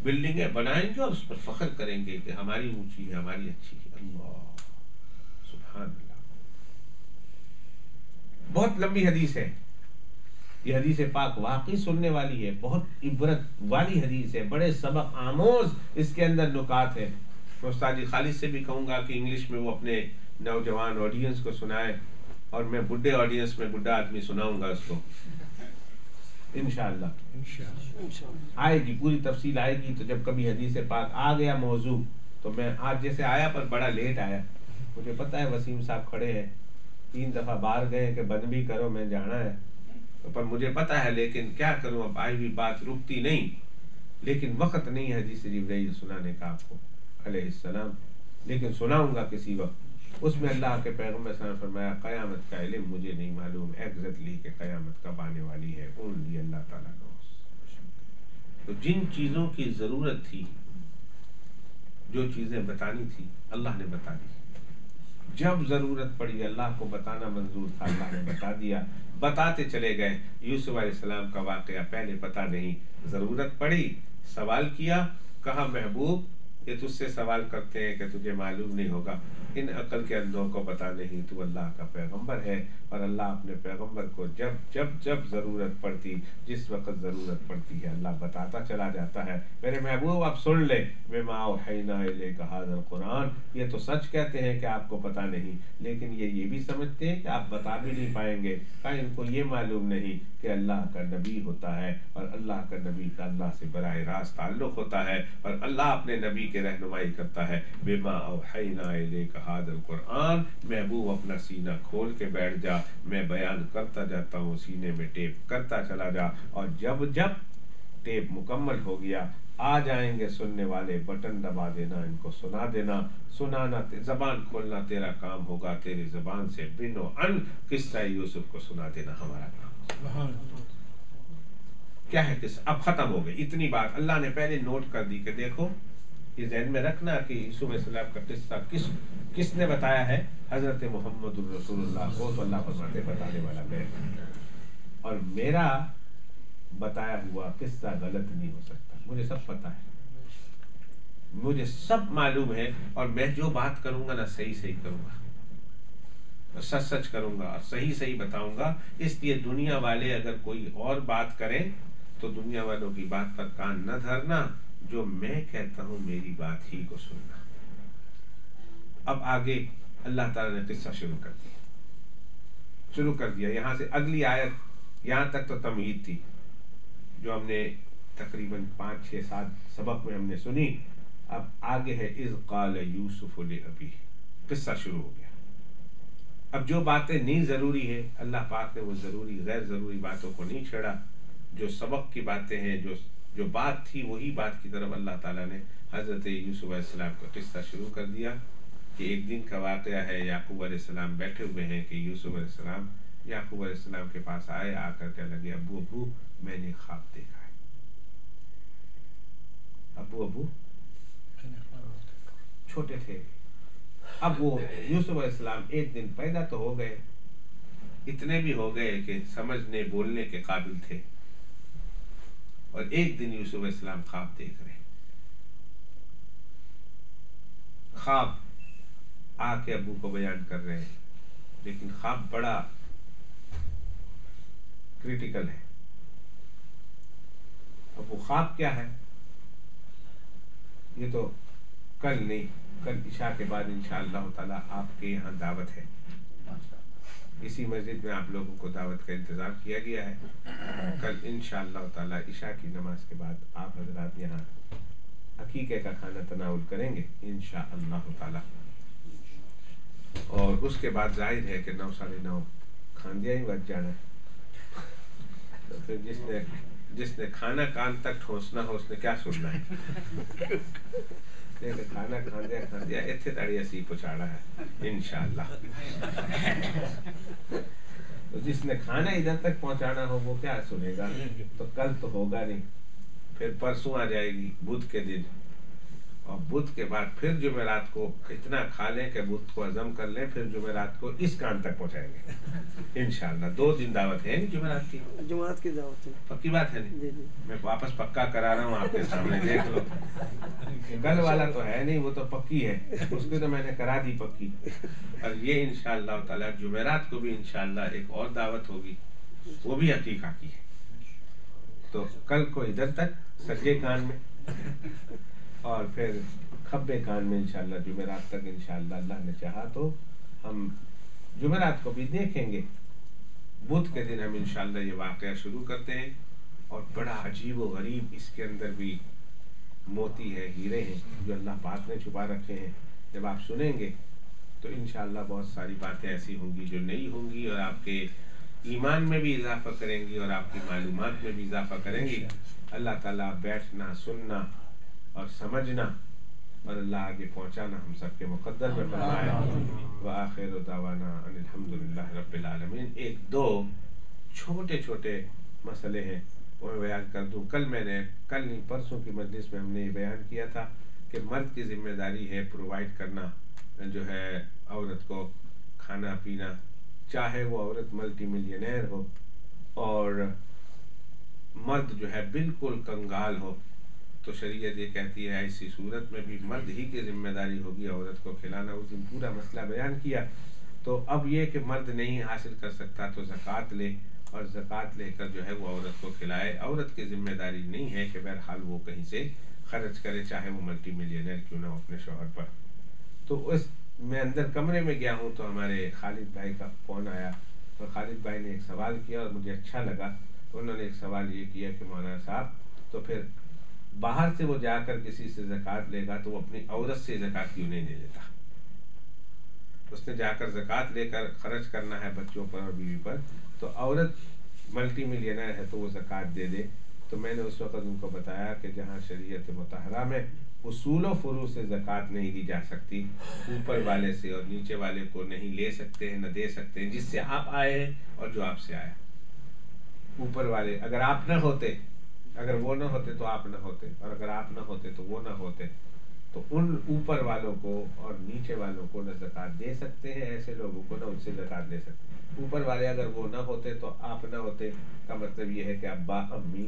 بلڈنگیں بنائیں گے اور اس پر فخر کریں گے کہ ہماری اونچی ہے، ہماری اچھی ہے. اللہ سبحان اللہ. بہت لمبی حدیث ہے یہ، حدیث پاک واقعی سننے والی ہے، بہت عبرت والی حدیث ہے، بڑے سبق آموز اس کے اندر نکات ہے. میں استاد خالد سے بھی کہوں گا کہ انگلش میں وہ اپنے نوجوان آڈینس کو سنائے، اور میں بڈھے آڈینس میں بڈھا آدمی سناؤں گا اس کو انشاءاللہ. آئے گی پوری تفصیل آئے گی. تو جب کبھی حدیث پاک آ گیا موضوع، تو میں آج جیسے آیا پر بڑا لیٹ آیا. مجھے پتا ہے وسیم صاحب کھڑے ہیں، 3 دفعہ باہر گئے کہ بند بھی کرو میں جانا ہے، پر مجھے پتا ہے، لیکن کیا کروں، اب آئی ہوئی بات رکتی نہیں. لیکن وقت نہیں ہے حدیث جبرائیل سنانے کا آپ کو علیہ السلام، لیکن سناؤں گا کسی وقت. اس میں اللہ کے پیغمبر صلی اللہ علیہ وسلم فرمایا قیامت کا علم مجھے نہیں معلوم ایگزیکٹلی کہ قیامت کب آنے والی ہے، اونلی اللہ تعالیٰ نوز. تو جن چیزوں کی ضرورت تھی، جو چیزیں بتانی تھی، اللہ نے بتا دی. جب ضرورت پڑی اللہ کو بتانا منظور تھا، اللہ نے بتا دیا. بتاتے چلے گئے. یوسف علیہ السلام کا واقعہ پہلے پتا نہیں، ضرورت پڑی، سوال کیا، کہا محبوب یہ تجھ سے سوال کرتے ہیں کہ تجھے معلوم نہیں ہوگا، ان عقل کے اندھوں کو پتا نہیں، تو اللہ کا پیغمبر ہے. اور اللہ اپنے پیغمبر کو جب جب جب ضرورت پڑتی، جس وقت ضرورت پڑتی ہے اللہ بتاتا چلا جاتا ہے. میرے محبوب آپ سن لے، بما اوحینا الیک ھذا القرآن. یہ تو سچ کہتے ہیں کہ آپ کو پتا نہیں، لیکن یہ بھی سمجھتے ہیں کہ آپ بتا بھی نہیں پائیں گے. کہ ان کو یہ معلوم نہیں کہ اللہ کا نبی ہوتا ہے، اور اللہ کا نبی کا اللہ سے براہ راست تعلق ہوتا ہے، اور اللہ اپنے نبی کے رہنمائی کرتا ہے. بما اوحینا الیک ھذا القرآن. محبوب اپنا سینہ کھول کے بیٹھ جا، میں بیان کرتا جاتا ہوں، سینے میں ٹیپ کرتا چلا جا، اور جب جب ٹیپ مکمل ہو گیا آ جائیں گے سننے والے، بٹن دبا دینا، ان کو سنا دینا. سنانا، زبان کھولنا تیرا کام ہوگا، تیری زبان سے بن و ان قصہ یوسف کو سنا دینا ہمارا کام. کیا ہے قصہ؟ اب ختم ہو گئی اتنی بات. اللہ نے پہلے نوٹ کر دی کہ دیکھو یہ ذہن میں رکھنا کہ یوسف علیہ السلام کا قصہ کس نے بتایا ہے؟ حضرت محمد الرسول اللہ کو. تو اللہ فرماتے بتانے والا میں، اور میرا بتایا ہوا قصہ غلط نہیں ہو سکتا. مجھے سب پتا ہے، مجھے سب معلوم ہے، اور میں جو بات کروں گا نا صحیح صحیح کروں گا، سچ سچ کروں گا، اور صحیح صحیح بتاؤں گا. اس لیے دنیا والے اگر کوئی اور بات کریں تو دنیا والوں کی بات پر کان نہ دھرنا، جو میں کہتا ہوں میری بات ہی کو سننا. اب آگے اللہ تعالیٰ نے قصہ شروع کر دیا. یہاں سے اگلی آیت، یہاں تک تو تمہید تھی جو ہم نے تقریباً 5 6 7 سبق میں ہم نے سنی. اب آگے ہے اذ قال یوسف لابیہ. قصہ شروع ہو گیا. اب جو باتیں نہیں ضروری ہے اللہ پاک نے وہ ضروری غیر ضروری باتوں کو نہیں چھیڑا. جو سبق کی باتیں ہیں، جو بات تھی وہی بات کی طرف اللہ تعالیٰ نے حضرت یوسف علیہ السلام کا قصہ شروع کر دیا. کہ ایک دن کا واقعہ ہے، یعقوب علیہ السلام بیٹھے ہوئے ہیں کہ یوسف علیہ السلام یعقوب علیہ السلام کے پاس آئے. آ کر کہنے لگے ابو میں نے خواب دیکھا ہے. ابو چھوٹے تھے. اب وہ یوسف علیہ السلام ایک دن پیدا تو ہو گئے، اتنے بھی ہو گئے کہ سمجھنے بولنے کے قابل تھے، اور ایک دن یوسف علیہ السلام خواب دیکھ رہے، خواب آ کے ابو کو بیان کر رہے ہیں، لیکن خواب بڑا کریٹیکل ہے۔ اب وہ خواب کیا ہے یہ تو کل نہیں، کل عشاء کے بعد انشاءاللہ تعالیٰ آپ کے یہاں دعوت ہے، اسی مسجد میں آپ لوگوں کو دعوت کا انتظام کیا گیا ہے۔ کل انشاءاللہ تعالیٰ عشاء کی نماز کے بعد آپ حضرات یہاں عقیقے کا کھانا تناول کریں گے انشاءاللہ تعالیٰ، اور اس کے بعد ظاہر ہے کہ 9 ساڑھے 9 کھاندیا ہی بچ جانا ہے، تو پھر جس نے کھانا کان تک ٹھونسنا ہو اس نے کیا سننا ہے، کھانا کھاندیا اتنے تاڑی اسی پہنچانا ہے انشاءاللہ۔ تو جس نے کھانا ادھر تک پہنچانا ہو وہ کیا سنے گا، تو کل تو ہوگا نہیں، پھر پرسوں آ جائے گی بدھ کے دن، اور بدھ کے بعد پھر جمعرات کو اتنا کھا لیں کہ بدھ کو ہضم کر لیں، پھر جمعرات کو اس کان تک پہنچائیں گے انشاءاللہ۔ 2 دن دعوت ہے نہیں جمعرات کی دعوت ہے، پکی بات ہے نہیں، میں واپس پکا کرا رہا ہوں آپ کے سامنے، دیکھ لو، کل والا تو ہے نہیں، وہ تو پکی ہے، اس کو تو میں نے کرا دی پکی، اور یہ انشاءاللہ تعالیٰ جمعرات کو بھی انشاءاللہ ایک اور دعوت ہوگی، وہ بھی عقیقہ کی ہے۔ تو کل کو ادھر تک سجے کان میں، اور پھر کھبے کان میں انشاءاللہ جمعرات تک انشاءاللہ اللہ نے چاہا تو ہم جمعرات کو بھی دیکھیں گے۔ بدھ کے دن ہم انشاءاللہ یہ واقعہ شروع کرتے ہیں، اور بڑا عجیب و غریب اس کے اندر بھی موتی ہے، ہیرے ہیں جو اللہ پاک نے چھپا رکھے ہیں۔ جب آپ سنیں گے تو انشاءاللہ بہت ساری باتیں ایسی ہوں گی جو نئی ہوں گی، اور آپ کے ایمان میں بھی اضافہ کریں گی، اور آپ کی معلومات میں بھی اضافہ کریں گی۔ اللہ تعالیٰ بیٹھنا، سننا اور سمجھنا اور اللہ آگے پہنچانا ہم سب کے مقدر میں فرمائے۔ وآخر دعوانا ان الحمدللہ رب العالمین۔ 1-2 چھوٹے چھوٹے مسئلے ہیں وہ میں بیان کر دوں۔ کل نہیں پرسوں کی مجلس میں ہم نے یہ بیان کیا تھا کہ مرد کی ذمہ داری ہے پرووائڈ کرنا جو ہے عورت کو کھانا پینا، چاہے وہ عورت ملٹی ملینئر ہو اور مرد جو ہے بالکل کنگال ہو، تو شریعت یہ کہتی ہے ایسی صورت میں بھی مرد ہی کی ذمہ داری ہوگی عورت کو کھلانا۔ اس دن پورا مسئلہ بیان کیا۔ تو اب یہ کہ مرد نہیں حاصل کر سکتا تو زکوٰۃ لے، اور زکوٰۃ لے کر جو ہے وہ عورت کو کھلائے۔ عورت کی ذمہ داری نہیں ہے کہ بہرحال وہ کہیں سے خرچ کرے، چاہے وہ ملٹی ملینئر کیوں نہ ہو اپنے شوہر پر۔ تو اس میں اندر کمرے میں گیا ہوں تو ہمارے خالد بھائی کا فون آیا، اور خالد بھائی نے ایک سوال کیا اور مجھے اچھا لگا۔ انہوں نے ایک سوال یہ کیا کہ مولانا صاحب تو پھر باہر سے وہ جا کر کسی سے زکوٰۃ لے گا تو وہ اپنی عورت سے زکوٰۃ کیوں نہیں لے لیتا؟ اس نے جا کر زکوٰۃ لے کر خرچ کرنا ہے بچوں پر اور بیوی پر، تو عورت ملٹی ملینئر ہے تو وہ زکوٰۃ دے دے۔ تو میں نے اس وقت ان کو بتایا کہ جہاں شریعت مطہرہ میں اصول و فروع سے زکوٰۃ نہیں دی جا سکتی، اوپر والے سے اور نیچے والے کو نہیں لے سکتے ہیں، نہ دے سکتے ہیں، جس سے آپ آئے ہیں اور جو آپ سے آیا۔ اوپر والے اگر آپ نہ ہوتے، اگر وہ نہ ہوتے تو آپ نہ ہوتے، اور اگر آپ نہ ہوتے تو وہ نہ ہوتے، تو ان اوپر والوں کو اور نیچے والوں کو نہ زکوٰۃ دے سکتے ہیں، ایسے لوگوں کو نہ ان سے زکوٰۃ لے سکتے ہیں۔ اوپر والے اگر وہ نہ ہوتے تو آپ نہ ہوتے کا مطلب یہ ہے کہ ابا امی،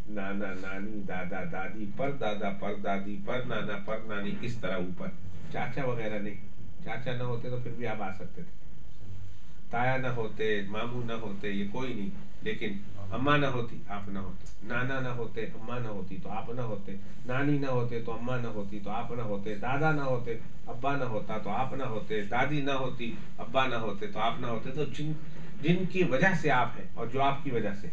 نانا نانی، دادا دادی، پر دادا پر دادی، پر نانا پر نانی، اس طرح اوپر چاچا وغیرہ نہیں۔ چاچا نہ ہوتے تو پھر بھی آپ آ سکتے تھے، تایا نہ ہوتے، ماموں نہ ہوتے، یہ کوئی نہیں، لیکن اماں نہ ہوتی آپ نہ ہوتے، نانا نہ ہوتے اماں نہ ہوتی تو آپ نہ ہوتے، نانی نہ ہوتے تو اماں نہ ہوتی تو آپ نہ ہوتے، دادا نہ ہوتے ابا نہ ہوتا تو آپ نہ ہوتے، دادی نہ ہوتی ابا نہ ہوتے تو آپ نہ ہوتے۔ تو جن کی وجہ سے آپ ہیں اور جو آپ کی وجہ سے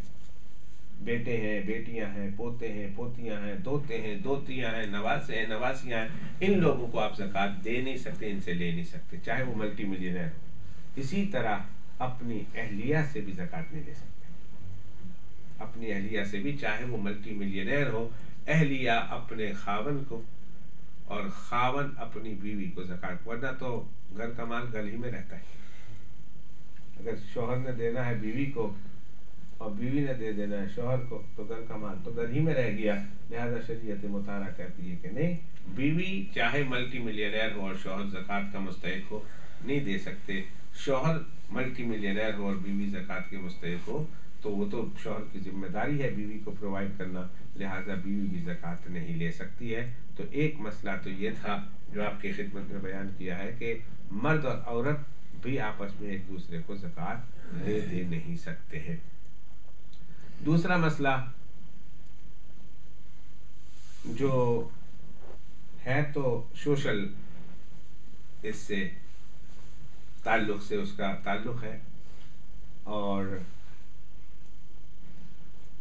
بیٹے ہیں، بیٹیاں ہیں، پوتے ہیں، پوتیاں ہیں، دوتے ہیں، دوتیاں ہیں، نواسے ہیں، نواسیاں ہیں، ان لوگوں کو آپ زکوٰۃ دے نہیں سکتے، ان سے لے نہیں سکتے، چاہے وہ ملٹی ملینئر ہو۔ اسی طرح اپنی اہلیہ سے بھی زکوٰۃ نہیں لے سکتے، اپنی اہلیہ سے بھی، چاہے وہ ملٹی ملینئر ہو، اہلیہ اپنے خاون کو اور خاون اپنی بیوی کو زکوٰۃ، ورنہ تو گھر کا مال گل ہی میں رہتا ہے۔ اگر شوہر نے دینا ہے بیوی کو اور بیوی نے دے دینا ہے شوہر کو، تو گھر کا مال تو گھر ہی میں رہ گیا. لہذا شریعت مطالعہ کہتی ہے کہ نہیں، بیوی چاہے ملٹی ملینئر ہو اور شوہر زکوٰۃ کا مستحق ہو نہیں دے سکتے. شوہر ملٹی ملینئر ہو اور بیوی زکوٰۃ کے مستحق ہو تو وہ تو شوہر کی ذمہ داری ہے بیوی کو پرووائڈ کرنا، لہٰذا بیوی بھی زکوٰۃ نہیں لے سکتی ہے. تو ایک مسئلہ تو یہ تھا جو آپ کی خدمت میں بیان کیا ہے کہ مرد اور عورت بھی آپس میں ایک دوسرے کو زکوٰۃ دے نہیں سکتے ہیں. دوسرا مسئلہ جو ہے تو سوشل اس سے تعلق سے اس کا تعلق ہے، اور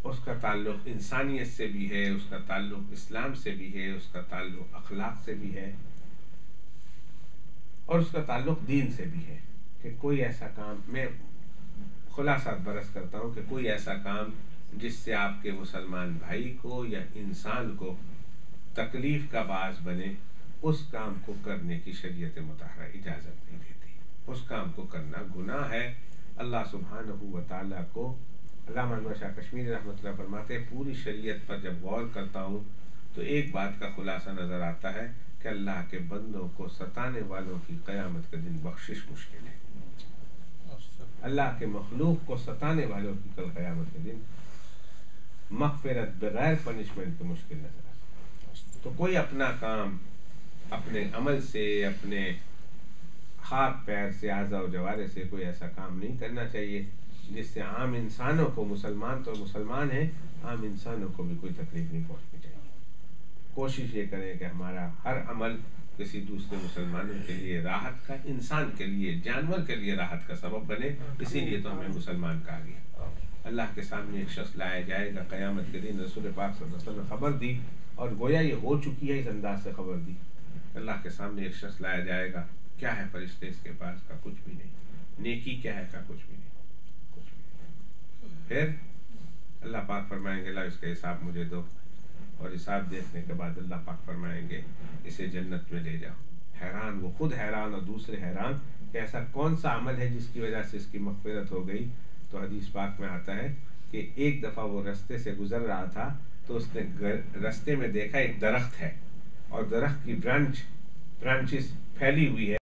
اس کا تعلق انسانیت سے بھی ہے، اس کا تعلق اسلام سے بھی ہے، اس کا تعلق اخلاق سے بھی ہے، اور اس کا تعلق دین سے بھی ہے. کہ کوئی ایسا کام، میں خلاصہ برس کرتا ہوں، کہ کوئی ایسا کام جس سے آپ کے مسلمان بھائی کو یا انسان کو تکلیف کا باعث بنے، اس کام کو کرنے کی شریعت مطہرہ اجازت نہیں دیتی. اس کام کو کرنا گناہ ہے. اللہ سبحانہ و تعالیٰ کو، علامہ انور شاہ کشمیری رحمۃ اللہ فرماتے ہیں، پوری شریعت پر جب غور کرتا ہوں تو ایک بات کا خلاصہ نظر آتا ہے کہ اللہ کے بندوں کو ستانے والوں کی قیامت کے دن بخشش مشکل ہے. اللہ کے مخلوق کو ستانے والوں کی کل قیامت کے دن مغفرت بغیر پنشمنٹ کے مشکل نظر آتا ہے. تو کوئی اپنا کام اپنے عمل سے، اپنے ہاتھ پیر سے، اعضاء و جوارح سے کوئی ایسا کام نہیں کرنا چاہیے جس سے عام انسانوں کو، مسلمان تو مسلمان ہیں، عام انسانوں کو بھی کوئی تکلیف نہیں پہنچنی چاہیے. کوشش یہ کریں کہ ہمارا ہر عمل کسی دوسرے مسلمانوں کے لیے راحت کا، انسان کے لیے، جانور کے لیے راحت کا سبب بنے. اسی لیے تو ہمیں مسلمان کہا گیا. اللہ کے سامنے ایک شخص لایا جائے گا قیامت کے دن. رسول پاک صلی اللہ علیہ وسلم نے خبر دی، اور گویا یہ ہو چکی ہے، اس انداز سے خبر دی. اللہ کے سامنے ایک شخص لایا جائے گا، کیا ہے فرشتے اس کے پاس؟ کا کچھ بھی نہیں. نیکی کیا ہے؟ کا کچھ بھی نہیں. پھر اللہ پاک فرمائیں گے لا اس کا حساب مجھے دو، اور حساب دیکھنے کے بعد اللہ پاک فرمائیں گے اسے جنت میں لے جاؤ. حیران، وہ خود حیران اور دوسرے حیران کہ ایسا کون سا عمل ہے جس کی وجہ سے اس کی مغفرت ہو گئی. تو حدیث پاک میں آتا ہے کہ ایک دفعہ وہ رستے سے گزر رہا تھا تو اس نے رستے میں دیکھا ایک درخت ہے، اور درخت کی برانچز پھیلی ہوئی ہے.